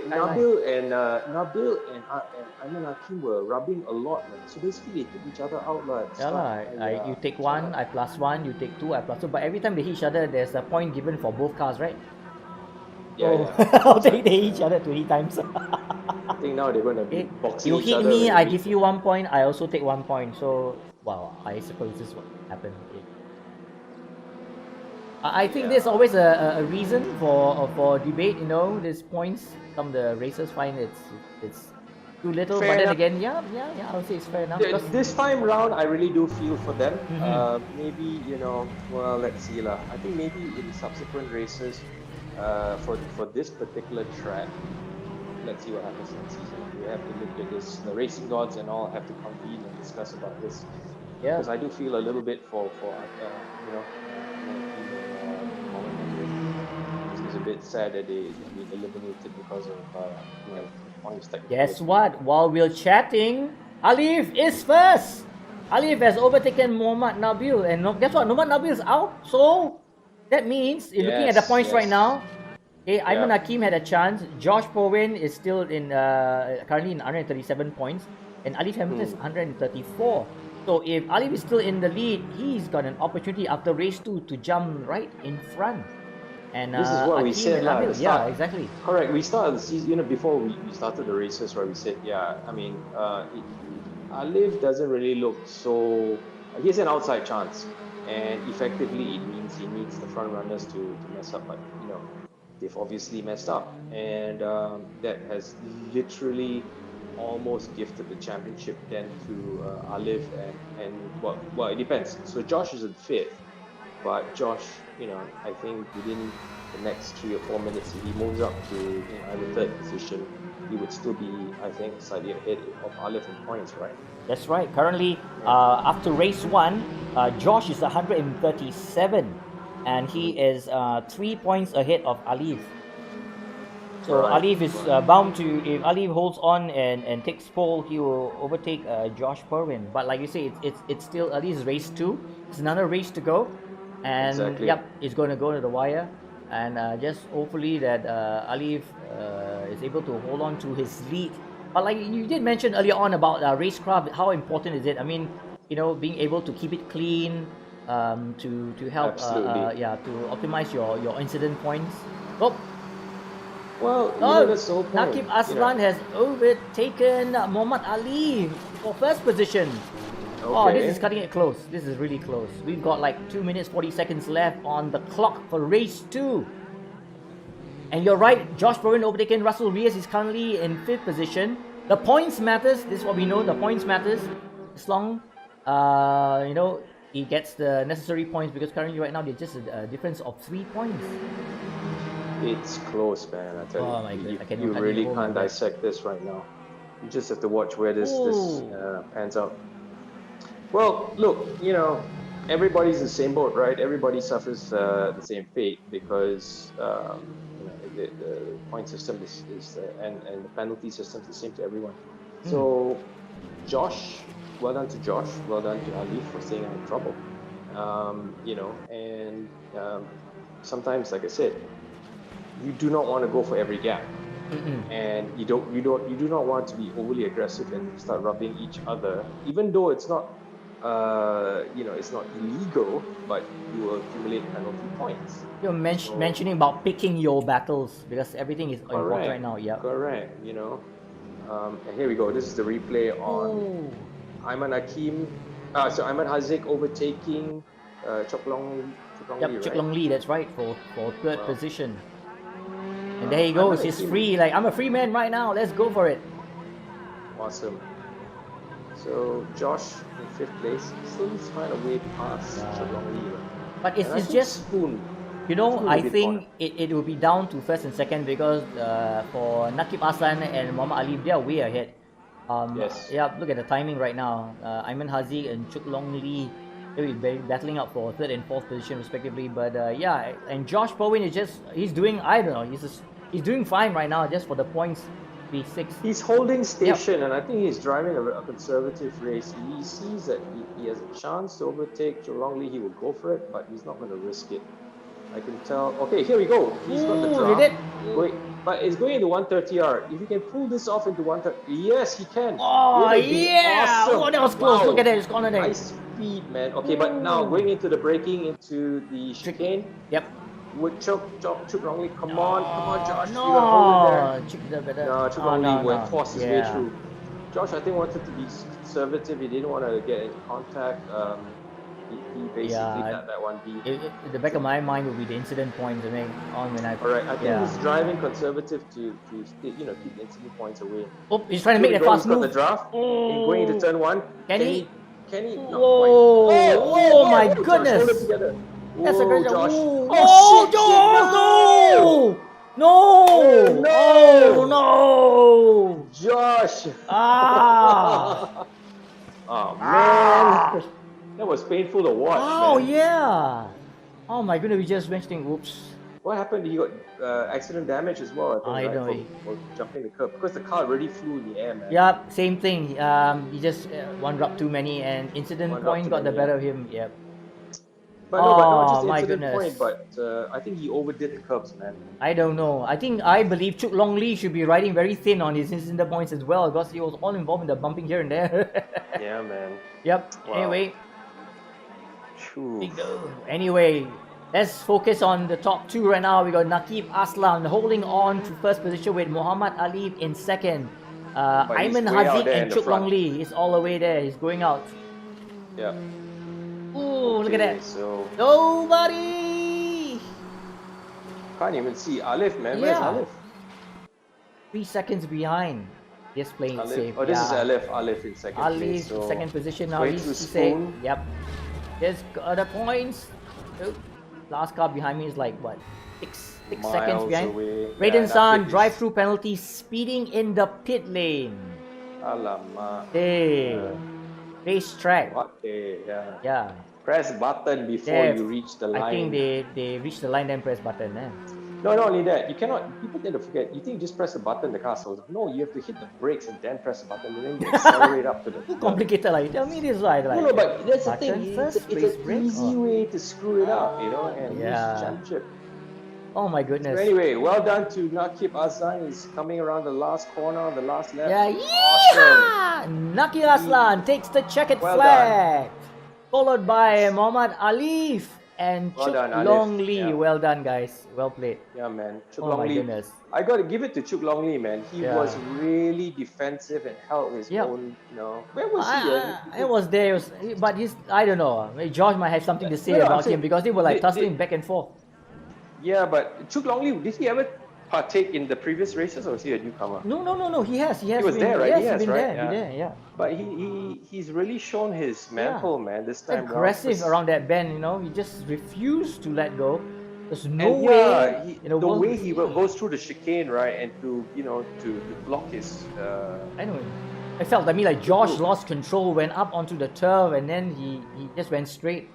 B: Nabil and Aiman Hakim were rubbing a lot, man. So basically, they took each other out, lah.
A: yeah lah. You take one, I plus one. You take two, I plus two. But every time they hit each other, there's a point given for both cars, right?
B: Yeah.
A: They hit each other 20 times.
B: I think now they're gonna be boxing
A: You
B: each
A: hit
B: other.
A: me, I give you 1 point. I also take 1 point. So wow, I suppose this is what happened. I think there's always a reason for debate. You know, these points. Some of the racers find it's too little,
B: Fair
A: but then
B: enough.
A: again, yeah, I would say it's fair enough.
B: Yeah,
A: Because
B: this time round, I really do feel for them.
A: Mhm.
B: Maybe well, let's see lah. I think maybe in subsequent races, for this particular track, let's see what happens next season. We have to look at this. The racing gods and all have to convene and discuss about this.
A: yeah,
B: Because I do feel a little bit for it's a bit sad that they've been eliminated because of points technically.
A: guess what? While we're chatting, Alif is first. Alif has overtaken Muhammad Nabil, and guess what? Muhammad Nabil is out. So that means, looking at the
B: Yes,
A: points right
B: yes.
A: now, Aiman
B: Yeah.
A: Hakim had a chance. Josh Powin is still in currently in 137 points, and Alif Hamilton is 134. So if Alif is still in the lead, he's got an opportunity after race 2 to jump right in front. And
B: This is what we
A: Hakim
B: said
A: and
B: lah at
A: Nabil,
B: the
A: yeah,
B: start.
A: exactly.
B: Correct. We started the season, before we started the races, right? We said, Alif doesn't really look so. He has an outside chance, and effectively it means he needs the front runners to mess up. But they've obviously messed up, and that has literally almost gifted the championship then to Alif and well, it depends. So Josh is in 5th, but Josh, I think within the next 3 or 4 minutes, if he moves up to either 3rd position, he would still be, I think, slightly ahead of Alif in points, right?
A: That's right. Currently, after race 1, Josh is 137, and he is 3 points ahead of Alif. So
B: Right,
A: Alif is bound to, if Alif holds on and takes pole, he will overtake Josh Perwin. But like you say, it's still Alif's race 2. It's another race to go, and
B: Exactly.
A: yep, it's going to go to the wire. And just hopefully that Alif is able to hold on to his lead. But like you did mention earlier on about racecraft, how important is it? I mean, being able to keep it clean, to help,
B: Absolutely.
A: to optimize your incident points. Oh,
B: Well, that's the whole point.
A: Nakib Aslan has overtaken Muhammad Ali for first position. Oh, this is cutting it close. This is really close. We've got like 2 minutes 40 seconds left on the clock for race 2. And you're right, Josh Brolin overtaken Russell Reyes is currently in 5th position. The points matters. This is what we know. The points matters as long he gets the necessary points, because currently right now there's just a difference of 3 points.
B: It's close, man. I tell
A: Oh my
B: you,
A: God,
B: you really can't dissect this right now. You just have to watch where this pans out. Well, look, everybody's in the same boat, right? Everybody suffers the same fate because the point system is and the penalty system is the same to everyone. So, Josh, well done to Josh, well done to Ali for staying out of trouble. Sometimes, like I said, you do not want to go for every gap. And you do not want to be overly aggressive and start rubbing each other, even though it's not it's not illegal, but you will accumulate penalty points.
A: You're mentioning about picking your battles, because everything is important right now. Yeah.
B: Correct. And here we go. This is the replay on Aiman Hakim. Aiman Hazik overtaking Chok Long Lee, right?
A: Chok Long Lee. That's right, for 3rd position. And there he goes. He's free. Like, I'm a free man right now. Let's go for it.
B: Awesome. So Josh in 5th place still needs to find a way past Long Lee.
A: But
B: And I
A: it's
B: think
A: just,
B: Spoon.
A: you know,
B: Spoon
A: I
B: a bit
A: think it will be down to first and second because for Nakib Aslan and Muhammad Ali, they are way ahead.
B: Yes.
A: Yeah, look at the timing right now. Ayman Haziq and Chuk Long Lee, they'll be battling out for 3rd and 4th position respectively. But yeah, and Josh Bowen is just, he's doing, I don't know, he's doing fine right now just for the points. B6.
B: He's holding station, and I think he's driving a conservative race. He sees that he has a chance to overtake Long Lee. He will go for it, but he's not going to risk it. I can tell. Okay, here we go. He's got the
A: Ooh,
B: draft.
A: did it?
B: But it's going into 130R. If he can pull this off into 130, yes, he can.
A: Oh,
B: Would it be
A: yeah!
B: awesome?
A: Oh, that was close.
B: Wow.
A: Look at that, it's corner there.
B: Nice speed, man. Okay, but now going into the braking, into the chicane.
A: Yep.
B: Would Chuk Long Lee, come on, Josh.
A: No,
B: You gotta hold it there.
A: Chuk
B: Chuk Long Lee
A: no.
B: forced his way through. Josh, I think, wanted to be conservative. He didn't want to get into contact. He basically got that one beat.
A: The back of my mind will be the incident points. I mean, when I.
B: Correct. I think he's driving conservative to keep the incident points away.
A: Oh, he's trying to make that fast move.
B: He's got the draft.
A: Oh.
B: Going into turn 1.
A: Can he?
B: Whoa!
A: Oh my goodness!
B: Hold it together.
A: That's a great
B: Josh.
A: Oh, Josh! No!
B: No!
A: Oh no!
B: Josh!
A: Ah!
B: Oh man! That was painful to watch.
A: Oh
B: man.
A: yeah! Oh my goodness, we just mentioning. Whoops.
B: What happened? You got accident damage as well. I think,
A: know.
B: for jumping the curb because the car already flew in the air, man.
A: Yeah, same thing. He just one drop too many, and incident point got the better of him. Yep.
B: But not just the
A: my
B: incident
A: goodness.
B: point, but I think he overdid the curbs, man.
A: I don't know. I believe Chuk Long Lee should be riding very thin on his incident points as well because he was all involved in the bumping here and there.
B: Yeah, man.
A: Yep.
B: Wow.
A: Anyway.
B: Phew.
A: Anyway, let's focus on the top two right now. We got Nakib Aslan holding on to first position with Muhammad Ali in second. Ayman Haziq and Chuk Long Lee is all the way there. He's going out.
B: Yeah.
A: Ooh, look at that.
B: So
A: Nobody!
B: can't even see Alif, man. Where's Alif?
A: 3 seconds behind. Just playing it safe.
B: Oh, this is Alif in second
A: Alif
B: place. So
A: second position now.
B: going
A: He's
B: through
A: safe.
B: Spoon.
A: Yep. Just got the points. Oh, last car behind me is like what? Six seconds behind. Raiden San drive-through penalty, speeding in the pit lane.
B: Alamak.
A: Hey, racetrack.
B: What? Yeah.
A: Yeah.
B: Press button before you reach the line.
A: I think they reach the line then press button.
B: No, not only that. You cannot. People tend to forget. You think you just press the button, the car slows. No, you have to hit the brakes and then press the button, and then you accelerate up to the.
A: Complicated, like tell me this right? Like,
B: No, but that's the thing.
A: First,
B: It's an easy way to screw it up, you know, and lose the championship.
A: Oh my goodness.
B: So anyway, well done to Nakib Aslan. He's coming around the last corner, the last lap.
A: Yeah,
B: Awesome.
A: Nakib Aslan takes the checkered flag, followed by Muhammad Ali and Chuk Long Lee.
B: Yeah.
A: Well done, guys. Well played.
B: Yeah, man. Chuk
A: Oh
B: Long
A: my
B: Lee.
A: goodness.
B: I got to give it to Chuk Long Lee, man. He was really defensive and held his own. You know, where was he?
A: I was there, but I don't know. Josh might have something to say about him because they were like tussling back and forth.
B: Yeah, but Chuk Long Lee, did he ever partake in the previous races, or is he a newcomer?
A: No. He has. He
B: was there, right?
A: Yes,
B: He has, right?
A: Yeah.
B: But he's really shown his mantle, man. This time
A: aggressive around that bend, you know. He just refused to let go. There's no
B: and
A: way.
B: the way he goes through the chicane, right, and to block his.
A: I know. I felt. I mean, like Josh lost control, went up onto the turf, and then he just went straight.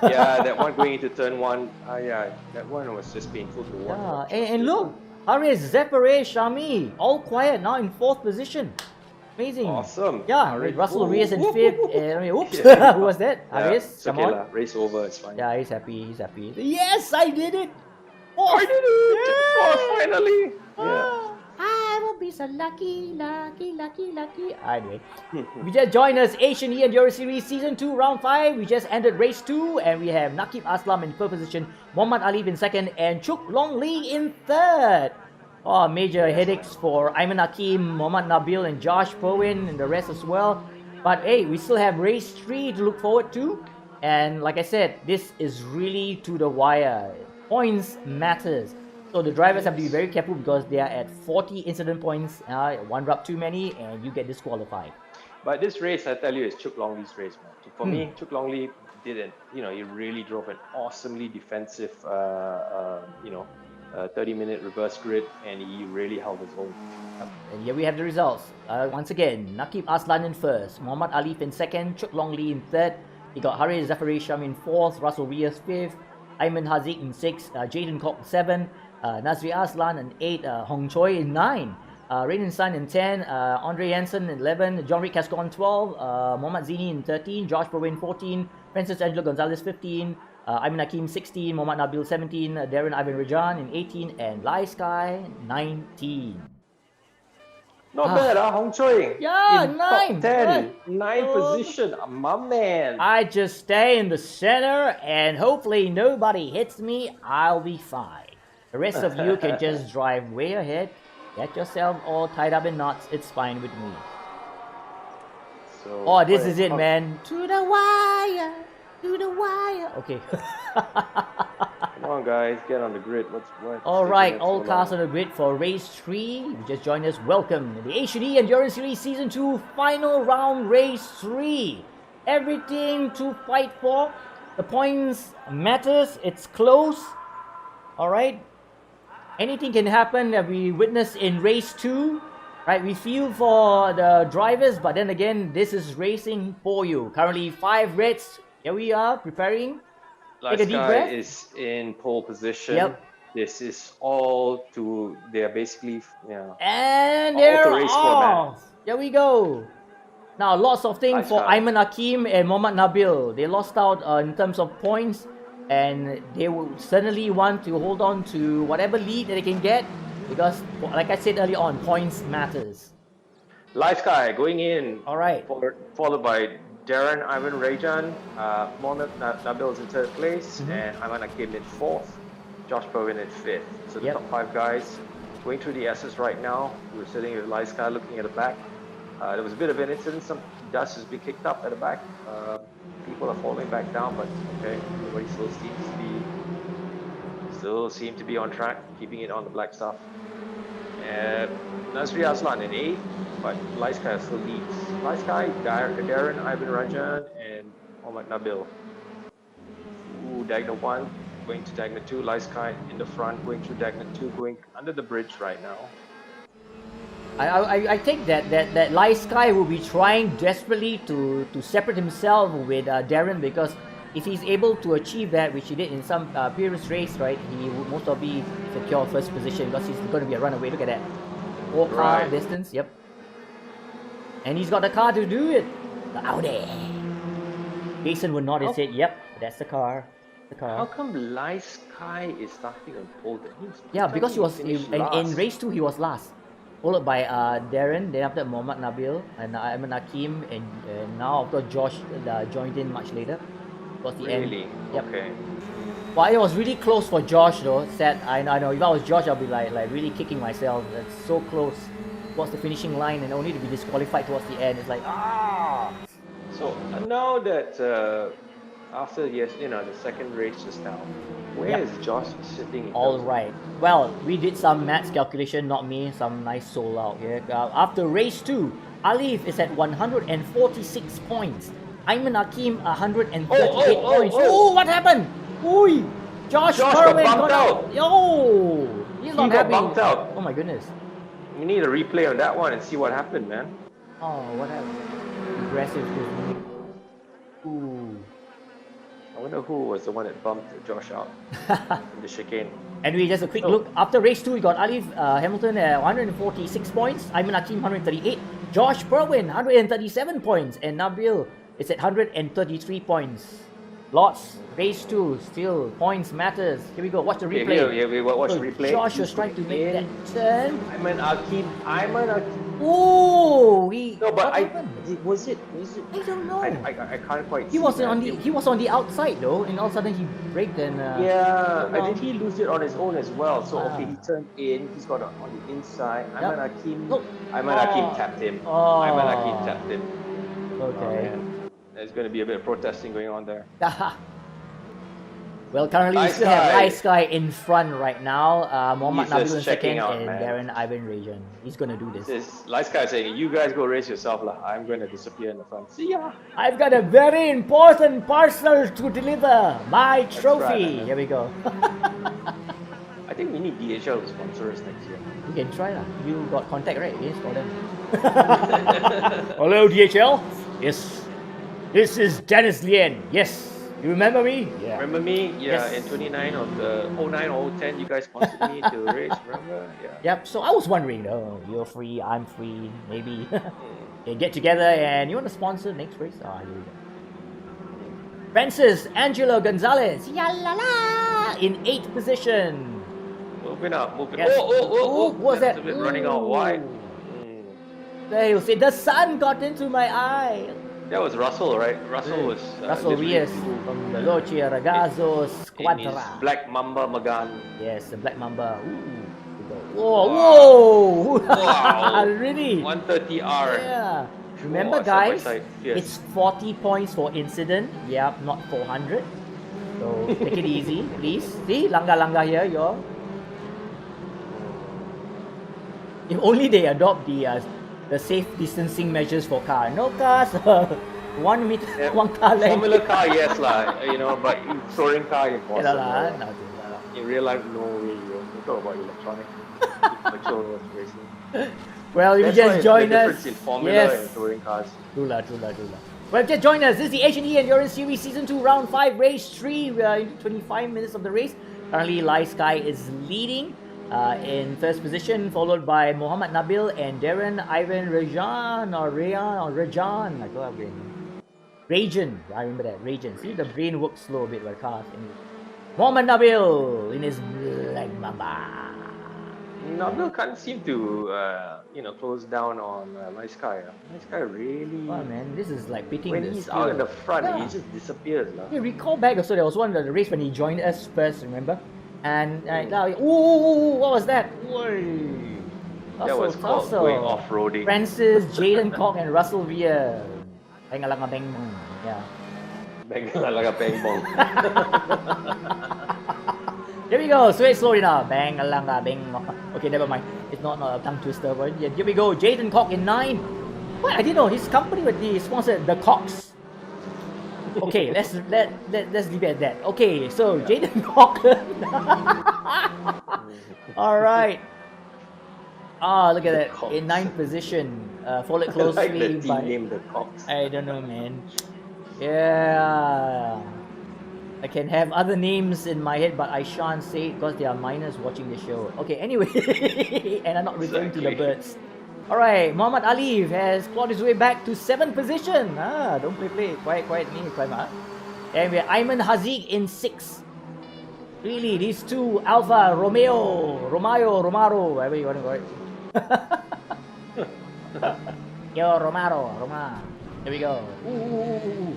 B: Yeah, that one going into turn 1. Yeah, that one was just painful to watch.
A: Yeah, and look, Haris, Zachary, Shami, all quiet now in 4th position. Amazing.
B: Awesome.
A: Yeah, Russell Reyes in 5th. Oops, who was that? Haris, come on.
B: Race over, it's fine.
A: Yeah, he's happy. Yes, I did it.
B: I did it. Oh, finally. Yeah.
A: I will be so lucky. Anyway, we just joined us Asian E Endurance Series Season 2 Round 5. We just ended Race 2 and we have Nakib Aslan in 3rd position, Muhammad Ali in 2nd and Chuk Long Lee in 3rd. Oh, major headaches for Ayman Hakim, Muhammad Nabil and Josh Bowen and the rest as well. But hey, we still have Race 3 to look forward to. And like I said, this is really to the wire. Points matters. So the drivers have to be very careful because they are at 40 incident points. One drop too many and you get disqualified.
B: But this race, I tell you, is Chuk Longley's race, man. So for me, Chuk Longley didn't, he really drove an awesomely defensive, 30-minute reverse grid, and he really held his own.
A: And here we have the results. Once again, Nakib Aslan in first, Muhammad Alif in second, Chuk Longley in third. He got Hari Zachary Sham in fourth, Russell Rios fifth, Ayman Haziq in sixth, Jaden Kok seven, Nazri Aslan in eight, Hong Choi in nine, Raiden Sun in 10, Andre Jensen in 11, John Rick Cascon 12, Mohammad Zini in 13, Josh Perwin 14, Francis Angelo Gonzalez 15, Ayman Hakim 16, Mohammad Nabil 17, Darren Ivan Rajan in 18, and Lai Sky 19.
B: Not bad, Hong Choi.
A: Yeah,
B: in
A: 9.
B: Top 10,
A: Good.
B: 9 position. My man.
A: I just stay in the center and hopefully nobody hits me, I'll be fine. The rest of you can just drive way ahead, get yourself all tied up in knots, it's fine with me.
B: So,
A: Oh, this is it, man. To the wire, to the wire. Okay.
B: Come on, guys, get on the grid. What's
A: Alright,
B: taking
A: all
B: so
A: cars
B: long?
A: on the grid for race 3. You just joined us, welcome. The H&E Endurance Series Season 2 final round race 3. Everything to fight for. The points matters, it's close. Alright. Anything can happen that we witnessed in race 2. Right, we feel for the drivers, but then again, this is racing for you. Currently 5 reds. Here we are, preparing. Take a deep
B: Last guy
A: breath.
B: is in pole position.
A: Yep.
B: This is all they're basically,
A: And
B: all
A: they're
B: to race for, man.
A: off. There we go. Now, lots of things
B: Nice
A: for
B: job.
A: Ayman Hakim and Mohammad Nabil. They lost out in terms of points, and they will certainly want to hold on to whatever lead that they can get, because, like I said earlier on, points matters.
B: Live guy going in.
A: All right.
B: Followed by Darren Ivan Rajan. Mohammad Nabil is in third place, and Ayman Hakim in fourth. Josh Perwin in fifth. So the
A: Yep.
B: top 5 guys going through the S's right now. We're sitting with Live Sky looking at the back. There was a bit of an incident. Some dust has been kicked up at the back. People are falling back down, but okay, everybody still seem to be on track, keeping it on the black stuff. And Nazri Aslan in 8th, but Light Sky still leads. Light Sky, Darren Ivan Rajan, and Mohammad Nabil. Ooh, Diagonal 1 going to Diagonal 2. Light Sky in the front, going through Diagonal 2, going under the bridge right now.
A: I think that Lai Sky will be trying desperately to separate himself with Darren, because if he's able to achieve that, which he did in some previous race, right, he will most probably secure first position, because he's going to be a runaway. Look at that. 4 car
B: Right.
A: distance, yep. And he's got the car to do it. The Audi. Jason would nod and say, yep, that's the car.
B: How come Light Sky is starting on pole then?
A: Yeah, because he was
B: finished
A: in
B: last.
A: race 2 he was last, followed by Darren, then after Mohammad Nabil and Ayman Hakim, and now of course Josh joined in much later. Towards the end.
B: Really?
A: Yep.
B: Okay.
A: Well, it was really close for Josh though. Sad. I know if I was Josh, I'll be like really kicking myself. That's so close towards the finishing line, and only to be disqualified towards the end. It's like
B: So now that after the second race just now, where
A: Yep.
B: is Josh sitting? in
A: All
B: terms of-
A: right. Well, we did some maths calculation, not me. Some nice soul out here. After race 2, Alif is at 146 points. Ayman Hakim 138 points. Oh, what happened? Ooh, Josh
B: got
A: Perwin
B: bumped out.
A: Yo, he's not
B: He got
A: happy.
B: bumped out.
A: Oh my goodness.
B: You need a replay on that one and see what happened, man.
A: Oh, what happened? Aggressive. Ooh.
B: I wonder who was the one that bumped Josh out in the chicane.
A: Anyway, just a quick
B: So-
A: look. After race 2, we got Alif Hamilton at 146 points, Ayman Hakim 138, Josh Perwin 137 points, and Nabil is at 133 points. Lots. Race 2, still points matters. Here we go. Watch the
B: Okay,
A: replay.
B: here we watch
A: So
B: the replay.
A: Josh was trying to make that turn.
B: Ayman Hakim.
A: Oh,
B: No, but
A: what happened?
B: was it?
A: I don't know.
B: I can't quite.
A: He
B: see,
A: was
B: man.
A: on the outside though, and all of a sudden he braked and.
B: Yeah,
A: well,
B: did he lose it on his own as well? So okay, he
A: Ah.
B: turned in. He's got it on the inside.
A: Yep.
B: Ayman Hakim.
A: Look.
B: Ayman Hakim tapped him.
A: Oh.
B: Ayman Hakim tapped him. Oh,
A: Okay.
B: man. There's going to be a bit of protesting going on there.
A: Well, currently we
B: Light
A: still have
B: Sky.
A: Light Sky in front right now. Mohammad
B: He's
A: Nabil
B: just
A: in second
B: checking out,
A: and
B: man.
A: Darren Ivan Rajan. He's gonna do this.
B: This Light Sky saying, "You guys go race yourself, lah. I'm going to disappear in the front. See ya."
A: I've got a very important parcel to deliver. My trophy.
B: right.
A: Here we go.
B: I think we need DHL to sponsor us next year.
A: You can try lah. You got contact, right? Yes, for them. Hello, DHL. Yes. This is Denis Lian. Yes. You remember me? Yeah.
B: Remember me? Yeah,
A: Yes.
B: in 29 or the 09 or 010, you guys sponsored me to race. Remember? Yeah.
A: Yep. So I was wondering, you're free, I'm free, maybe can get together and you want to sponsor next race? Ah, here we go. Francis Angelo Gonzalez, yalala, in 8th position.
B: Moving up, moving.
A: Yes.
B: Oh!
A: What's that?
B: That's a bit running out wide.
A: There you see, the sun got into my eye.
B: That was Russell, right? Russell was
A: Russell
B: literally
A: Reyes from the Veloce Ragazzo
B: in his
A: Squadra.
B: Black Mamba Magan.
A: Yes, the Black Mamba. Whoa!
B: Wow.
A: Really?
B: 130R.
A: Yeah. Remember,
B: Oh, side by
A: guys,
B: side. Yes.
A: it's 40 points for incident. Yeah, not 400. So take it easy, please. See, langga here, yo. If only they adopt the safe distancing measures for car. No cars, 1 meter,
B: Yeah.
A: 1 car length.
B: Formula car, yes, lah. But touring car,
A: Yeah,
B: impossible.
A: lah,
B: right?
A: no,
B: In real life, no way. You talk about electronics. Virtual racing.
A: well, if you
B: That's
A: just
B: why
A: join
B: the
A: us.
B: difference in Formula
A: Yes.
B: and touring cars.
A: True lah. Well, just join us. This is the H&E Endurance Series Season 2, Round 5, Race 3. We are in 25 minutes of the race. Currently, Light Sky is leading in first position, followed by Mohammad Nabil and Darren Ivan Rajan or Rajan. I got brain. Rajan. I remember that. Rajan. See, the brain works slow a bit by cars. Anyway. Mohammad Nabil in his Black Mamba.
B: Nabil can't seem to, close down on Light Sky. Light Sky really.
A: Wow, man, this is like pitting
B: When
A: the
B: he's
A: skill.
B: out in the front,
A: Yeah.
B: he just disappears, lah.
A: You recall back also, there was one of the race when he joined us first, remember? And what was that?
B: That was called going off-roading.
A: Francis, Jaden Cock, and Russell Weir. Yeah.
B: Bang like a bang bong.
A: Here we go, straight slowly now. Bang alanga bang. Okay, never mind. It's not a tongue twister. But yeah, here we go. Jaden Cock in 9. What? I didn't know his company would be sponsored the Cocks. Okay, let's leave it at that. Okay, so Jaden Cock. All right. Look at that.
B: Cocks.
A: In 9th position, followed
B: I
A: closely
B: like the team
A: by.
B: name, the Cox.
A: I don't know, man. Yeah. I can have other names in my head, but I shan't say it because there are minors watching the show. Okay, anyway. And I'm not referring to the
B: Exactly.
A: birds. Alright, Muhammad Alif has clawed his way back to 7th position. Don't play. Quiet me, climb up. And we have Ayman Haziq in 6th. Really, these two, Alpha Romeo, whatever you want to call it. Yo, Roma. There we go. Ooh.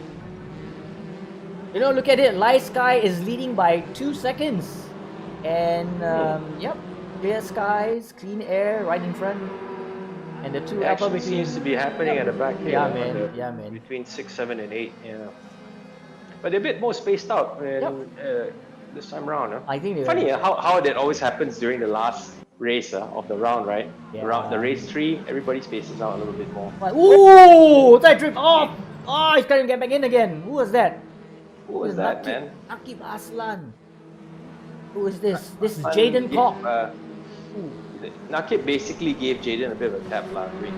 A: Look at it. Light Sky is leading by 2 seconds. And, yep, clear skies, clean air right in front. And the two Alpha
B: Action
A: between.
B: seems to be happening at the back here.
A: Yeah,
B: on
A: man.
B: Between 6, 7, and 8. Yeah. But they're a bit more spaced out this time around. Huh?
A: I think they
B: Funny how that always happens during the last race of the round, right?
A: Yeah.
B: Around the race 3, everybody spaces out a little bit more.
A: Ooh, that trip off. Oh, he's trying to get back in again. Who was that?
B: Who was that, man?
A: Akib Aslan. Who is this? This is Jaden Cock.
B: Nakib basically gave Jaden a bit of a tap last week.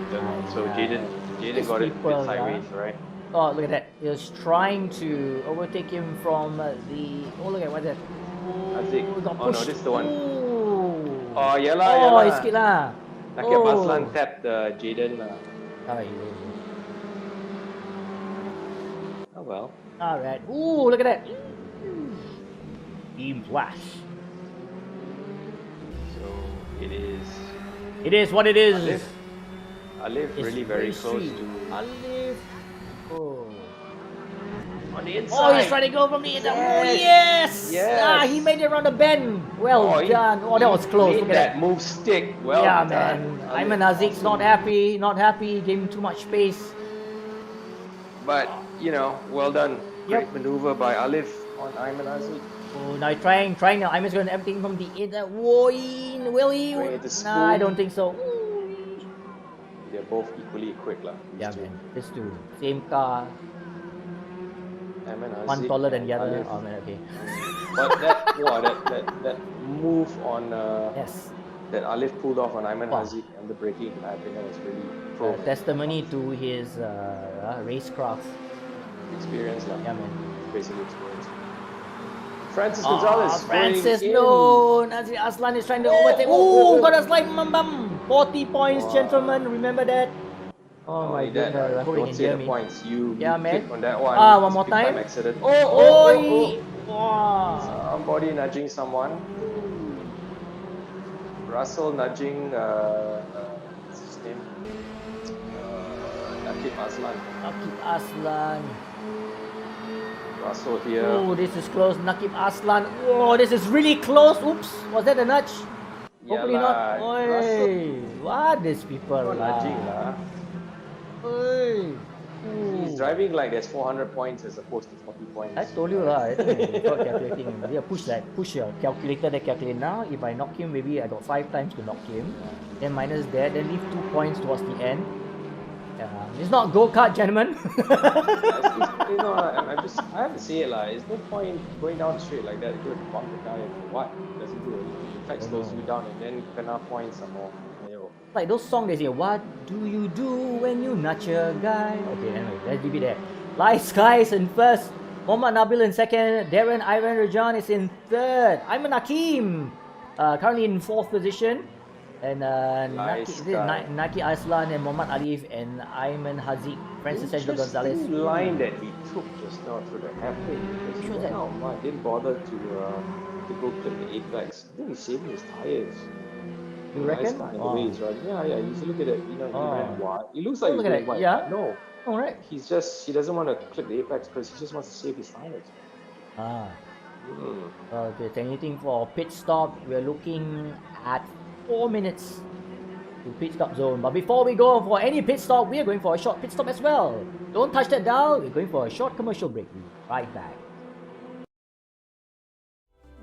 B: So
A: Yeah.
B: Jaden
A: These
B: got it a bit
A: people,
B: sideways, right?
A: Oh, look at that. He was trying to overtake him from the... Oh, look at what's that?
B: Haziq.
A: He got
B: Oh, no,
A: pushed.
B: this is the one.
A: Ooh.
B: Oh, yalah.
A: Oh, it's good lah.
B: Nakib Aslan tapped Jaden. Oh well.
A: Alright. Ooh, look at that. Team Flash.
B: So it is.
A: It is what it is.
B: Alif
A: It's
B: really very
A: race
B: close
A: 3.
B: to
A: Alif. Oh.
B: on the inside.
A: Oh, he's trying to go from the inside. Oh, yes!
B: Yes.
A: He made it around the bend. Well
B: he-
A: done. Oh, that was close.
B: Made
A: Look at
B: that
A: that.
B: move stick. Well
A: Yeah,
B: done.
A: man.
B: Alif.
A: Ayman Haziq's not happy. Gave him too much space.
B: But well done.
A: Yep.
B: Great maneuver by Alif on Ayman Haziq.
A: Oh, now trying now. I'm just going to everything from the inside. Whoa, will he?
B: Bring it to
A: Nah, I
B: spoon.
A: don't think so.
B: They're both equally quick, lah.
A: Yeah, man. These two. Same car.
B: Ayman
A: One
B: Haziq
A: taller than
B: and
A: the other.
B: Alif.
A: Oh, man, okay.
B: But that move on
A: Yes.
B: that Alif pulled off on Ayman
A: Wow.
B: Haziq and the braking, I think that was really pro.
A: Testimony to his racecraft.
B: Experience, lah.
A: Yeah, man.
B: Basic experience. Francis Gonzalez.
A: Francis,
B: going in.
A: no. Nazir Aslan is trying to overtake. Oh, got a slight bum. 40 points, gentlemen. Remember that? Oh
B: Not
A: my
B: only that,
A: goodness. I hope they
B: don't
A: can
B: say
A: hear
B: the
A: me.
B: points. You
A: Yeah, man.
B: click on that one.
A: One
B: It's
A: more
B: big
A: time.
B: accident.
A: Oh. Wow.
B: Somebody nudging someone. Russell nudging. What's his name? Nakib Aslan.
A: Nakib Aslan.
B: Russell here.
A: Oh, this is close. Nakib Aslan. Oh, this is really close. Oops. Was that a nudge? Hopefully
B: Yalah,
A: not. Oi.
B: Russell.
A: What these people
B: Not nudging lah.
A: Oi.
B: He's driving like there's 400 points as opposed to 40 points.
A: I told you lah. I think without calculating. Yeah, push your calculator. They calculate now. If I knock him, maybe I got 5 times to knock him. Then minus that. Then leave 2 points towards the end. It's not go-kart, gentlemen.
B: You know, I have to say it lah. It's no point going down straight like that. You're going to bump the guy for what? It doesn't do anything. In fact, slows you down and then kena points some more.
A: Like those songs they say, what do you do when you nurture a guy? Okay, anyway, let's leave it there. Light Skies in first, Mohammad Nabil in second, Darren Ivan Rajan is in third, Ayman Hakim currently in fourth position, and Naki Aslan and Muhammad Alif and Ayman Haziq, Francis Angelo Gonzalez.
B: The line that he took just now through the halfway,
A: Which was that?
B: didn't bother to go clip the apex. I think he's saving his tires.
A: You reckon?
B: The way he's riding. Yeah. You look at it. You know, he ran wide. It looks like
A: Look
B: he's
A: at
B: going
A: that,
B: wide.
A: yeah.
B: No,
A: All right.
B: he doesn't want to clip the apex because he just wants to save his tires.
A: Okay, anything for pit stop? We're looking at 4 minutes to pit stop zone. But before we go for any pit stop, we are going for a short pit stop as well. Don't touch that dial. We're going for a short commercial break. We'll be right back.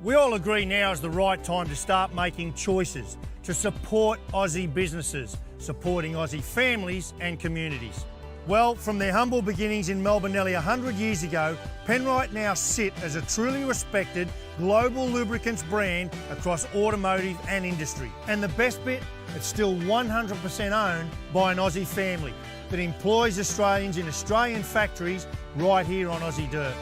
D: We all agree now is the right time to start making choices to support Aussie businesses, supporting Aussie families and communities. Well, from their humble beginnings in Melbourne nearly 100 years ago, Penrite now sit as a truly respected global lubricants brand across automotive and industry. And the best bit, it's still 100% owned by an Aussie family that employs Australians in Australian factories right here on Aussie dirt.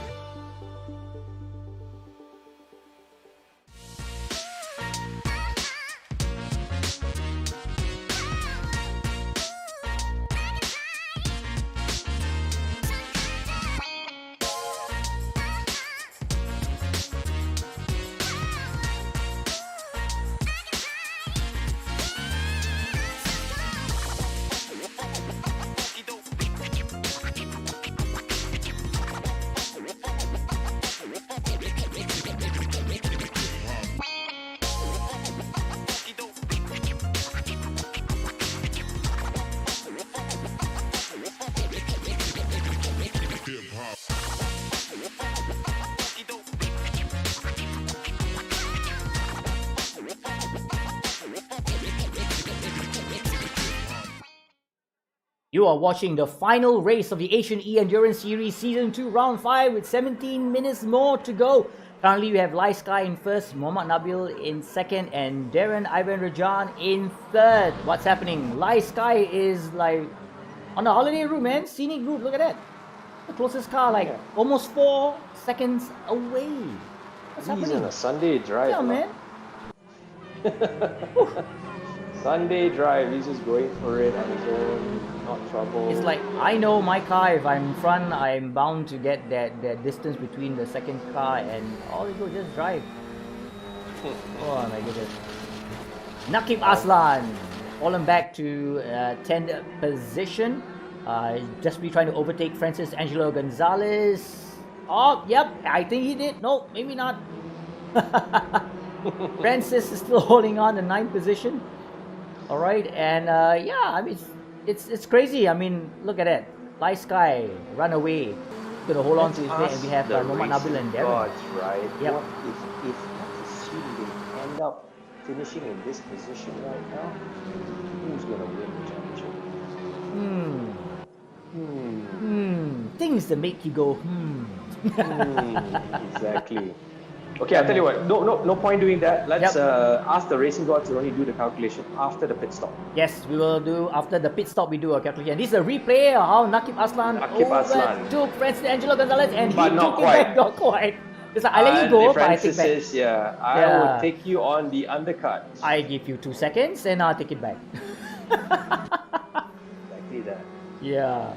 A: You are watching the final race of the Asian E-Endurance Series Season 2 Round 5 with 17 minutes more to go. Currently we have Light Sky in first, Mohammad Nabil in second, and Darren Ivan Rajan in third. What's happening? Light Sky is like on a holiday route, man. Scenic route, look at that. The closest car like almost 4 seconds away. What's
B: He's
A: happening?
B: on a Sunday drive.
A: Yeah, man.
B: Sunday drive, he's just going for it on his own, not trouble.
A: It's like, I know my car, if I'm in front, I'm bound to get that distance between the second car, and all you do, just drive. Oh my goodness. Nakib Aslan, fallen back to 10th position. Just be trying to overtake Francis Angelo Gonzalez. Oh, yep, I think he did. No, maybe not. Francis is still holding on the 9th position. All right, and yeah, I mean it's crazy. I mean, look at that. Light Sky run away going to hold on
B: Let's
A: to his way, and we have
B: ask the
A: Mohamed Nabil
B: racing
A: and Darren.
B: gods, right?
A: Yep.
B: What if let's assume they end up finishing in this position right now? Who's going to win the championship?
A: Things that make you go,
B: Exactly. Okay, I'll tell you what. No point doing that. Let's ask the racing gods to only do the calculation after the pit stop.
A: Yes, we will do, after the pit stop, we do a calculation. This is a replay of how Nakib Aslan overtook Francis Angelo Gonzalez, and
B: But
A: he
B: not
A: took it
B: quite.
A: back, not quite. It's like, I let you go,
B: If
A: but I
B: Francis
A: take back.
B: says, I will take you on the undercut.
A: I give you 2 seconds, and I'll take it back.
B: Exactly that.
A: Yeah.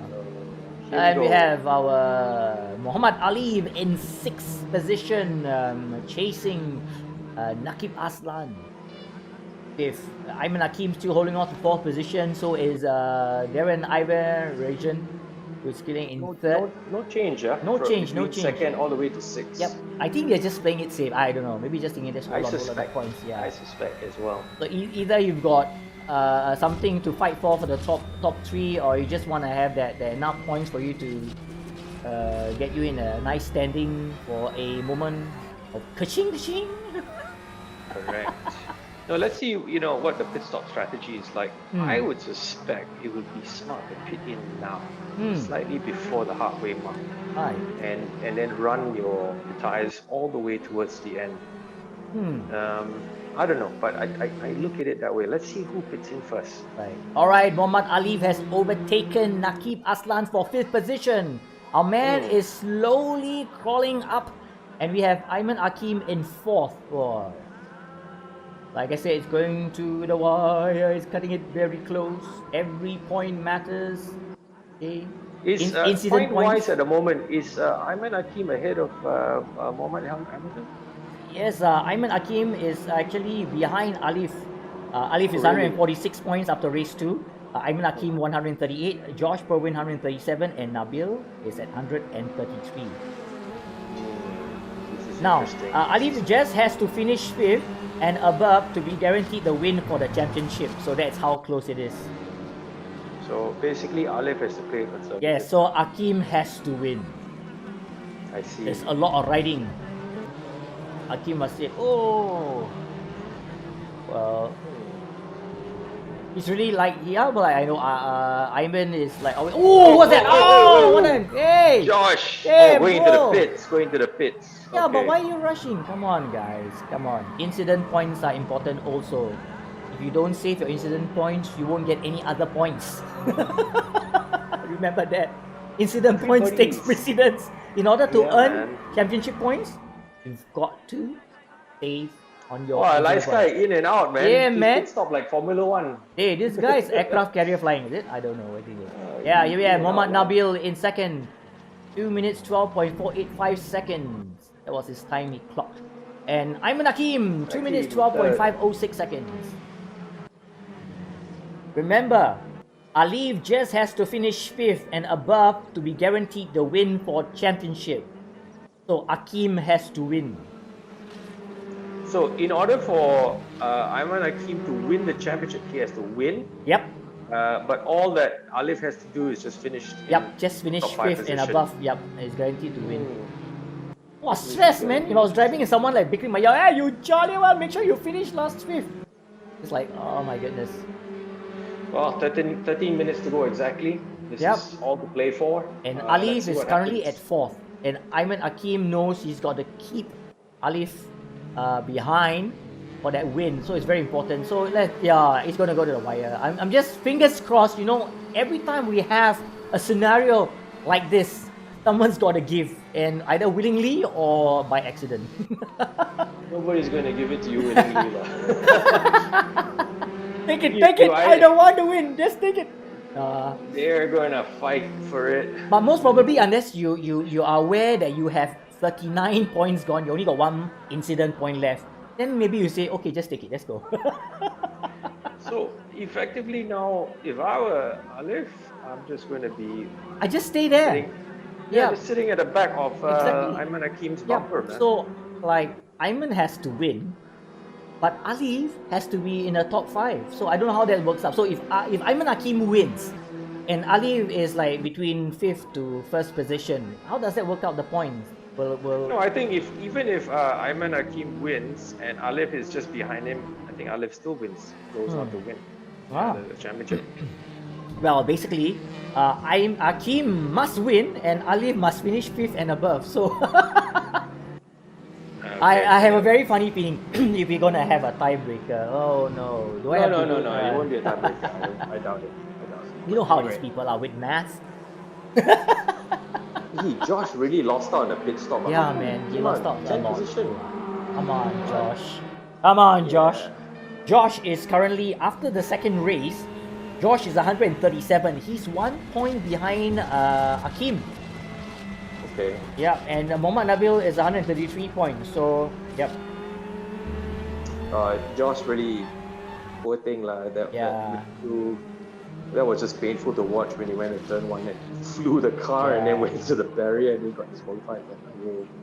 B: Here
A: And we
B: go.
A: have our Muhammad Ali in 6th position, chasing Nakib Aslan. With Ayman Hakim still holding on to 4th position, so is Darren Iver Rajan, who's killing in 3rd.
B: No change, yeah?
A: No change, no
B: Between
A: change.
B: 2nd all the way to 6th.
A: Yep, I think they're just playing it safe. I don't know. Maybe just thinking this
B: I
A: hold on
B: suspect.
A: points. Yeah.
B: I suspect as well.
A: So either you've got something to fight for the top 3, or you just want to have that enough points for you to get you in a nice standing for a moment of ka-ching.
B: Correct. Now let's see, what the pit stop strategy is like. I would suspect it would be smart to pit in now, slightly before the halfway mark,
A: Right.
B: and then run your tires all the way towards the end. I don't know, but I look at it that way. Let's see who pits in first.
A: Right. Alright, Muhammad Ali has overtaken Nakib Aslan for 5th position. Our man is slowly crawling up, and we have Ayman Hakim in 4th. Oh. Like I said, it's going to the wire. It's cutting it very close. Every point matters. Okay.
B: Is
A: Incident
B: point-wise at the moment, is Ayman Hakim ahead of Mohamed Hamilton?
A: Yes, Ayman Hakim is actually behind Alif. Alif is 146 points after race 2. Ayman Hakim 138, Josh Perwin 137, and Nabil is at 133.
B: This is
A: Now,
B: interesting.
A: Alif just has to finish 5th and above to be guaranteed the win for the championship. So that's how close it is.
B: So basically, Alif has to play conservative.
A: Yes, so Hakim has to win.
B: I see.
A: There's a lot of riding. Hakim must say, oh, well, it's really like, but I know Ayman is like, oh, what's that? Oh, what a, hey!
B: Josh!
A: Hey,
B: going
A: bro.
B: to the pits.
A: Yeah,
B: Okay.
A: but why are you rushing? Come on, guys. Come on. Incident points are important also. If you don't save your incident points, you won't get any other points. Remember that. Incident points takes precedence. In order to earn championship points, you've got to save on your...
B: Wow, nice
A: incident
B: guy,
A: points.
B: in and out, man.
A: Yeah,
B: He
A: man.
B: pit stop like Formula 1.
A: Hey, this guy is aircraft carrier flying, is it? I don't know what it is. Yeah, here we have Mohamed Nabil in 2nd. 2 minutes 12.485 seconds. That was his time he clocked. And Ayman Hakim, 2 minutes 12.506 seconds. Remember, Alif just has to finish 5th and above to be guaranteed the win for championship. So Hakim has to win.
B: So in order for Ayman Hakim to win the championship, he has to win.
A: Yep,
B: But all that Alif has to do is just finish.
A: yep, just finish
B: top 5
A: 5th and
B: position.
A: above. Yep, he's guaranteed to win. Wow, stress, man. If I was driving and someone like Bikri Maya, hey, you jolly one, make sure you finish last 5th. It's like, oh my goodness.
B: Well, 13 minutes to go exactly. This
A: Yep.
B: is all to play for.
A: And
B: Let's
A: Alif
B: see
A: is
B: what
A: currently
B: happens.
A: at 4th. And Ayman Hakim knows he's got to keep Alif behind for that win. So it's very important. So it's going to go to the wire. I'm just fingers crossed, every time we have a scenario like this, someone's got to give. And either willingly or by accident.
B: Nobody's going to give it to you willingly.
A: Take it,
B: You-
A: take it.
B: you
A: I
B: either-
A: don't want to win. Just take it.
B: They're going to fight for it.
A: But most probably, unless you are aware that you have 39 points gone, you only got 1 incident point left, then maybe you say, okay, just take it, let's go.
B: So effectively now, if I were Alif, I'm just going to be
A: I just stay there.
B: sitting,
A: Yeah.
B: just sitting at the back of
A: Exactly.
B: Ayman Hakim's
A: Yeah.
B: bumper, man.
A: So, like, Ayman has to win, but Alif has to be in the top 5. So I don't know how that works out. So if Ayman Hakim wins, And Ali is like between 5th to 1st position. How does that work out the points?
B: No, I think even if Ayman Hakim wins and Alif is just behind him, I think Alif still goes on to win
A: Wow.
B: the championship.
A: Well, basically, Akim must win and Alif must finish 5th and above. So I have a very funny feeling if we're gonna have a tiebreaker. Oh no! Do I have to
B: No.
A: do,
B: It won't be a tiebreaker. I doubt it.
A: You know how
B: Anyway.
A: these people are with maths.
B: Josh really lost out on the pit stop.
A: Yeah, man, he lost out a
B: 10th
A: lot.
B: position.
A: Come on, Josh. Come on, Josh.
B: Yeah.
A: Josh is currently, after the second race, Josh is 137. He's 1 point behind Akim.
B: Okay.
A: Yeah, and Mohammad Nabil is 133 points. So, yep.
B: Josh really, poor thing lah. That was just painful to watch when he went to turn 1 and flew the car and then went into the barrier and he got disqualified.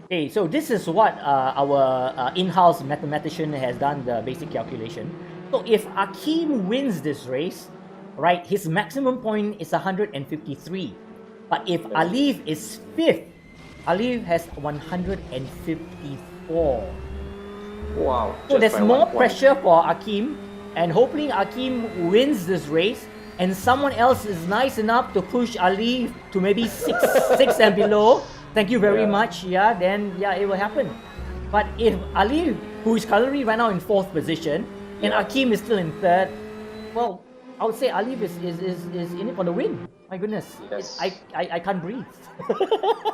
A: Okay, so this is what our in-house mathematician has done the basic calculation. So if Akim wins this race, right, his maximum point is 153. But if Alif is 5th, Alif has 154.
B: Wow.
A: So
B: just
A: there's
B: by
A: more
B: 1 point.
A: pressure for Akim, and hopefully Akim wins this race, and someone else is nice enough to push Ali to maybe six and below. Thank you very much. Yeah, then it will happen. But if Ali, who is currently right now in 4th position, and Akim is still in 3rd, well, I would say Ali is in it for the win. My goodness,
B: Yes.
A: I can't breathe.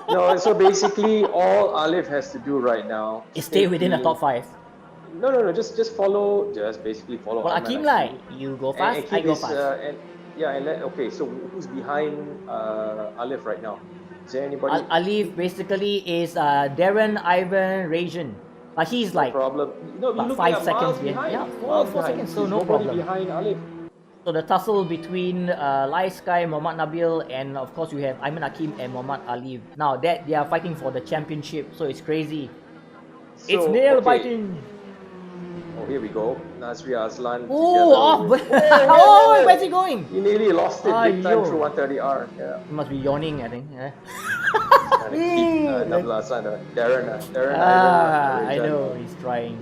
B: No, so basically all Alif has to do right now
A: Is stay within the top 5.
B: No. Just basically follow.
A: Well,
B: Ayman
A: Akim,
B: Hakim.
A: like, you go fast,
B: And
A: I
B: Akim
A: go
B: is,
A: fast.
B: okay. So who's behind Alif right now? Is there anybody?
A: Alif basically is Darren Ivan Rajan. But he's like,
B: problem. No,
A: about
B: you look
A: 5
B: at
A: seconds
B: miles
A: behind.
B: behind.
A: Yeah,
B: Miles
A: 4
B: behind.
A: seconds, so
B: There's
A: no
B: nobody
A: problem.
B: behind Alif.
A: So the tussle between Lai Sky, Mohammad Nabil, and of course you have Ayman Hakim and Mohammad Alif. Now that they are fighting for the championship, so it's crazy. It's
B: So,
A: nail
B: okay.
A: biting.
B: Oh, here we go. Nasri Aslan.
A: Oh,
B: together with-
A: oh, where's he going?
B: He nearly lost it big time
A: Aiyo.
B: through 130R. Yeah.
A: He must be yawning, I think. Yeah.
B: Trying to keep Nabil Aslan. Darren Ivan.
A: I
B: Rajan.
A: know, he's trying.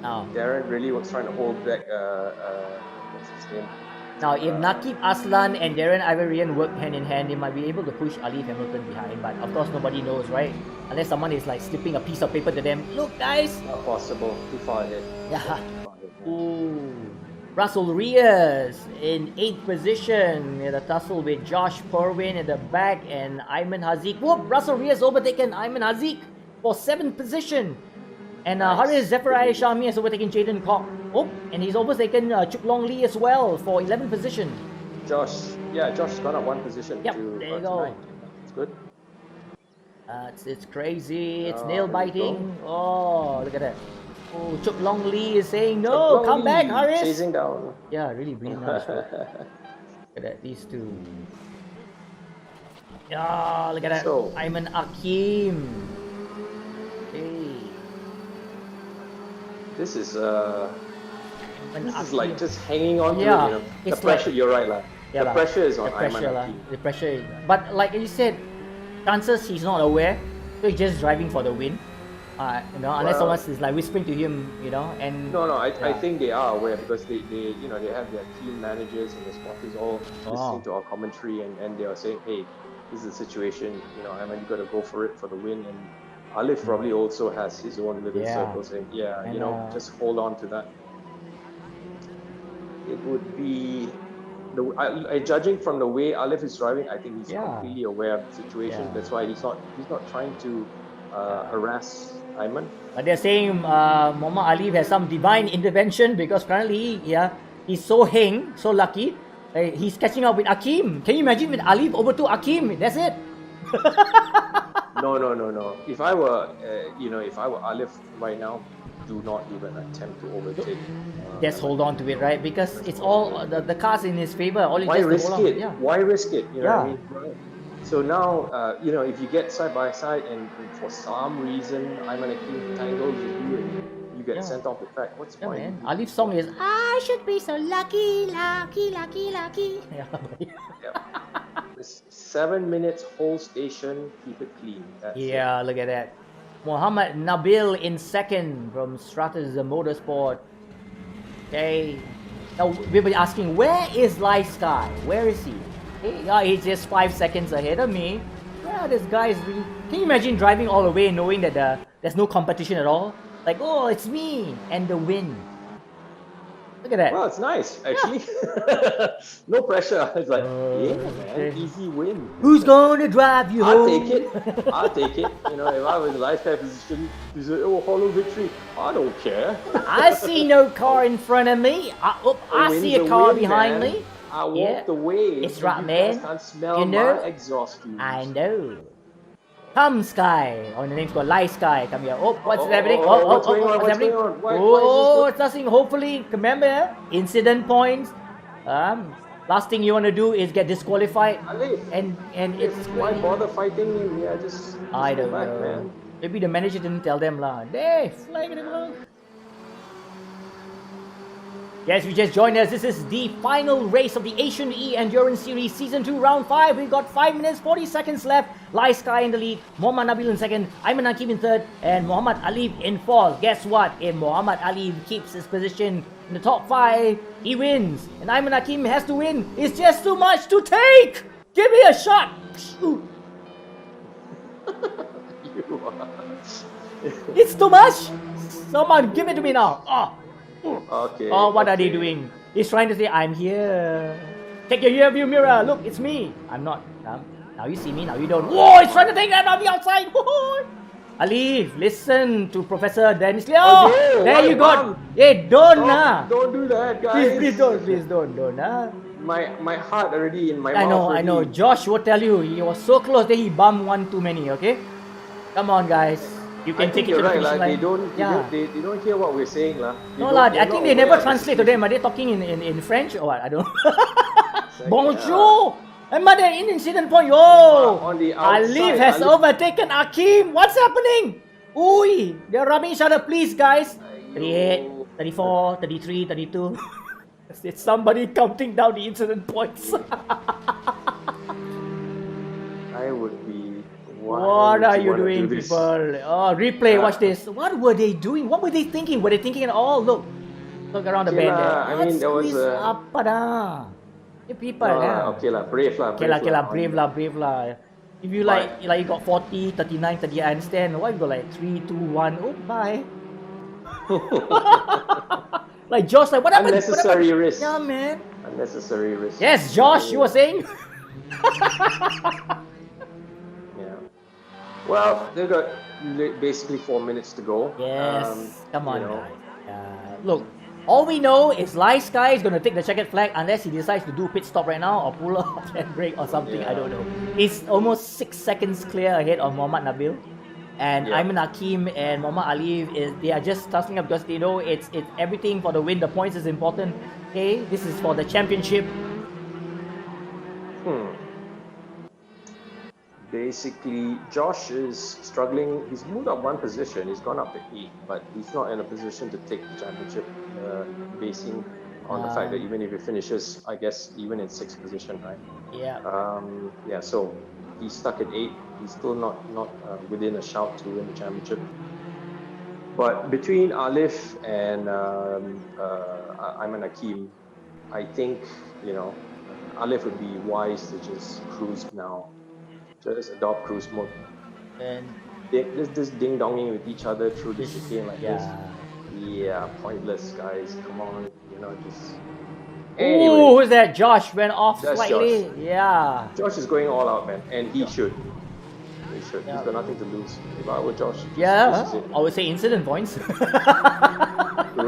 A: Now,
B: Darren really was trying to hold back. What's his name?
A: Now, if Nakib Aslan and Darren Ivorian work hand in hand, they might be able to push Ali Hamilton behind. But of course, nobody knows, right? Unless someone is like slipping a piece of paper to them. Look, guys!
B: Not possible. Too far ahead.
A: Yeah.
B: Too far ahead, yeah.
A: Ooh. Russell Reyes in 8th position. The tussle with Josh Purwin at the back and Ayman Haziq. Whoop! Russell Reyes overtaken Ayman Haziq for 7th position. And
B: Nice.
A: Haris Zachary Shami has overtaken Jaden Koch. Oh, and he's overtaken Chuk Long Lee as well for 11th position.
B: Josh's gone up 1 position
A: Yep,
B: to
A: there you go.
B: 9. It's good.
A: It's crazy. It's
B: Oh,
A: nail
B: there you
A: biting. Oh, look at that. Oh, Chuk Long Lee is saying, no,
B: Long
A: come
B: Lee
A: back, Haris.
B: Chasing down.
A: Yeah, really breathing out. Look at that, these two. Yeah, look at that.
B: So-
A: Ayman Hakim. Hey.
B: This is
A: Ayman
B: like
A: Hakim.
B: just hanging on to
A: Yeah,
B: it. The
A: it's
B: pressure.
A: like-
B: You're right, lah.
A: Yeah
B: The
A: lah.
B: pressure is on
A: The pressure
B: Ayman
A: lah.
B: Hakim.
A: The pressure is, but like you said, chances he's not aware, so he's just driving for the win. Unless
B: Well-
A: someone is like whispering to him, and
B: No, I
A: Yeah.
B: think they are aware because they have their team managers and the spotters all listening to our commentary and they are saying, hey, this is the situation. Ayman, you got to go for it for the win. And Alif probably also has his own little
A: Yeah.
B: circle saying,
A: And,
B: just hold on to that. It would be judging from the way Alif is driving, I think he's
A: Yeah.
B: completely aware of the situation.
A: Yeah.
B: That's why he's not trying to harass Ayman.
A: But they're saying Muhammad Ali has some divine intervention because currently, he's so so lucky. He's catching up with Akim. Can you imagine with Ali over to Akim? That's it.
B: No. If I were Alif right now, do not even attempt to overtake.
A: Just hold on to it, right? Because it's all the car's in his favor. All
B: Why
A: just
B: risk
A: hold on.
B: it?
A: Yeah.
B: Why risk it? You know what I
A: Yeah.
B: mean? Right. So now, if you get side by side and for some reason Ayman Hakim tangles with you and you get
A: Yeah.
B: sent off the track. What's the
A: Yeah,
B: point?
A: man. Alif's song is I should be so lucky, lucky, lucky, lucky. Yeah.
B: It's 7 minutes whole station, keep it clean. That's it.
A: Yeah, look at that. Muhammad Nabil in second from Stratus Motorsport. Okay. Now we'll be asking, where is Light Sky? Where is he? Hey, yeah, he's just 5 seconds ahead of me. Yeah, this guy is really. Can you imagine driving all the way knowing that there's no competition at all? Like, oh, it's me and the win. Look at that.
B: Well, it's nice, actually. No pressure. It's like, yeah, man,
A: okay.
B: easy win.
A: Who's gonna drive you
B: I'll
A: home?
B: take it. I'll take it. You know, if I was in the lifetime position, you say, oh, hollow victory. I don't care.
A: I see no car in front of me. I see a car behind me.
B: I walked away.
A: It's
B: so
A: right,
B: you
A: man.
B: guys can't smell
A: You know?
B: my exhaust fumes.
A: I know. Come Sky. Oh, the name's called Light Sky. Come here. Oh, what's happening?
B: What's going on? What's
A: happening?
B: going on? Why
A: Oh,
B: is
A: it's nothing. Hopefully, remember incident points. Last thing you want to do is get disqualified,
B: Ali,
A: and it's
B: why bother fighting me? Yeah, just
A: I
B: go
A: don't
B: back,
A: know.
B: man.
A: Maybe the manager didn't tell them lah. Hey, flag it along. Yes, we just joined us. This is the final race of the Asian E Endurance Series Season 2 Round 5. We've got 5 minutes, 40 seconds left. Light Sky in the lead, Muhammad Nabil in second, Ayman Hakim in third, and Muhammad Alif in fourth. Guess what? If Muhammad Alif keeps his position in the top 5, he wins. And Ayman Hakim has to win. It's just too much to take! Give me a shot! Ooh.
B: You are.
A: It's too much! Someone give it to me now! Oh.
B: Okay.
A: Oh, what are they
B: okay.
A: doing? He's trying to say, I'm here. Take your rear view mirror. Look, it's me. I'm not. Now you see me, now you don't. Whoa, he's trying to take that on the outside. Alif, listen to Professor Denis. Oh,
B: Okay,
A: there you
B: why,
A: go.
B: Mom?
A: Hey, don't.
B: Don't do that, guys.
A: Please don't.
B: My heart already in my
A: I
B: mouth.
A: know.
B: already.
A: Josh will tell you, he was so close that he bumped one too many, okay? Come on, guys. You can
B: I think
A: take it to
B: you're
A: the
B: right,
A: finish
B: lah.
A: line.
B: They don't hear what we're saying, lah.
A: No lah, I think they never translate to them. Are they talking in French or what? I don't know.
B: Like,
A: Bonjour! And mother in incident point. Oh!
B: On the
A: Alif
B: outside,
A: has
B: Alif-
A: overtaken Hakim. What's happening? Oi! They're rubbing each other, please, guys. 38, 34, 33, 32. It's somebody counting down the incident points.
B: I would be. Why
A: What
B: would
A: are you
B: wanna
A: doing,
B: do this?
A: people? Oh, replay,
B: Yeah.
A: watch this. What were they doing? What were they thinking? Were they thinking at all? Look around the
B: Okay
A: bend there.
B: lah, I mean, there was a-
A: Apa dah? You people
B: No,
A: lah.
B: okay lah, brave lah.
A: Okay lah, brave lah. If you like you got 40, 39, 30, I understand. Why you got like 3, 2, 1? Oh, bye. Like Josh, like what happened?
B: Unnecessary risk.
A: Yeah, man.
B: Unnecessary risk.
A: Yes, Josh, you were saying?
B: Yeah. Well, they've got basically 4 minutes to go.
A: Yes. Come on,
B: you know.
A: guys. Look, all we know is Light Sky is going to take the checkered flag unless he decides to do pit stop right now or pull off and brake or something. I don't know. He's almost 6 seconds clear ahead of Muhammad Nabil. And
B: Yeah.
A: Ayman Hakim and Muhammad Alif, they are just tussling up because they know it's everything for the win. The points is important. Okay, this is for the championship.
B: Basically, Josh is struggling. He's moved up 1 position. He's gone up to 8, but he's not in a position to take the championship, basing on the fact that even if he finishes, I guess, even in 6th position, right?
A: Yeah.
B: Yeah, so he's stuck at 8. He's still not within a shout to win the championship. But between Alif and Ayman Hakim, I think, Alif would be wise to just cruise now. Just adopt cruise mode.
A: And
B: This ding-donging with each other through the chicane like this.
A: yeah.
B: Yeah, pointless, guys. Come on, just...
A: Ooh,
B: Anyway,
A: who's that? Josh went off
B: That's
A: slightly.
B: Josh.
A: Yeah.
B: Josh is going all out, man. And he should. He should.
A: Yeah.
B: He's got nothing to lose. If I were Josh,
A: Yeah,
B: this is it.
A: I would say incident points.
B: Do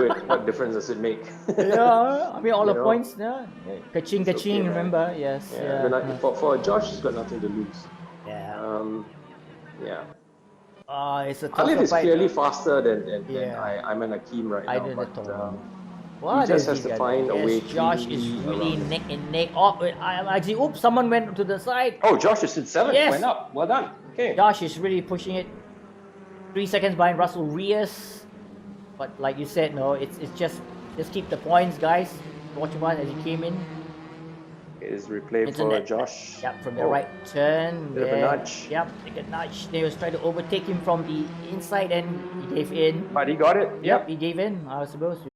B: it. What difference does it make?
A: Yeah, I mean all the
B: You know?
A: points. Yeah, kaching,
B: It's okay, man.
A: remember? Yes.
B: Yeah.
A: Yeah.
B: For Josh, he's got nothing to lose.
A: Yeah.
B: Yeah.
A: It's a tough
B: Alif is
A: fight.
B: clearly faster than
A: Yeah.
B: Ayman Hakim right
A: I
B: now.
A: didn't
B: But
A: know. What
B: just
A: is
B: has to
A: guy
B: find
A: doing?
B: a way
A: Yes, Josh
B: to
A: is
B: be
A: really
B: around.
A: neck and neck. Oh, actually, oops! Someone went to the side.
B: Oh, Josh is in 7th.
A: Yes.
B: Went up. Well done. Okay.
A: Josh is really pushing it. 3 seconds behind Russell Reyes. But like you said, no, it's just keep the points, guys. Watch one as he came in.
B: Is replay
A: It's
B: for
A: a
B: Josh.
A: Yep, from the
B: Oh,
A: right turn.
B: bit of a
A: There.
B: nudge.
A: Yep, like a nudge. They was trying to overtake him from the inside, and he gave in.
B: But he got it.
A: Yep, he gave in. I was supposed to.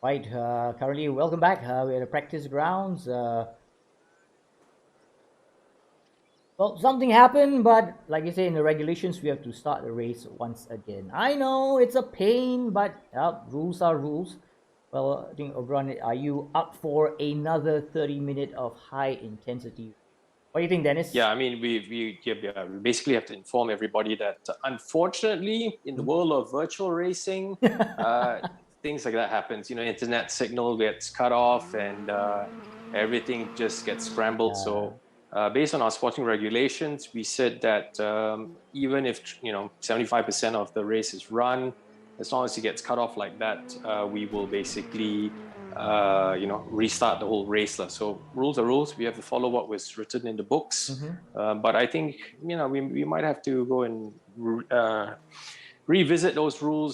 A: Right. Currently, welcome back. We're at the practice grounds. Well, something happened, but like you say, in the regulations, we have to start the race once again. I know it's a pain, but rules are rules. Well, I think, Obran, are you up for another 30 minutes of high intensity? What do you think, Dennis?
B: Yeah, I mean, we basically have to inform everybody that unfortunately, in the world of virtual racing, things like that happens. You know, internet signal gets cut off and everything just gets scrambled. So, based on our sporting regulations, we said that even if 75% of the race is run, as long as it gets cut off like that, we will basically restart the whole race. So rules are rules. We have to follow what was written in the books. But I think, we might have to go and revisit those rules